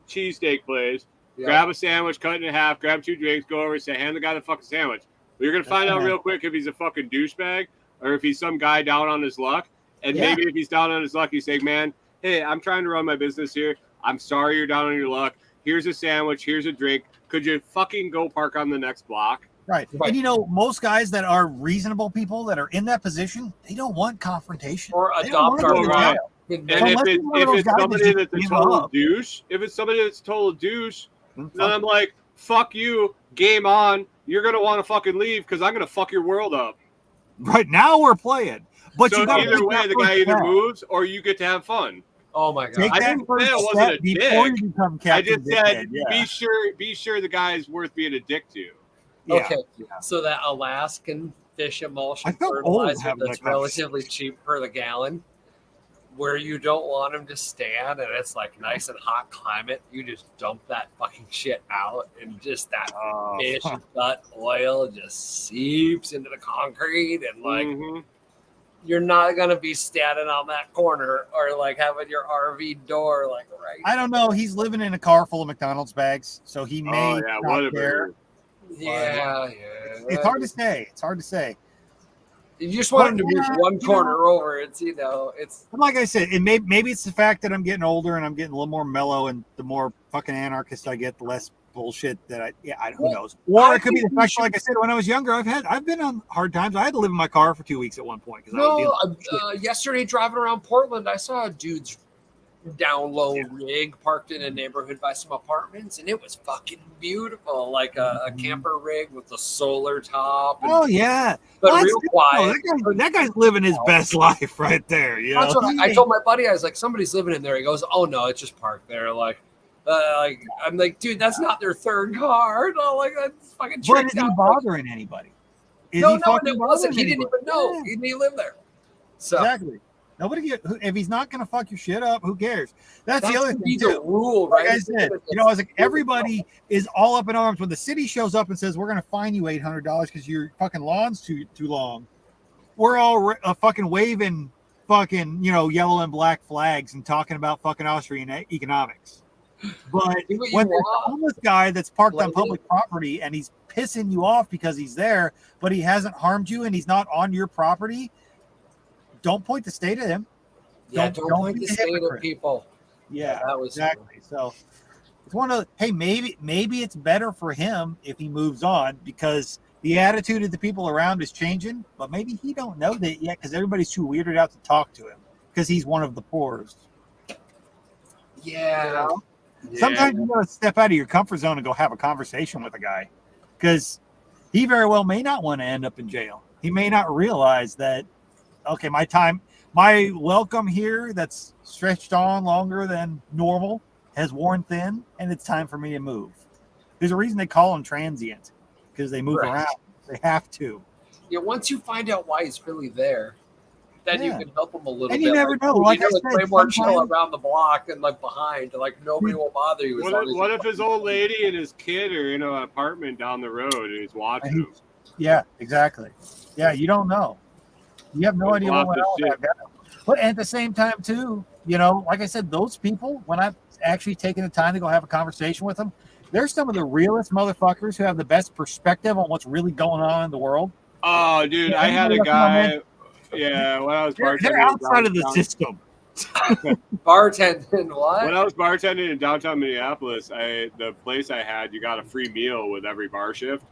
S2: cheesesteak place. Yeah. Grab a sandwich, cut it in half. Grab 2 drinks. Go over and say, hand the guy the fucking sandwich. But you're gonna find out real quick if he's a fucking douchebag or if he's some guy down on his luck. And maybe if he's down on his luck, you say, man, hey, I'm trying to run my business here. I'm sorry you're down on your luck. Here's a sandwich. Here's a drink. Could you fucking go park on the next block?
S3: Right. And most guys that are reasonable people that are in that position, they don't want confrontation.
S1: Or adopt our right.
S2: And if it's somebody that's a total douche, then I'm like, fuck you, game on. You're gonna want to fucking leave because I'm gonna fuck your world up.
S3: Right now we're playing. But
S2: so either way, the guy either moves or you get to have fun.
S1: Oh my god!
S2: I didn't say it wasn't a dick. I just said be sure the guy is worth being a dick to.
S1: Yeah. Okay, so that Alaskan fish emulsion fertilizer that's relatively cheap per the gallon, where you don't want them to stand and it's like nice and hot climate, you just dump that fucking shit out and just that fish gut oil just seeps into the concrete and like you're not gonna be standing on that corner or like having your RV door like right.
S3: I don't know. He's living in a car full of McDonald's bags, so he may not care.
S1: Yeah.
S3: It's hard to say. It's hard to say.
S1: You just want him to move one corner over. It's it's
S3: like I said. It maybe it's the fact that I'm getting older and I'm getting a little more mellow, and the more fucking anarchist I get, the less bullshit that who knows. Or it could be the fact, like I said, when I was younger, I've been on hard times. I had to live in my car for 2 weeks at one point because
S1: yesterday driving around Portland, I saw a dude's down low rig parked in a neighborhood by some apartments, and it was fucking beautiful, like a camper rig with a solar top.
S3: And, but
S1: real quiet.
S3: That guy's living his best life right there.
S1: That's what I told my buddy. I was like, somebody's living in there. He goes, oh no, it's just parked there. I'm like, dude, that's not their third car. No, like that's fucking.
S3: But is he bothering anybody?
S1: No, it wasn't. He didn't even know. He didn't live there. So
S3: exactly. Nobody if he's not going to fuck your shit up, who cares? That's the other thing
S1: too. Rule, right?
S3: Like I said, I was like, everybody is all up in arms when the city shows up and says we're going to fine you $800 because your fucking lawn's too long. We're all fucking waving fucking yellow and black flags and talking about fucking Austrian economics. But when there's a homeless guy that's parked on public property and he's pissing you off because he's there, but he hasn't harmed you and he's not on your property. Don't point the state at him.
S1: Yeah, don't point the state at people.
S3: Yeah, that was exactly. So it's one of maybe it's better for him if he moves on because the attitude of the people around is changing, but maybe he don't know that yet because everybody's too weirded out to talk to him because he's one of the poorest.
S1: Yeah.
S3: Sometimes you gotta step out of your comfort zone and go have a conversation with a guy because he very well may not want to end up in jail. He may not realize that. Okay, my welcome here that's stretched on longer than normal has worn thin, and it's time for me to move. There's a reason they call them transient because they move around. They have to.
S1: Yeah, once you find out why he's really there, then you can help him a little bit.
S3: And you never know. Like I said,
S1: way more chill around the block and like behind. Like nobody will bother you.
S2: What if his old lady and his kid are in an apartment down the road and he's watching them?
S3: Yeah, exactly. Yeah, you don't know. You have no idea what went on with that guy. But at the same time, too, like I said, those people, when I've actually taken the time to go have a conversation with them, They're some of the realest motherfuckers who have the best perspective on what's really going on in the world.
S2: Oh, dude,
S3: Yeah,
S2: I had a
S3: anybody else know,
S2: guy. Yeah, when I was
S3: They're
S2: bartending in
S3: outside of the
S2: downtown,
S3: system.
S1: Bartending,
S2: when
S1: what?
S2: I was bartending in downtown Minneapolis, the place I had, you got a free meal with every bar shift,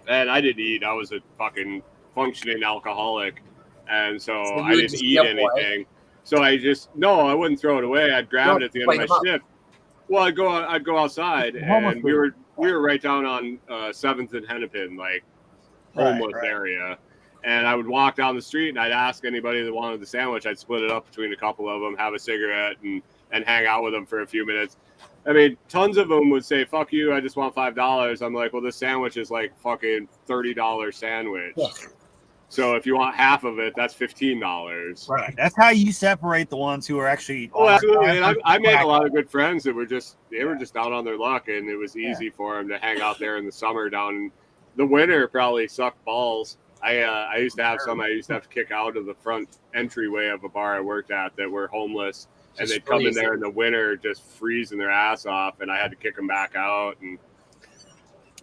S2: and I didn't eat. I was a fucking functioning alcoholic, and so
S1: So you
S2: I
S1: would
S2: didn't
S1: just
S2: eat
S1: give away?
S2: anything. So I wouldn't throw it away. I'd grab
S1: No,
S2: it at the end
S1: clean
S2: of
S1: them
S2: my
S1: up.
S2: shift. Well, I'd go outside,
S3: Homeless
S2: and we were right down on 7th and Hennepin, like homeless
S3: Right.
S2: area. And I would walk down the street, and I'd ask anybody that wanted the sandwich. I'd split it up between a couple of them, have a cigarette, and hang out with them for a few minutes. I mean, tons of them would say, "Fuck you! I just want $5." I'm like, "Well, this sandwich is like fucking $30 sandwich.
S1: Yeah.
S2: So if you want half of it, that's $15."
S3: Right. That's how you separate the ones who are actually.
S2: Oh, absolutely. And I made a lot of good friends that were just down on their luck, and it was easy for them to hang out there in the summer. Down the winter probably sucked balls. I used to have to kick out of the front entryway of a bar I worked at that were homeless, and
S1: Just
S2: they'd come in
S1: freezing.
S2: there in the winter just freezing their ass off, and I had to kick them back out. And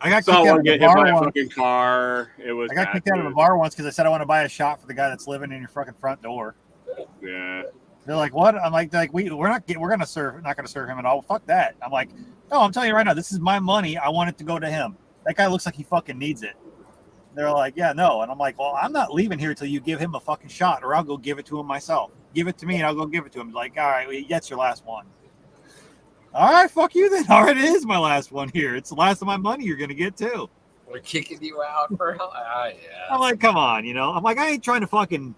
S3: I got kicked
S2: saw
S3: out
S2: one
S3: of the
S2: get hit by
S3: bar
S2: a
S3: once.
S2: fucking car. It was
S3: I got
S2: bad
S3: kicked out of the
S2: news.
S3: bar once because I said I want to buy a shot for the guy that's living in your fucking front door.
S2: Yeah.
S3: They're like, "What?" I'm like, we're not gonna serve him at all. Fuck that. I'm like, no, I'm telling you right now, this is my money. I want it to go to him. That guy looks like he fucking needs it. They're like, yeah, no. And I'm like, well, I'm not leaving here till you give him a fucking shot, or I'll go give it to him myself. Give it to me, and I'll go give it to him. Like, all right, well, that's your last one. All right, fuck you then. All right, it is my last one here. It's the last of my money you're gonna get too.
S1: We're kicking you out for hell. Yeah.
S3: I'm like, come on, I'm like, I ain't trying to fucking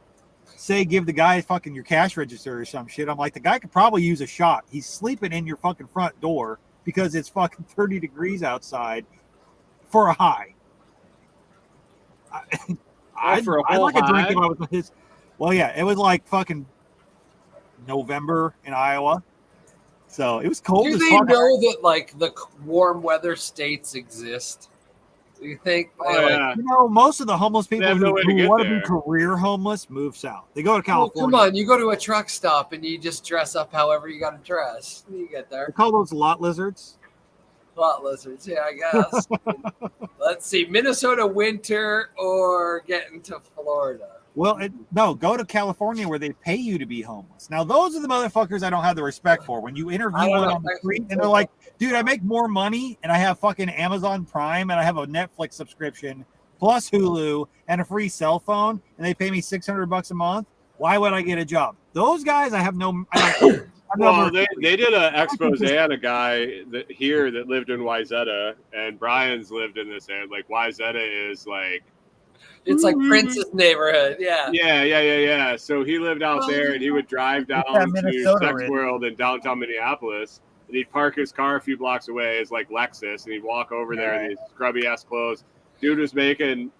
S3: say give the guy fucking your cash register or some shit. I'm like, the guy could probably use a shot. He's sleeping in your fucking front door because it's fucking 30 degrees outside for a high. I'd like a drink if I was his. Well, yeah, it was like fucking November in Iowa, so it was cold.
S1: Do
S3: as
S1: they
S3: fuck.
S1: know that like the warm weather states exist? Do you think?
S2: Oh, yeah.
S3: Most of the homeless people
S2: have no
S3: who
S2: way to get
S3: want to be
S2: there.
S3: career homeless move south. They go to
S1: Well,
S3: California.
S1: come on, you go to a truck stop and you just dress up however you got to dress. You get there.
S3: They call those lot lizards.
S1: Lot lizards, yeah, I guess. Let's see, Minnesota winter or getting to Florida.
S3: Well, no, go to California where they pay you to be homeless. Now, those are the motherfuckers I don't have the respect for. When you interview
S1: I don't
S3: them
S1: know.
S3: on the street and they're like, dude, I make more money and I have fucking Amazon Prime and I have a Netflix subscription plus Hulu and a free cell phone and they pay me $600 a month. Why would I get a job? Those guys, I have no.
S2: Well, they did an expose on a guy that lived in Wayzata, and Brian's lived in this area. Like Wayzata is like,
S1: It's like Prince's neighborhood, yeah.
S2: Yeah. So he lived out there, and he would drive down to Sex World in downtown Minneapolis, and he'd park his car a few blocks away. It's like Lexus, and he'd walk over there in these scrubby ass clothes. Dude was making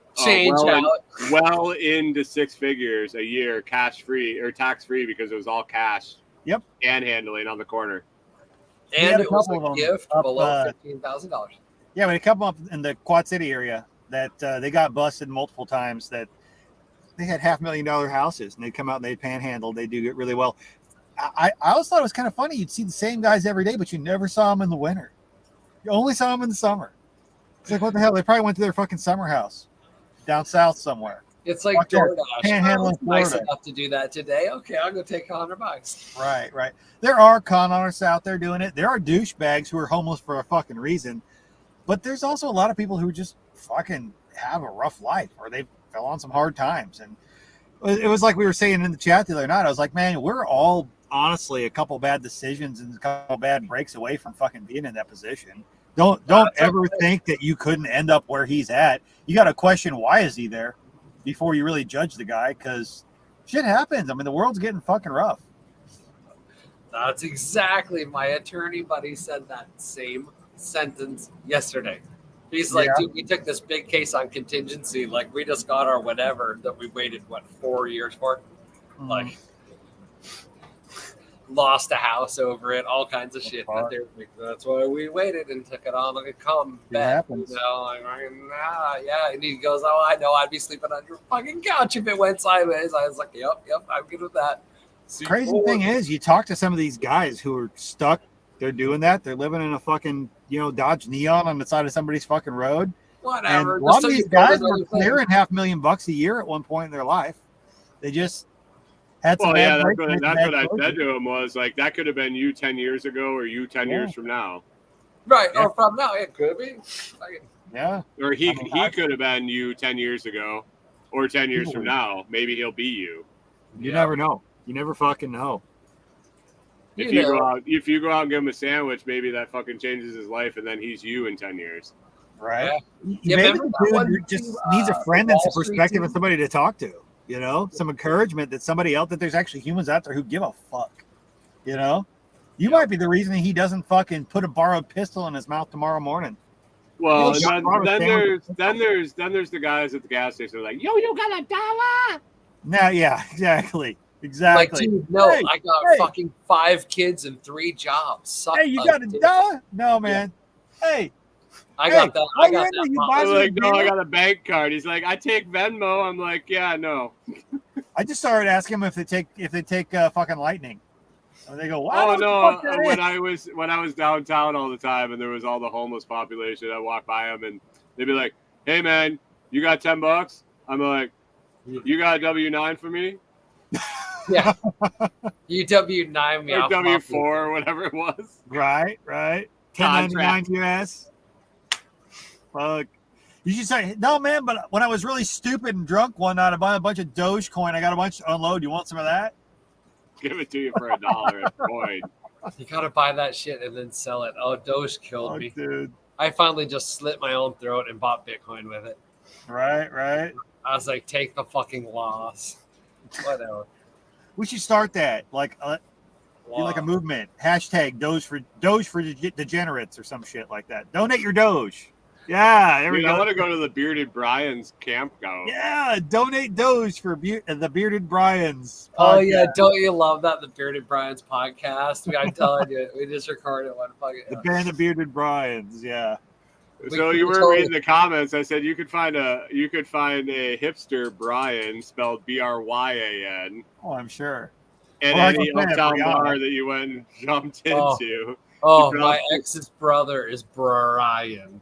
S2: well into six figures a year, cash free or tax free because it was all cash.
S3: Yep.
S2: And handling on the corner.
S1: And it was a gift below $15,000.
S3: Yeah, but a couple up in the Quad City area that they got busted multiple times that they had $500,000 houses and they'd come out and they'd panhandle. They do it really well. I always thought it was kind of funny. You'd see the same guys every day, but you never saw them in the winter. You only saw them in the summer. It's like, what the hell? They probably went to their fucking summer house down south somewhere.
S1: It's like DoorDash. Panhandling nice enough to do that today. Okay, I'll go take $100.
S3: Right. There are con artists out there doing it. There are douchebags who are homeless for a fucking reason. But there's also a lot of people who just fucking have a rough life or they fell on some hard times. And it was like we were saying in the chat the other night. I was like, man, we're all honestly a couple bad decisions and a couple bad breaks away from fucking being in that position. Don't ever think that you couldn't end up where he's at. You got to question, why is he there before you really judge the guy? Because shit happens. I mean, the world's getting fucking rough.
S1: That's exactly. My attorney buddy said that same sentence yesterday. He's like, dude, we took this big case on contingency. Like, we just got our whatever that we waited, 4 years for? Mm-hmm. Like, lost a house over it, all kinds of shit. That's why we waited and took it on like a comeback. And he goes, oh, I know, I'd be sleeping on your fucking couch if it went sideways. I was like, yep, I'm good with that.
S3: Crazy thing is, you talk to some of these guys who are stuck. They're doing that. They're living in a fucking, dodge neon on the side of somebody's fucking road.
S1: Whatever.
S3: And a lot
S1: Just
S3: of
S1: so
S3: these
S1: you build
S3: guys were
S1: another thing.
S3: clearing $500,000 a year at one point in their life. They just had some
S2: Well, yeah,
S3: bad
S2: that's
S3: breaks,
S2: what
S3: made some
S2: I
S3: bad
S2: said
S3: choices.
S2: to him was like, that could have been you 10 years ago or you 10
S3: Yeah.
S2: years from now.
S1: Right.
S3: Yeah.
S1: Or from now. It could be.
S3: Yeah.
S2: Or he
S3: I mean,
S2: could have been you 10 years ago or 10 years from
S3: People-
S2: now. Maybe he'll be you.
S3: You
S1: Yeah.
S3: never know. You never fucking know.
S2: If
S1: You
S2: you
S1: know.
S2: go out and give him a sandwich, maybe that fucking changes his life, and then he's you in 10 years.
S3: Right.
S1: Yeah,
S3: Maybe
S1: remember
S3: the
S1: that one
S3: dude just
S1: too,
S3: needs a friend and
S1: Wall
S3: some
S1: Street
S3: perspective
S1: team?
S3: and somebody to talk to. Some encouragement that somebody else, that there's actually humans out there who give a fuck. You might be the reason he doesn't fucking put a borrowed pistol in his mouth tomorrow morning.
S2: Well,
S3: Yeah,
S2: then there's the guys at the gas station who are like, yo, you got $1?
S3: Nah, yeah, exactly.
S1: Like, dude, no,
S3: Hey,
S1: I got
S3: hey.
S1: fucking 5 kids and 3 jobs. Suck
S3: Hey, you
S1: a
S3: got a
S1: dick.
S3: dollar? No, man. Hey,
S1: I got that.
S3: while
S1: I got
S3: you're in
S1: that.
S3: there, you
S1: pop.
S3: buy
S2: I'm
S3: some
S2: like, no, I
S3: beer?
S2: got a bank card. He's like, I take Venmo. I'm like, yeah, no.
S3: I just started asking them if they take fucking lightning. And they go, well, I
S2: Oh
S3: don't know what the
S2: no!
S3: fuck that is.
S2: When I was downtown all the time, and there was all the homeless population, I walk by them, and they'd be like, "Hey man, you got $10?" I'm like, "You got a W-9 for me?"
S1: Yeah. You W9 me
S2: Or
S1: off.
S2: W-4 or whatever it was.
S3: Right.
S2: Contract.
S3: 1099 US. Fuck. You should say, no, man, but when I was really stupid and drunk one night, I bought a bunch of Dogecoin. I got a bunch to unload. You want some of that?
S2: Give it to you for $1 a coin.
S1: You gotta buy that shit and then sell it. Oh, Doge killed
S3: Fuck,
S1: me.
S3: dude.
S1: I finally just slit my own throat and bought Bitcoin with it.
S3: Right.
S1: I was like, take the fucking loss. Whatever.
S3: We should start that. Like, do like a movement. Hashtag Doge for degenerates or some shit like that. Donate your Doge. Yeah, there we
S2: Dude, I
S3: go.
S2: want to go to the Bearded Brian's campground.
S3: Yeah, donate Doge for the Bearded Brian's.
S1: Oh yeah,
S3: podcast.
S1: don't you love that? The Bearded Brian's podcast. I'm telling you, we just recorded one fucking.
S3: The band of Bearded Brian's. Yeah.
S2: So you were reading the comments. I said you could find a hipster Brian spelled Bryan
S3: Oh, I'm sure.
S2: in
S3: Well,
S2: any
S3: like I said,
S2: uptown
S3: Brianna.
S2: bar that you went and jumped
S1: Oh.
S2: into.
S1: Oh,
S2: You
S1: my
S2: dropped-
S1: ex's brother is Brian.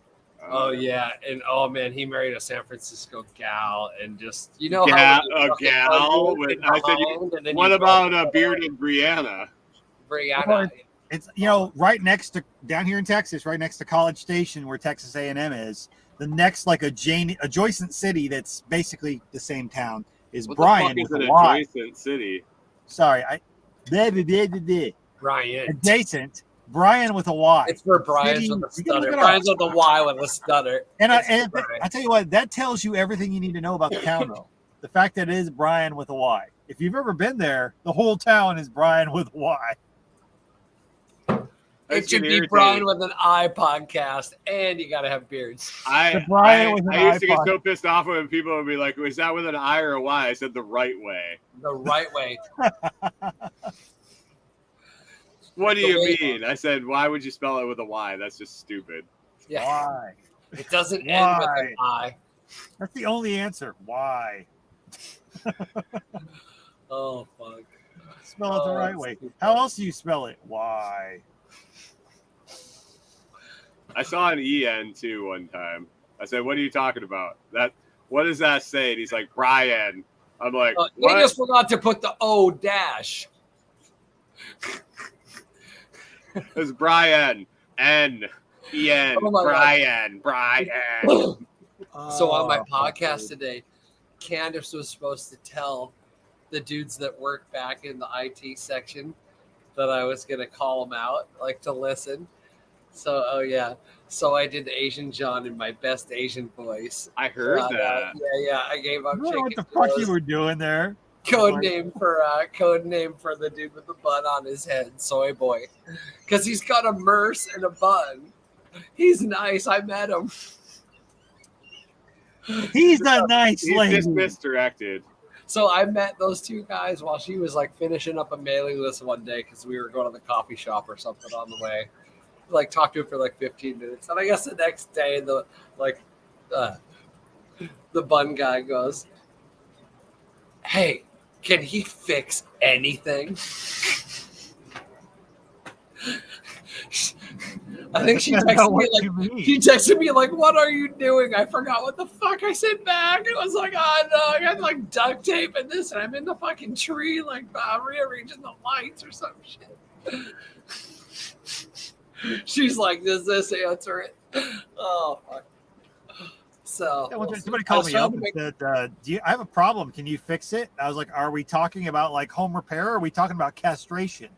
S1: Oh yeah, and oh man, he married a San Francisco gal, and just
S2: a
S1: how
S2: gal.
S1: and
S2: I said,
S1: and then
S2: what
S1: you
S2: about a bearded Brianna?
S1: Brianna?
S3: It's right next to down here in Texas, right next to College Station, where Texas A&M is. The next adjacent city that's basically the same town is
S2: What
S3: Bryan
S2: the fuck
S3: with
S2: is
S3: a
S2: an
S3: Y.
S2: adjacent city?
S3: Sorry,
S1: Brian.
S3: adjacent. Bryan with a Y.
S1: It's for Brian's
S3: City-
S1: with a
S3: you can look
S1: stutter.
S3: it up.
S1: Brian's with a Y with a stutter.
S3: And
S1: It's
S3: I
S1: Brian.
S3: tell you what, that tells you everything you need to know about the town, though. The fact that it is Bryan with a Y. If you've ever been there, the whole town is Bryan with a Y.
S1: It should be Brian with an I podcast, and you got to have beards.
S3: The Brian with an
S2: I used to get
S3: iPod.
S2: so pissed off when people would be like, "Was that with an I or a Y?" I said the right way.
S1: The right way.
S2: What do
S1: The
S2: you
S1: way-
S2: mean? I said, why would you spell it with a Y? That's just stupid.
S1: Yeah.
S3: Why?
S1: It doesn't end with an
S3: Why?
S1: I.
S3: That's the only answer. Why?
S1: Oh, fuck.
S3: Spell it the
S1: Oh,
S3: right
S1: that's
S3: way.
S1: stupid.
S3: How else do you spell it? Why?
S2: I saw an EN too one time. I said, what are you talking about? What does that say? And he's like, Brian. I'm like,
S1: They
S2: what?
S1: just forgot to put the O dash.
S2: It's Brian. N-E-N.
S1: Oh my God.
S2: Brian.
S1: So on my
S3: Oh,
S1: podcast
S3: fuck,
S1: today, Candace was supposed to tell the dudes that work back in the IT section that I was going to call them out, like to listen. So, oh yeah. So I did Asian John in my best Asian voice.
S2: I heard that.
S1: Yeah. I gave up
S3: I don't know what
S1: chicken
S3: the fuck
S1: noodles.
S3: you were doing there.
S1: Code name for the dude with the bun on his head, Soy Boy, because he's got a merce and a bun. He's nice. I met him.
S3: He's a nice
S2: He's
S3: lady.
S2: just misdirected.
S1: So I met those two guys while she was like finishing up a mailing list one day because we were going to the coffee shop or something on the way. Like talked to him for like 15 minutes, and I guess the next day the bun guy goes, "Hey, can he fix anything?" I think she
S3: Depends on
S1: texted me
S3: what you
S1: like,
S3: mean.
S1: she texted me like, "What are you doing?" I forgot what the fuck I said back. It was like, "Oh no, I got like duct tape and this, and I'm in the fucking tree, like rearranging the lights or some shit." She's like, "Does this answer it?" Oh fuck. So
S3: Yeah, one
S1: we'll
S3: time
S1: see.
S3: somebody
S1: I
S3: called
S1: was
S3: me
S1: trying
S3: up
S1: to
S3: and
S1: make-
S3: said, I have a problem. Can you fix it? I was like, are we talking about like home repair? Or are we talking about castration?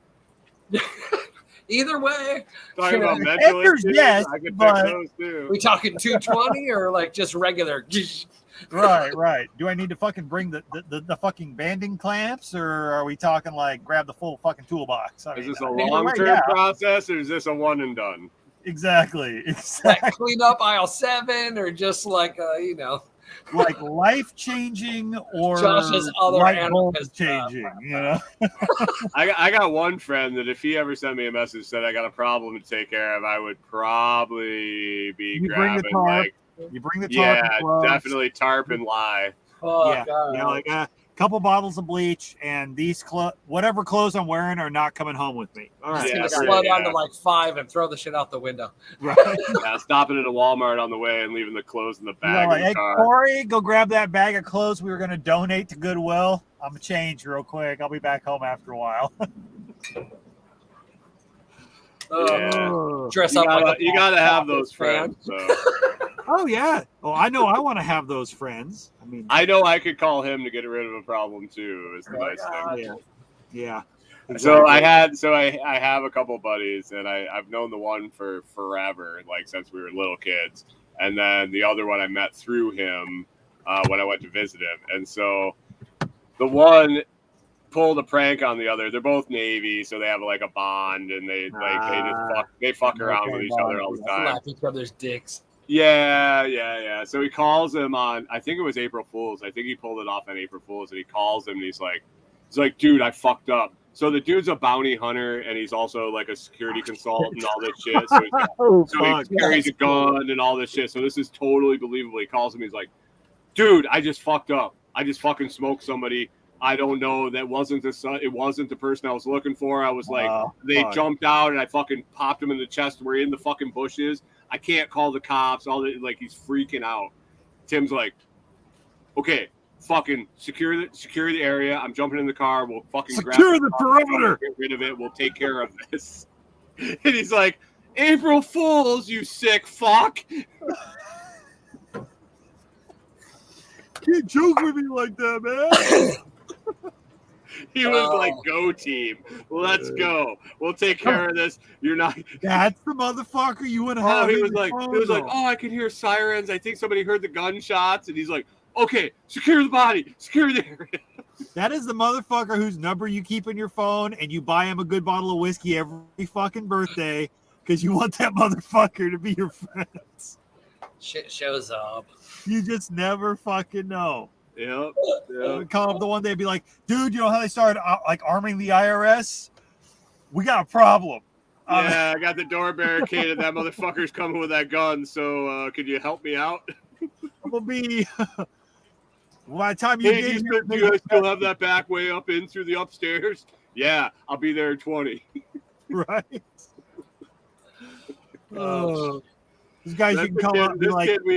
S1: Either way,
S2: Talking about
S3: The
S2: mental
S3: answer's
S2: issues,
S3: yes,
S2: I could
S3: but-
S2: fix those too.
S1: we talking 220 or like just regular?
S3: Right. Do I need to fucking bring the fucking banding clamps, or are we talking like grab the full fucking toolbox? I
S2: Is
S3: mean,
S2: this a
S3: either way,
S2: long-term
S3: yeah,
S2: process or is this a one and done?
S3: exactly.
S1: Like clean up aisle 7 or just like
S3: Like life changing or
S1: Josh's other
S3: light bulb
S1: anarchist,
S3: changing, you know?
S2: I got one friend that if he ever sent me a message said I got a problem to take care of, I would probably be
S3: You bring the
S2: grabbing
S3: tarp,
S2: like
S3: You bring the tarp
S2: yeah,
S3: and gloves.
S2: definitely tarp and lie.
S1: Oh
S3: Yeah,
S1: god.
S3: you know, like a couple bottles of bleach, and these whatever clothes I'm wearing are not coming home with me. All
S1: Just
S3: right,
S2: Yeah,
S1: gonna
S2: right,
S1: slow down
S2: yeah.
S1: to like 5 and throw the shit out the window.
S3: right.
S2: Yeah, stopping at a Walmart on the way and leaving the clothes in the
S3: You
S2: bag
S3: know,
S2: in
S3: like,
S2: the
S3: hey,
S2: car.
S3: Corey, go grab that bag of clothes we were going to donate to Goodwill. I'm going to change real quick. I'll be back home after a while.
S2: Yeah.
S1: Dress
S2: You
S1: up like
S2: gotta,
S1: a
S2: you gotta have
S1: Packers
S2: those
S1: fan.
S2: friends. So.
S3: Oh, yeah. Oh, I know I want to have those friends. I mean,
S2: I know I could call him to get rid of a problem too. Is the nice thing.
S3: yeah.
S2: So
S3: exactly.
S2: I have a couple buddies, and I've known the one for forever, like since we were little kids, and then the other one I met through him when I went to visit him, and so the one pulled a prank on the other. They're both Navy, so they have like a bond, and they fuck around with each other all the time.
S1: Slap each other's dicks.
S2: Yeah. So he calls him on, I think it was April Fool's. I think he pulled it off on April Fool's, and he calls him, and he's like, dude, I fucked up. So the dude's a bounty hunter, and he's also like a security consultant and all this shit. So he carries a gun and all this shit. So this is totally believable. He calls him, he's like, dude, I just fucked up. I just fucking smoked somebody. I don't know. It wasn't the person I was looking for. I was like, they jumped out, and I fucking popped him in the chest. We're in the fucking bushes. I can't call the cops. Like he's freaking out. Tim's like, okay, fucking secure the area. I'm jumping in the car. We'll fucking
S3: secure the perimeter.
S2: Get rid of it. We'll take care of this. And he's like, April Fools, you sick fuck.
S3: Can't joke with me like that, man.
S2: He was like, go team. Let's go. We'll take care of this. You're not.
S3: That's the motherfucker you want to have.
S2: He was like, oh, I can hear sirens. I think somebody heard the gunshots. And he's like, okay, secure the body. Secure the area.
S3: That is the motherfucker whose number you keep in your phone, and you buy him a good bottle of whiskey every fucking birthday because you want that motherfucker to be your friend.
S1: Shit shows up.
S3: You just never fucking know.
S2: Yep.
S3: Call up the one day and be like, dude, you know how they started like arming the IRS? We got a problem.
S2: Yeah, I got the door barricaded. That motherfucker's coming with that gun. So could you help me out?
S3: I'm gonna be by the time you get here,
S2: do you guys still have that back way up in through the upstairs? Yeah, I'll be there in 20.
S3: Right. These guys you can call up and be like,
S2: we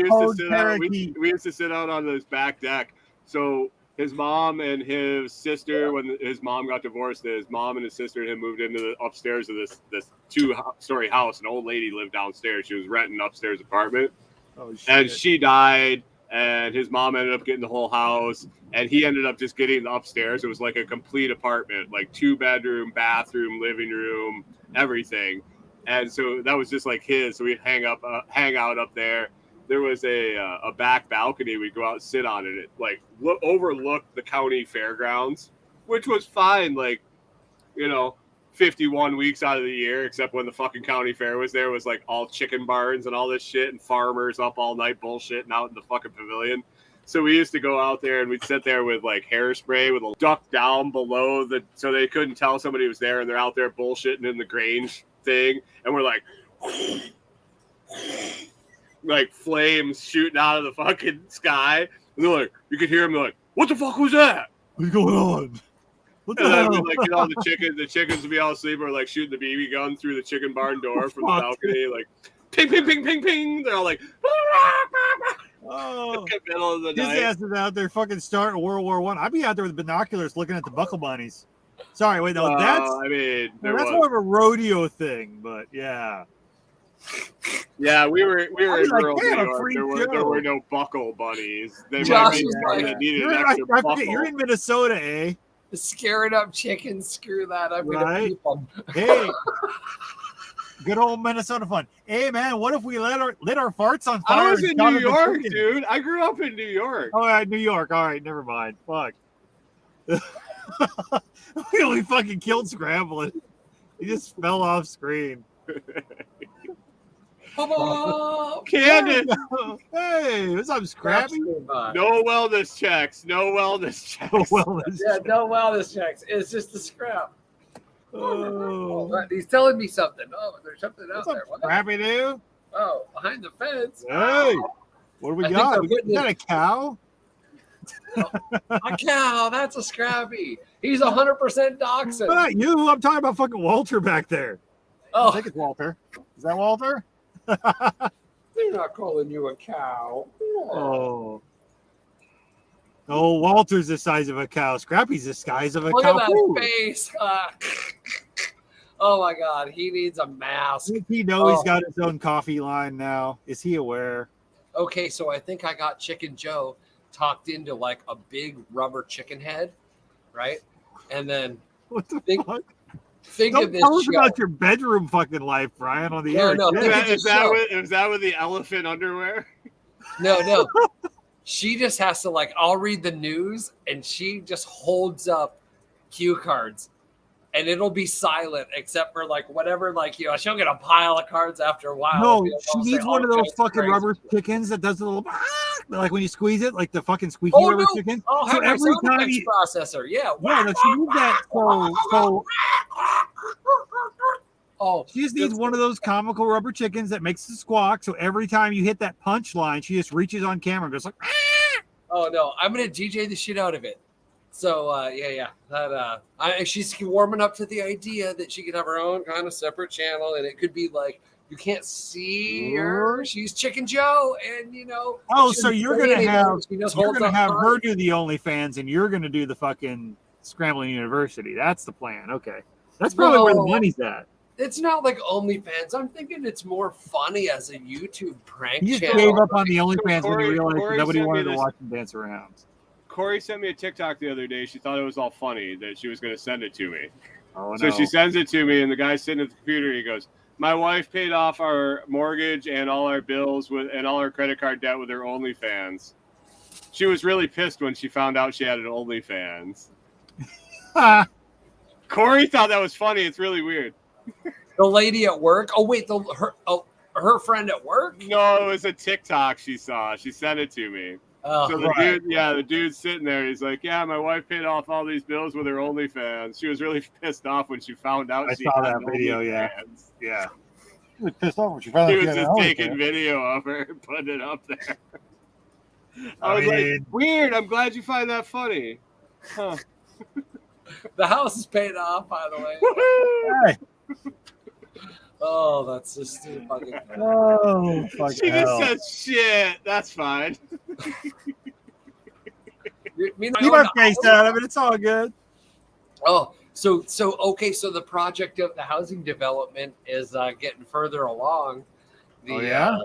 S2: used to sit out on this back deck. So his mom and his sister, when his mom got divorced, his mom and his sister and him moved into the upstairs of this 2-story house. An old lady lived downstairs. She was renting an upstairs apartment.
S3: Oh, shit.
S2: And she died, and his mom ended up getting the whole house, and he ended up just getting the upstairs. It was like a complete apartment, like 2-bedroom, bathroom, living room, everything. And so that was just like his. So we'd hang out up there. There was a back balcony we'd go out and sit on, and it like overlooked the county fairgrounds, which was fine. Like, 51 weeks out of the year, except when the fucking county fair was there, was like all chicken barns and all this shit, and farmers up all night bullshitting out in the fucking pavilion. So we used to go out there and we'd sit there with like hairspray with a duck down below so they couldn't tell somebody was there, and they're out there bullshitting in the Grange thing, and we're like flames shooting out of the fucking sky. And they're like, you could hear them like, what the fuck was that?
S3: What's going on? What
S2: And
S3: the
S2: then we
S3: hell?
S2: like get all the chickens would be all asleep. We're like shooting the BB gun through the chicken barn door from the
S3: Fuck.
S2: balcony, like ping, ping, ping, ping, ping. They're all like,
S3: Oh,
S2: in the middle of the
S3: his
S2: night.
S3: ass is out there fucking starting World War One. I'd be out there with binoculars looking at the buckle bunnies. Sorry, wait, no, that's
S2: I mean, there
S3: that's
S2: was.
S3: more of a rodeo thing, but yeah.
S2: Yeah, we were
S3: I'd
S2: in
S3: be like,
S2: rural New
S3: "Damn, a
S2: York.
S3: free
S2: There
S3: show."
S2: were no buckle bunnies. They
S1: Josh
S2: might be
S1: was
S2: one
S1: like,
S2: that needed
S3: You're,
S2: an
S3: I
S2: extra
S3: forget,
S2: buckle.
S3: you're in Minnesota, eh?
S1: Scaring up chickens. Screw that. I'm gonna
S3: Right?
S1: keep them.
S3: Hey, good old Minnesota fun. Hey, man, what if we lit our farts on fire?
S2: I was
S3: and
S2: in
S3: shot
S2: New
S3: at the
S2: York,
S3: chicken?
S2: dude. I grew up in New York.
S3: All right, New York. All right, never mind. Fuck. We fucking killed Scrambling. He just fell off screen.
S2: Candace,
S3: Hey, what's up, Scrappy?
S2: no wellness checks. No wellness checks.
S3: Oh, well, this
S1: Yeah, no wellness checks. It's just a scrap.
S3: oh.
S1: He's telling me something. Oh, there's something out
S3: What's up,
S1: there. What?
S3: Scrappy, dude?
S1: Oh, behind the fence.
S3: Hey, what do we
S1: I think
S3: got?
S1: they're
S3: We
S1: putting
S3: got a cow?
S1: A cow. That's a Scrappy. He's 100% dachshund.
S3: Not you. I'm talking about fucking Walter back there. I
S1: Oh,
S3: think it's Walter. Is that Walter?
S1: they're not calling you a cow.
S3: Oh. Oh, Walter's the size of a cow. Scrappy's the size of a
S1: Look
S3: cow.
S1: at
S3: Ooh.
S1: that face. Oh my God, he needs a mask.
S3: Does he know he's got his own coffee line now? Is he aware?
S1: Okay, so I think I got Chicken Joe talked into like a big rubber chicken head, right? And then
S3: What the
S1: Think-
S3: fuck?
S1: think
S3: Don't
S1: of this
S3: tell us
S1: show.
S3: about your bedroom fucking life, Brian, on the
S1: No,
S3: air.
S1: no,
S3: Shit.
S1: think of
S2: Is
S1: this
S2: that
S1: show.
S2: with the elephant underwear?
S1: No. She just has to like, I'll read the news and she just holds up cue cards and it'll be silent except for like whatever, like, you know, she'll get a pile of cards after a while.
S3: No,
S1: You know,
S3: she
S1: they'll say
S3: needs one
S1: all
S3: of those
S1: kinds of
S3: fucking
S1: crazy
S3: rubber
S1: shit.
S3: chickens that does a little like when you squeeze it, like the fucking squeaky
S1: Oh,
S3: rubber
S1: no.
S3: chicken.
S1: I'll
S3: So
S1: have my
S3: every
S1: sound
S3: time
S1: effects
S3: you,
S1: processor. Yeah.
S3: yeah, no, she needs that. So
S1: Oh,
S3: she just needs one of those comical rubber chickens that makes the squawk. So every time you hit that punch line, she just reaches on camera and goes like,
S1: oh no, I'm gonna DJ the shit out of it. So yeah. That she's warming up to the idea that she could have her own kind of separate channel, and it could be like you can't see her. She's Chicken Joe, and you know.
S3: oh,
S1: she
S3: so
S1: doesn't
S3: you're
S1: say
S3: gonna
S1: anything,
S3: have
S1: she just
S3: you're
S1: holds
S3: gonna
S1: up
S3: have her
S1: cards.
S3: do the OnlyFans, and you're gonna do the fucking Scrambling University. That's the plan. Okay, that's probably where the
S1: No.
S3: money's at.
S1: It's not like OnlyFans. I'm thinking it's more funny as a YouTube prank
S3: He just
S1: channel.
S3: gave up on the OnlyFans when
S2: Corey-
S3: he realized
S2: Corey
S3: nobody
S2: sent me
S3: wanted to
S2: this-
S3: watch him dance around.
S2: Corey sent me a TikTok the other day. She thought it was all funny that she was going to send it to me.
S3: Oh no!
S2: So she sends it to me, and the guy's sitting at the computer. He goes, "My wife paid off our mortgage and all our bills and all our credit card debt with her OnlyFans. She was really pissed when she found out she had an OnlyFans." Corey thought that was funny. It's really weird.
S1: The lady at work. Oh wait, her friend at work.
S2: No, it was a TikTok she saw. She sent it to me.
S1: Oh,
S2: So the
S3: right.
S2: the dude's sitting there. He's like, "Yeah, my wife paid off all these bills with her OnlyFans. She was really pissed off when she found out."
S3: I
S2: she
S3: saw
S2: had
S3: that video, yeah.
S2: OnlyFans."
S3: Yeah. He was pissed off when she found
S2: He
S3: out
S2: was
S3: she had
S2: just
S3: an
S2: taking
S3: OnlyFans.
S2: video of her and putting it up there.
S3: I
S2: I was like,
S3: mean-
S2: weird. I'm glad you find that funny. Huh.
S1: the house is paid off, by the way.
S2: Woohoo!
S3: Hey,
S1: Oh, that's just too fucking funny.
S3: oh, fucking
S2: She
S3: hell.
S2: just said shit. That's fine.
S1: You mean
S3: Keep my face out of it. It's all good.
S1: Oh, so okay. So the project of the housing development is getting further along.
S3: Oh, yeah?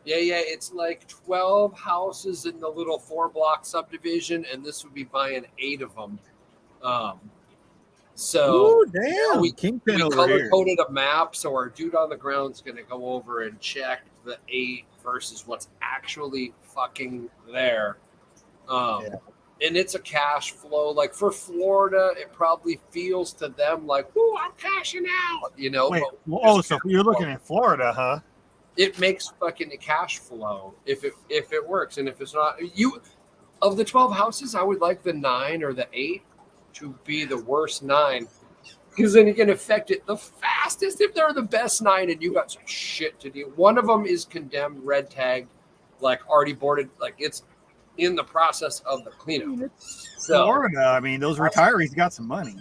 S1: Yeah. It's like 12 houses in the little 4-block subdivision, and this would be buying 8 of them. So
S3: Ooh, damn.
S1: we
S3: Kingpin over
S1: color
S3: here.
S1: coded a map, so our dude on the ground is going to go over and check the 8 versus what's actually fucking there.
S3: Yeah.
S1: And it's a cash flow. Like for Florida, it probably feels to them like, "Ooh, I'm cashing out," you know.
S3: Wait,
S1: but
S3: oh, so you're looking at Florida, huh?
S1: it makes fucking cash flow if it works, and if it's not, you of the 12 houses, I would like the 9 or the 8 to be the worst 9, because then you can affect it the fastest if they're the best 9 and you got some shit to do. One of them is condemned, red tagged, like already boarded, like it's in the process of the cleanup.
S3: It's
S1: So,
S3: Florida. I mean, those retirees got some money.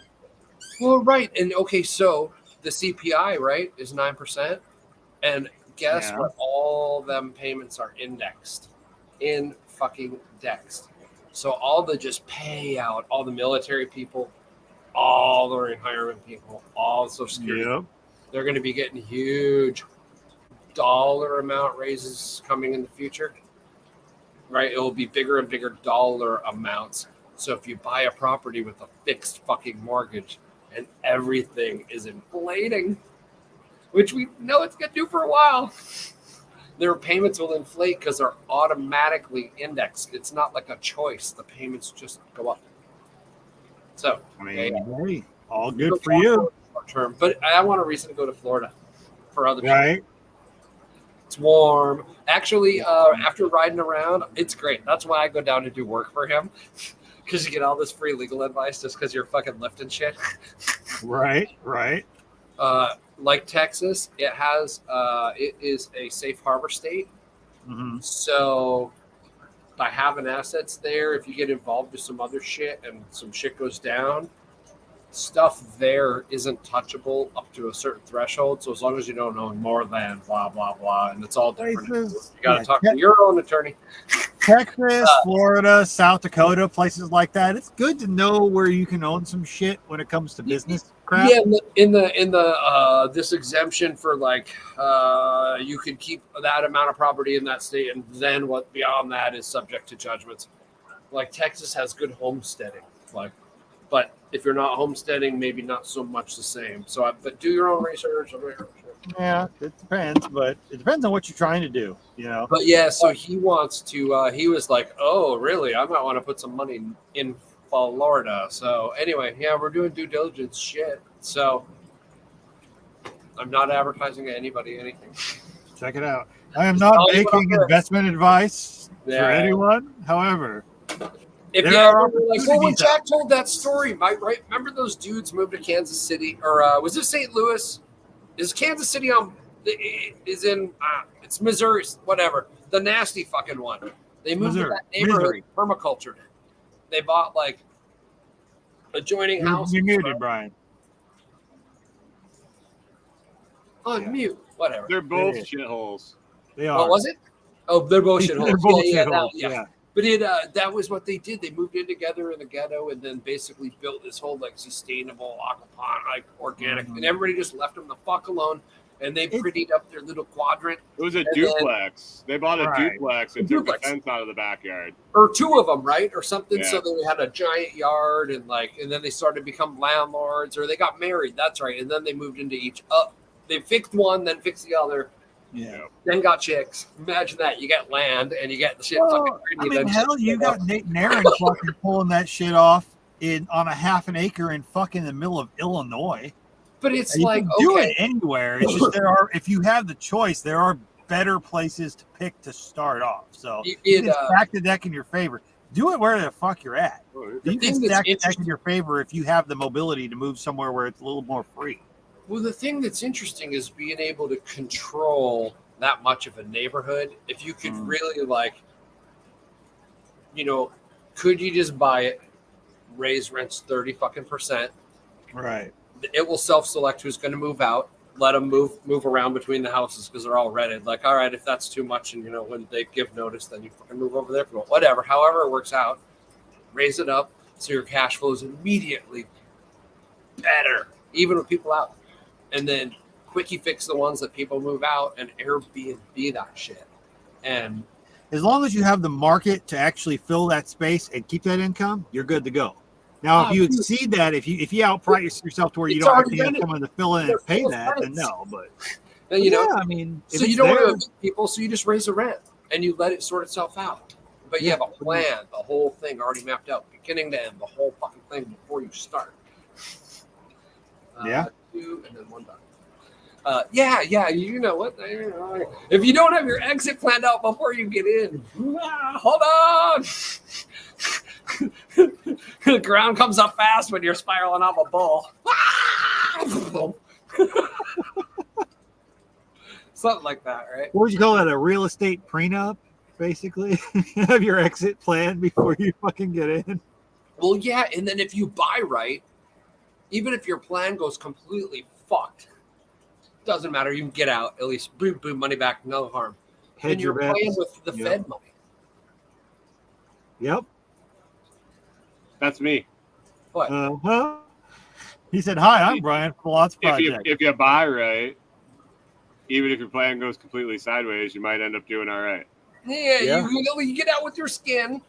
S1: well, right. And okay, so the CPI, right, is 9%. And guess
S3: Yeah.
S1: what? All them payments are indexed. In fucking dexed. So all the just payout, all the military people, all the retirement people, all the Social Security,
S3: Yep.
S1: they're going to be getting huge dollar amount raises coming in the future. Right? It will be bigger and bigger dollar amounts. So if you buy a property with a fixed fucking mortgage and everything is inflating, which we know it's going to do for a while, their payments will inflate because they're automatically indexed. It's not like a choice. The payments just go up. So,
S3: I mean,
S1: yeah.
S3: hey, all good for you.
S1: Short term, but I want a reason to go to Florida for other people.
S3: Right.
S1: It's warm. Actually, after riding around, it's great. That's why I go down to do work for him, because you get all this free legal advice just because you're fucking lifting shit.
S3: Right.
S1: Like Texas, it is a safe harbor state.
S3: Mm-hmm.
S1: So by having assets there, if you get involved with some other shit and some shit goes down, stuff there isn't touchable up to a certain threshold. So as long as you don't know more than blah blah blah, and it's all different,
S3: Places,
S1: you got to talk to your own attorney.
S3: Texas, Florida, South Dakota, places like that. It's good to know where you can own some shit when it comes to business crap.
S1: Yeah, in the this exemption for like you can keep that amount of property in that state, and then what beyond that is subject to judgments. Like Texas has good homesteading, but if you're not homesteading, maybe not so much the same. So, but do your own research.
S3: Yeah, it depends, but it depends on what you're trying to do, you know.
S1: But yeah, so he wants to. He was like, "Oh, really? I might want to put some money in Florida." So anyway, yeah, we're doing due diligence shit. So I'm not advertising to anybody anything.
S3: Check it out. I am not making investment advice for anyone. However,
S1: if you ever were like, well, when Jack told that story, right? Remember those dudes moved to Kansas City, or was it St. Louis? Is Kansas City on? Is in? It's Missouri, whatever. The nasty fucking one. They moved to that neighborhood, permacultured. They bought like adjoining houses.
S3: You're muted, Brian.
S1: Unmute, whatever.
S2: They're both shitholes.
S3: They are.
S1: What was it? Oh, they're both shitholes.
S3: They're both shitholes. Yeah.
S1: But that was what they did. They moved in together in the ghetto and then basically built this whole like sustainable aquaponic, like organic, and everybody just left them the fuck alone. And they prettied up their little quadrant.
S2: It was a duplex. They bought a duplex and took the fence out of the backyard.
S1: Or two of them, right? Or something.
S2: Yeah.
S1: So they had a giant yard and then they started to become landlords, or they got married. That's right. And then they moved into each. They fixed one, then fixed the other.
S3: Yeah.
S1: Then got chicks. Imagine that. You get land and you get the shit fucking pretty.
S3: I mean, hell, you got Nate Nairn fucking pulling that shit off on a half an acre in fucking the middle of Illinois.
S1: But it's
S3: you
S1: like,
S3: can do it anywhere. It's just if you have the choice, there are better places to pick to start off. So you can stack the deck in your favor. Do it where the fuck you're at. You can stack the deck in your favor if you have the mobility to move somewhere where it's a little more free.
S1: Well, the thing that's interesting is being able to control that much of a neighborhood. If you could really could you just buy it, raise rents 30 fucking %?
S3: Right.
S1: It will self-select who's going to move out. Let them move around between the houses because they're all rented. Like, all right, if that's too much, and when they give notice, then you fucking move over there. Whatever, however it works out, raise it up so your cash flow is immediately better, even with people out. And then quickie fix the ones that people move out and Airbnb that shit. And
S3: as long as you have the market to actually fill that space and keep that income, you're good to go. Now, if you exceed that, if you outprice yourself to where you don't actually have someone to fill in and pay that, then no. But
S1: then,
S3: I mean,
S1: so you don't want to evict people, so you just raise the rent and you let it sort itself out. But you have a plan, the whole thing already mapped out, beginning to end, the whole fucking thing before you start. Two and then one done. You know what? If you don't have your exit planned out before you get in, hold on. The ground comes up fast when you're spiraling off a ball. Something like that, right?
S3: What would you call that? A real estate prenup? basically. Have your exit plan before you fucking get in.
S1: Well, yeah, and then if you buy right, even if your plan goes completely fucked, doesn't matter. You can get out at least. Boom, boom, money back, no harm.
S3: Hedge
S1: And
S3: your
S1: you're playing
S3: bets.
S1: with the
S3: Yep.
S1: Fed money.
S3: Yep.
S2: That's me.
S1: What?
S3: Uh-huh. He said, "Hi, I'm Brian from the Lots Project."
S2: If you buy right, even if your plan goes completely sideways, you might end up doing all right.
S1: Yeah. You get out with your skin.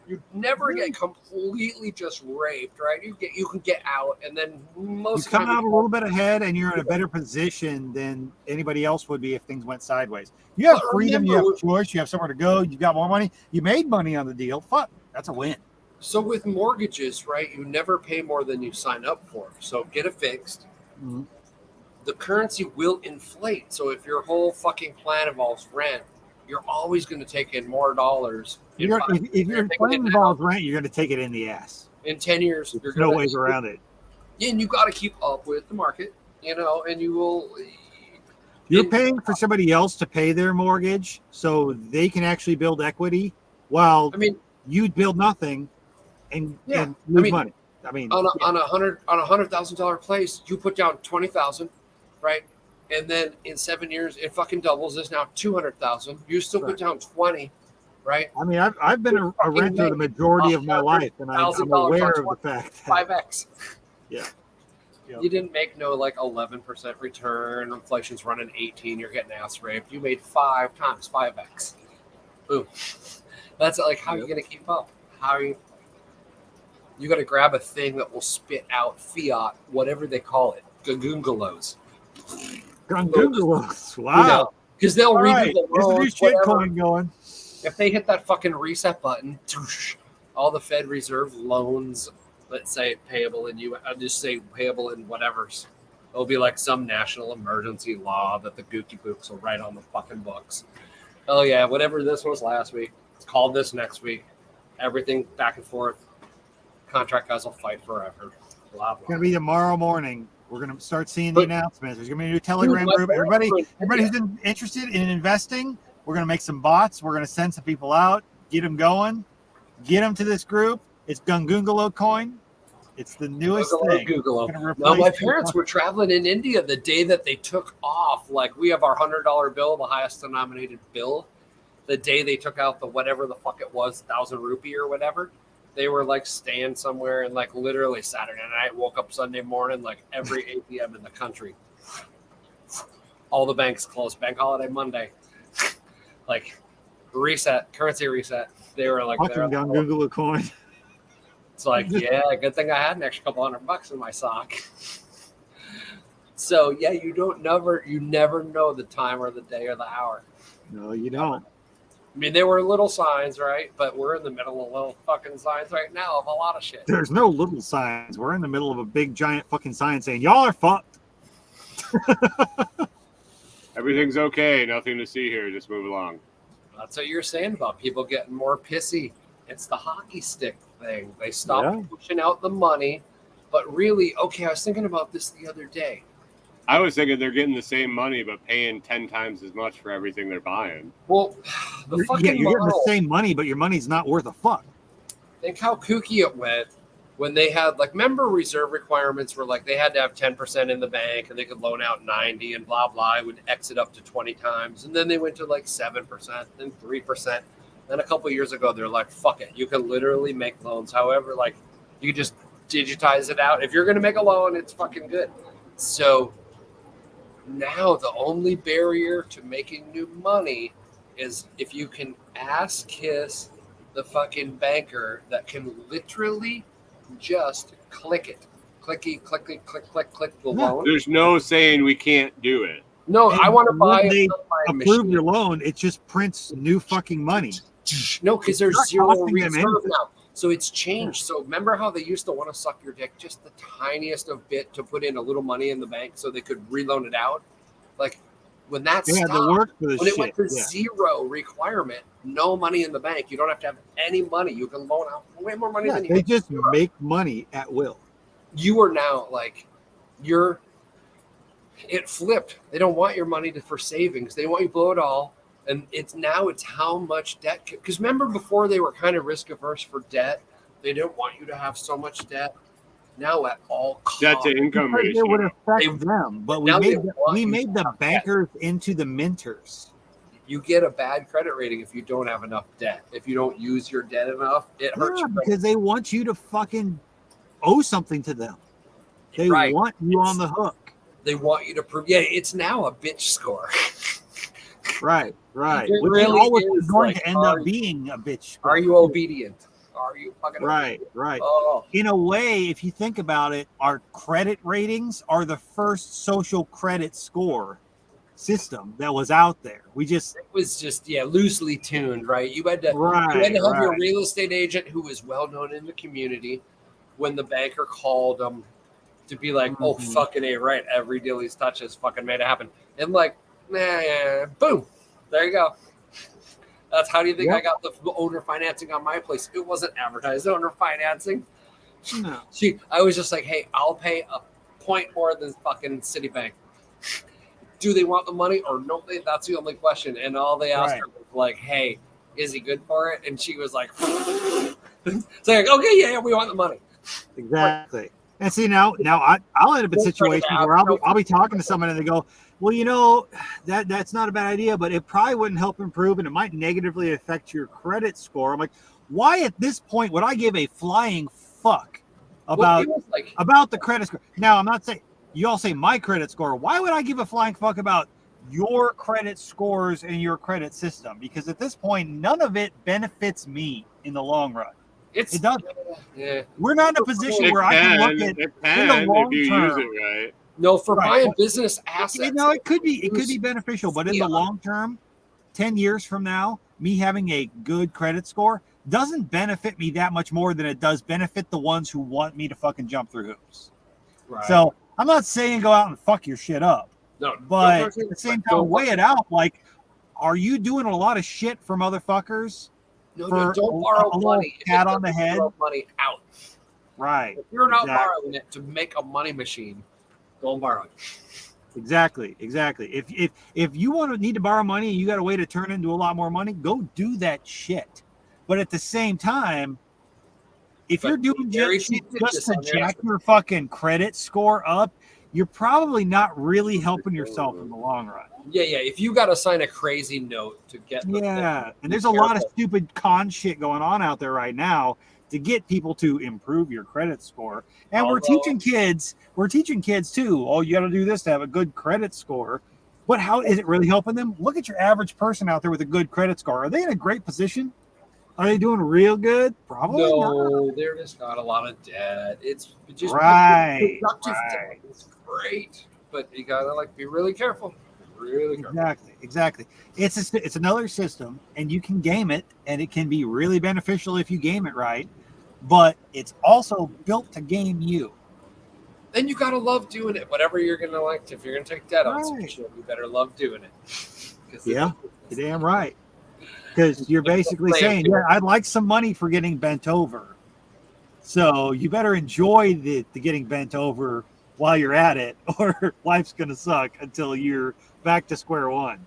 S1: You never get completely just raped, right? You can get out, and then most
S3: You
S1: of the
S3: come
S1: time
S3: out a little bit ahead, and you're in a better position than anybody else would be if things went sideways. You have
S1: But
S3: freedom, you
S1: remember-
S3: have choice, you have somewhere to go, you got more money, you made money on the deal. Fuck, that's a win.
S1: So with mortgages, right, you never pay more than you sign up for. So get it fixed.
S3: Mm-hmm.
S1: The currency will inflate. So if your whole fucking plan involves rent, you're always going to take in more dollars.
S3: If your plan involves rent, you're going to take it in the ass.
S1: In 10 years,
S3: There's no ways around it.
S1: And you got to keep up with the market, and you will.
S3: You're paying for somebody else to pay their mortgage so they can actually build equity while you build nothing and lose money. I mean,
S1: on a $100,000 place, you put down 20,000, right? And then in 7 years, it fucking doubles. It's now 200,000. You still put down 20, right?
S3: I mean, I've been a renter the majority of my life, and I'm aware of the fact that
S1: 5x.
S3: Yeah.
S1: You didn't make no like 11% return. Inflation's running 18. You're getting ass raped. You made 5 times 5x. Boom. That's like how you're gonna keep up. How are you? You got to grab a thing that will spit out fiat, whatever they call it, gagoongalos.
S3: Gagoongalos. Wow.
S1: Because they'll read
S3: right.
S1: the
S3: There's a new shit coin going.
S1: If they hit that fucking reset button, all the Fed Reserve loans, let's say payable in I'll just say payable in whatever's. It'll be like some national emergency law that the gookie books will write on the fucking books. Oh yeah, whatever this was last week, it's called this next week. Everything back and forth. Contract guys will fight forever. Blah, blah.
S3: It's gonna be tomorrow morning. We're gonna start seeing the announcements. There's gonna be a new Telegram group. Everybody who's interested in investing, we're gonna make some bots. We're gonna send some people out, get them going, get them to this group. It's Gagoongalo coin. It's the newest thing.
S1: Now, my parents were traveling in India the day that they took off. Like, we have our $100 bill, the highest denominated bill. The day they took out the whatever the fuck it was, 1,000 rupee or whatever. They were like staying somewhere, and like literally Saturday night, woke up Sunday morning, like every ATM in the country. All the banks closed. Bank holiday Monday. Like reset, currency reset. They were like,
S3: Google a coin.
S1: It's like, yeah, good thing I had an extra couple $100 in my sock. So yeah, you never know the time or the day or the hour.
S3: No, you don't.
S1: I mean, there were little signs, right? But we're in the middle of little fucking signs right now of a lot of shit.
S3: There's no little signs. We're in the middle of a big, giant fucking sign saying, y'all are fucked.
S2: Everything's okay. Nothing to see here. Just move along.
S1: That's what you're saying about people getting more pissy. It's the hockey stick thing. They stopped pushing out the money. But really, okay, I was thinking about this the other day.
S2: I was thinking they're getting the same money, but paying 10 times as much for everything they're buying.
S1: Well, the fucking
S3: you're getting the same money, but your money's not worth a fuck.
S1: Think how kooky it went when they had, like, member reserve requirements were like they had to have 10% in the bank and they could loan out 90 and blah, blah. It would exit up to 20 times. And then they went to like 7%, then 3%. Then a couple of years ago, they're like, fuck it. You can literally make loans. However, like, you just digitize it out. If you're going to make a loan, it's fucking good. So now the only barrier to making new money is if you can ass kiss the fucking banker that can literally just click it. Clicky, clicky, click the loan.
S2: There's no saying we can't do it.
S1: No,
S3: And
S1: I want to buy
S3: when they
S1: a
S3: approve
S1: machine.
S3: your loan, it just prints new fucking money.
S1: No, because there's
S3: not
S1: zero
S3: costing them
S1: reserve
S3: anything.
S1: now. So it's changed. So remember how they used to want to suck your dick just the tiniest of bit to put in a little money in the bank so they could reloan it out? Like when that
S3: They had to
S1: stopped,
S3: work for this
S1: when it
S3: shit.
S1: went to zero requirement, no money in the bank. You don't have to have any money. You can loan out way more money than you
S3: They
S1: have.
S3: just make money at will.
S1: You are now like it flipped. They don't want your money for savings. They want you to blow it all And it's how much debt. Because remember before they were kind of risk averse for debt, they didn't want you to have so much debt. Now at all costs,
S2: Debt to income
S3: Because it would
S2: ratio.
S3: affect them, but we
S1: now they
S3: made
S1: want you to
S3: the
S1: have debt.
S3: bankers into the minters.
S1: You get a bad credit rating if you don't have enough debt. If you don't use your debt enough, it hurts
S3: Yeah,
S1: your
S3: because they want you to fucking owe something to them. They
S1: Right.
S3: want you
S1: It's-
S3: on the hook.
S1: They want you to prove. Yeah, it's now a bitch score.
S3: Right.
S1: It
S3: Which
S1: really
S3: always
S1: is
S3: is going
S1: like,
S3: to end up being a bitch.
S1: Are you obedient? Are you fucking
S3: Right.
S1: Oh,
S3: In a way, if you think about it, our credit ratings are the first social credit score system that was out there. We just
S1: it was just loosely tuned, right? You had to have your real estate agent who was well known in the community when the banker called them to be like, oh fucking A, right? Every deal he's touched has fucking made it happen. And like, boom, there you go. That's how do you think I got the owner financing on my place? It wasn't advertised owner financing.
S3: No.
S1: I was just like, hey, I'll pay a point more than fucking Citibank. Do they want the money or no? That's the only question. And all they asked her was like, hey, is he good for it? And she was like, it's like, okay, yeah, we want the money.
S3: Exactly. And see now I'll end up in situations where I'll be talking to someone and they go, well, you know, that's not a bad idea, but it probably wouldn't help improve and it might negatively affect your credit score. I'm like, why at this point would I give a flying fuck about the credit score? Now, I'm not saying you all say my credit score. Why would I give a flying fuck about your credit scores and your credit system? Because at this point, none of it benefits me in the long run. It doesn't.
S1: Yeah.
S3: We're not in a position where I can look at in the long
S2: if you
S3: term.
S2: use it right.
S1: No, for buying business assets.
S3: You know, it could be beneficial, but in the long term, 10 years from now, me having a good credit score doesn't benefit me that much more than it does benefit the ones who want me to fucking jump through hoops. Right. So I'm not saying go out and fuck your shit up.
S1: No,
S3: but at the same time, weigh it out. Like, are you doing a lot of shit for motherfuckers?
S1: No, don't borrow money.
S3: Pat on the head.
S1: Borrow money out.
S3: Right.
S1: If you're not borrowing it to make a money machine, don't borrow it.
S3: Exactly. If you need to borrow money and you got a way to turn it into a lot more money, go do that shit. But at the same time, if you're doing just to jack your fucking credit score up, you're probably not really helping yourself in the long run.
S1: Yeah. If you got to sign a crazy note to get
S3: and there's a lot of stupid con shit going on out there right now to get people to improve your credit score. And we're teaching kids too. Oh, you got to do this to have a good credit score. But how is it really helping them? Look at your average person out there with a good credit score. Are they in a great position? Are they doing real good? Probably not.
S1: They're just got a lot of debt. It's just
S3: productive
S1: debt. It's great, but you gotta be really careful.
S3: Exactly. It's another system, and you can game it, and it can be really beneficial if you game it right. But it's also built to game you.
S1: Then you gotta love doing it. Whatever you're gonna if you're gonna take debt on some shit, you better love doing it.
S3: Yeah, you're damn right. Because you're basically saying, I'd like some money for getting bent over. So you better enjoy the getting bent over while you're at it, or life's going to suck until you're back to square one.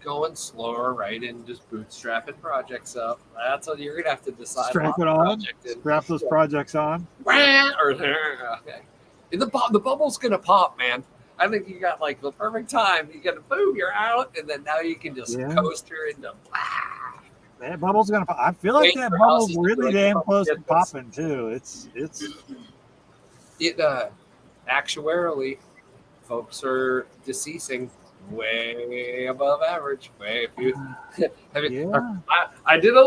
S1: Going slower, right? And just bootstrapping projects up. That's what you're going to have to decide.
S3: Strap it on. Strap those projects on.
S1: Okay. The bubble's going to pop, man. I think you got the perfect time. You get boom, you're out, and then now you can just coast her into.
S3: That bubble's gonna pop. I feel like that bubble's really damn close to popping too. It's
S1: actuarially, folks are deceasing way above average. I did a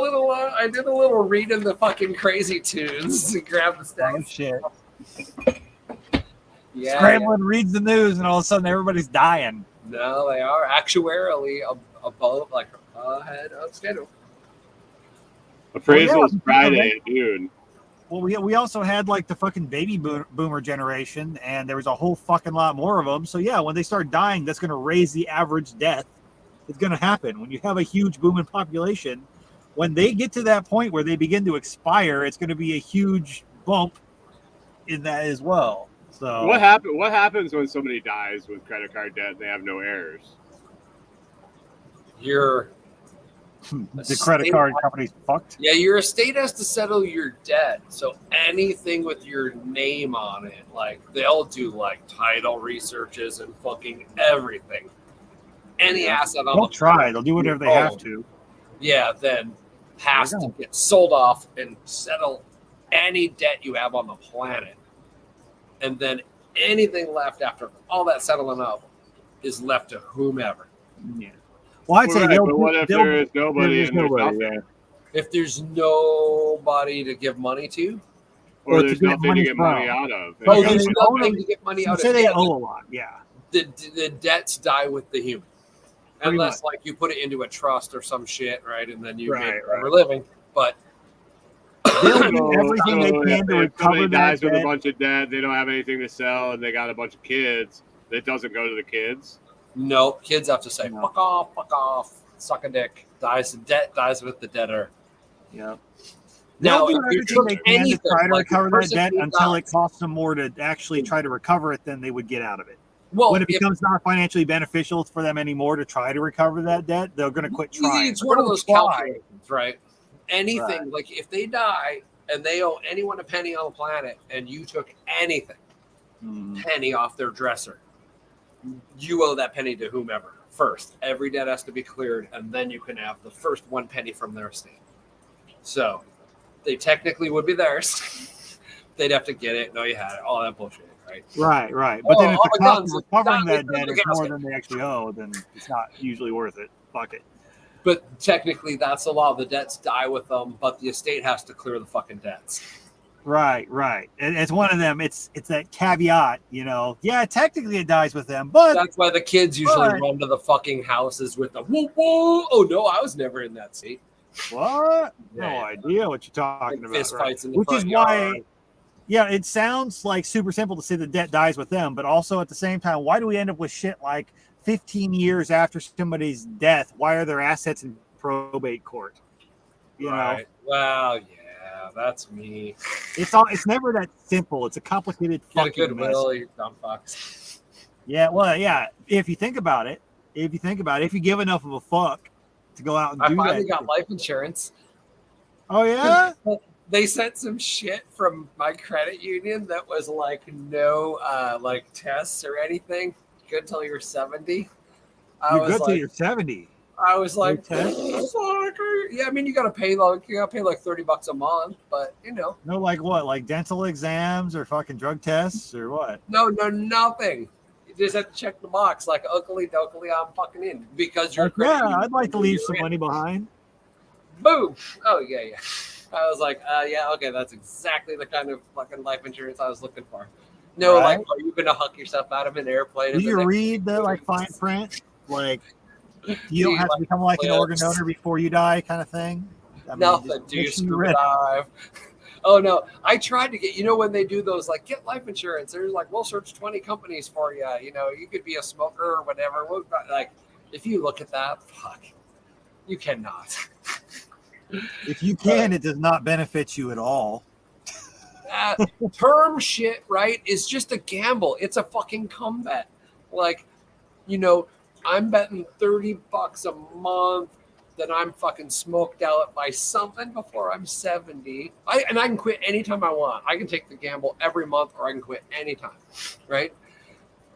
S1: little reading the fucking crazy tunes to grab the stack.
S3: Oh shit. Scrambling reads the news and all of a sudden everybody's dying.
S1: No, they are actuarially above, ahead of schedule.
S2: Appraisal's Friday, dude.
S3: Well, we also had the fucking baby boomer generation, and there was a whole fucking lot more of them. So yeah, when they start dying, that's going to raise the average death. It's going to happen when you have a huge booming population. When they get to that point where they begin to expire, it's going to be a huge bump in that as well. So
S2: what happens when somebody dies with credit card debt and they have no heirs?
S1: Your
S3: The credit card company's fucked.
S1: Yeah, your estate has to settle your debt. So anything with your name on it, like they'll do like title researches and fucking everything. Any asset on
S3: They'll
S1: the
S3: try. They'll do whatever they have to.
S1: Yeah, then has to get sold off and settle any debt you have on the planet. And then anything left after all that settling up is left to whomever.
S3: Yeah. Well, I'd say
S2: but what if there is nobody and there's nothing?
S3: Yeah.
S1: If there's nobody to give money to,
S2: or there's nothing to get money out of.
S1: Oh, there's nothing to get money out of.
S3: Say they owe a lot, yeah.
S1: The debts die with the human.
S3: Pretty
S1: Unless,
S3: much.
S1: like, you put it into a trust or some shit, right? And then you
S3: Right,
S1: make
S3: right.
S1: a living. But
S3: they'll do everything they can to
S2: if somebody
S3: recover
S2: dies
S3: that
S2: with a
S3: debt.
S2: bunch of debt, they don't have anything to sell, and they got a bunch of kids. It doesn't go to the kids.
S1: no, kids have to say, fuck off, suck a dick. Debt dies with the debtor.
S3: Yep.
S1: Now,
S3: They'll do
S1: if you
S3: everything
S1: took
S3: they can to
S1: anything,
S3: try to
S1: like the
S3: recover that
S1: person
S3: debt
S1: who
S3: until it
S1: dies-
S3: costs them more to actually try to recover it than they would get out of it.
S1: Well,
S3: When it becomes not financially beneficial for them anymore to try to recover that debt, they're going to quit trying.
S1: it's one of those
S3: They'll try.
S1: calculations, right? Anything, like if they die and they owe anyone a penny on the planet and you took anything, penny off their dresser, you owe that penny to whomever first. Every debt has to be cleared, and then you can have the first 1 penny from their estate. So they technically would be theirs. They'd have to get it. No, you had it. All that bullshit, right?
S3: Right. But then if the cost
S1: guns,
S3: of recovering
S1: guns,
S3: that debt is
S1: guns.
S3: more than they actually owe, then it's not usually worth it. Fuck it.
S1: But technically, that's the law. The debts die with them, but the estate has to clear the fucking debts.
S3: Right. And it's one of them. It's that caveat, you know. Yeah, technically it dies with them, but
S1: That's why the kids usually
S3: But-
S1: run to the fucking houses with the whoa, whoa. Oh no, I was never in that seat.
S3: what? No
S1: Yeah.
S3: idea what you're talking about.
S1: Fist
S3: right?
S1: fights in the
S3: Which is
S1: front
S3: why,
S1: yard.
S3: yeah, it sounds like super simple to say the debt dies with them, but also at the same time, why do we end up with shit like 15 years after somebody's death? Why are their assets in probate court? You know,
S1: Right. Well, yeah, that's me.
S3: it's never that simple. It's a complicated
S1: Get a
S3: fucking mess.
S1: goodwill, you dumb fucks.
S3: Yeah, well, yeah. If you think about it, if you give enough of a fuck to go out and
S1: I
S3: do
S1: finally
S3: that.
S1: got life insurance.
S3: Oh yeah.
S1: They sent some shit from my credit union that was like no like tests or anything. Good till you're 70.
S3: You're good till you're 70.
S1: I was like,
S3: No tests?
S1: fuck. Yeah, I mean you gotta pay like $30 a month, but you know.
S3: No, like what? Like dental exams or fucking drug tests or what?
S1: No, nothing. You just have to check the box like okily dokily, I'm fucking in because you're
S3: Yeah, I'd like to leave some money behind.
S1: Boom. Oh yeah. I was like, yeah, okay, that's exactly the kind of fucking life insurance I was looking for. No,
S3: Right.
S1: like, are you gonna huck yourself out of an airplane?
S3: Do
S1: in the
S3: you
S1: next
S3: read the like fine print? Like you don't have to become like an
S1: clips?
S3: organ donor before you die, kind of thing. I mean,
S1: Nothing.
S3: just
S1: Do you
S3: make sure
S1: scuba
S3: read it.
S1: dive? Oh no, I tried to get. You know when they do those like get life insurance, they're like, we'll search 20 companies for you. You know, you could be a smoker or whatever. Like, if you look at that, fuck, you cannot.
S3: If you can, it does not benefit you at all.
S1: Term shit, right, is just a gamble. It's a fucking comeback. Like, you know, I'm betting $30 a month that I'm fucking smoked out by something before I'm 70. I can quit anytime I want. I can take the gamble every month or I can quit anytime, right?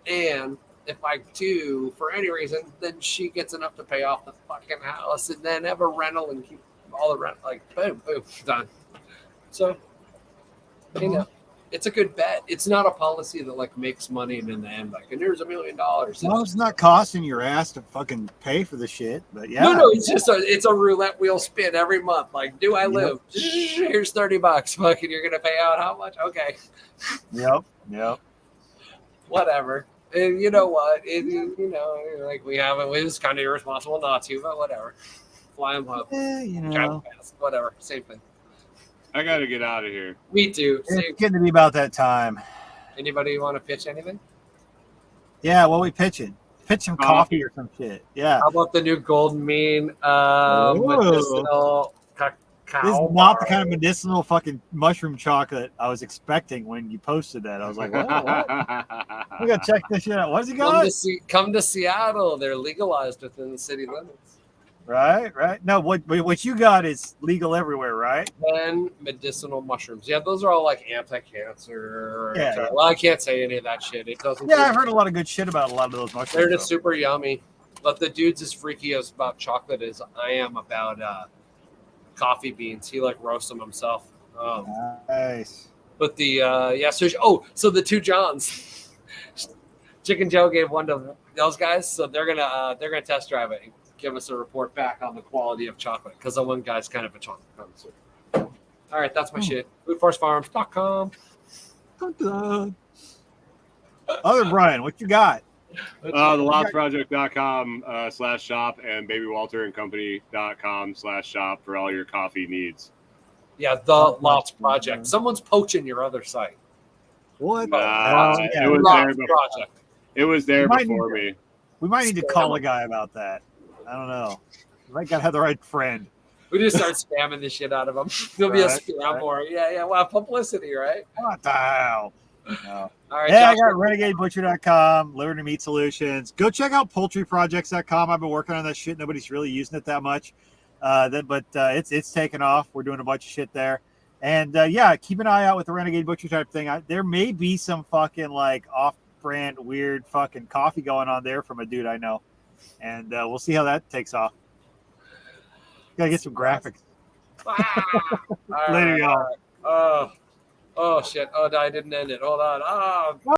S1: And if I do, for any reason, then she gets enough to pay off the fucking house and then have a rental and keep all the rent. Like, boom, done. So, you know, it's a good bet. It's not a policy that like makes money and in the end, like, and here's $1 million.
S3: As long as it's not costing your ass to fucking pay for the shit. But yeah.
S1: No, it's just a roulette wheel spin every month. Like, do I live? Here's $30. Fucking, you're gonna pay out how much? Okay,
S3: Yep.
S1: whatever. And you know what? You know, like we haven't. It was kind of irresponsible not to, but whatever. Flying low,
S3: You
S1: travel
S3: know,
S1: fast, whatever. Same thing.
S2: I got to get out of here.
S1: Me too. Same.
S3: it's getting to be about that time.
S1: Anybody want to pitch anything?
S3: Yeah, what we pitching? Pitch some coffee or some shit. Yeah.
S1: How about the new Golden Mean medicinal cacao?
S3: This is not the kind of medicinal fucking mushroom chocolate I was expecting when you posted that. I was like, what? We gotta check this shit out. What's he got?
S1: Come to Seattle. They're legalized within the city limits.
S3: Right, right. No, what you got is legal everywhere, right?
S1: And medicinal mushrooms. Yeah, those are all like anti-cancer.
S3: Yeah.
S1: Well, I can't say any of that shit. It doesn't.
S3: Yeah, I've heard a lot of good shit about a lot of those
S1: They're
S3: mushrooms.
S1: just super yummy. But the dude's as freaky as about chocolate as I am about coffee beans. He like roasts them himself.
S3: Nice.
S1: But the so the two Johns, Chicken Joe gave one to those guys, so they're gonna test drive it and give us a report back on the quality of chocolate because the one guy's kind of a chocolate connoisseur. All right, that's my shit. Foodforcefarms.com.
S3: Other Brian, what you got?
S2: TheLostProject.com /shop and BabyWalterandCompany.com /shop for all your coffee needs.
S1: Yeah, the Lots Project. Someone's poaching your other site.
S3: What?
S2: It was
S1: Lots
S2: there before.
S1: Project.
S2: It was there
S3: You might
S2: before
S3: need
S2: me.
S3: We might need to call a guy about that. I don't know. We might gotta have the right friend.
S1: We just start spamming the shit out of them. There'll be a
S3: Right,
S1: scam
S3: right.
S1: for it. Yeah. Well, publicity, right?
S3: What the hell? No.
S1: All right,
S3: Yeah, I
S1: Josh.
S3: got renegadebutcher.com, Liberty Meat Solutions. Go check out poultryprojects.com. I've been working on that shit. Nobody's really using it that much. But it's taken off. We're doing a bunch of shit there. And yeah, keep an eye out with the Renegade Butcher type thing. There may be some fucking like off-brand weird fucking coffee going on there from a dude I know. And we'll see how that takes off. Gotta get some graphics. Later, y'all.
S1: Oh shit. Oh, no, I didn't end it. Hold on. Oh,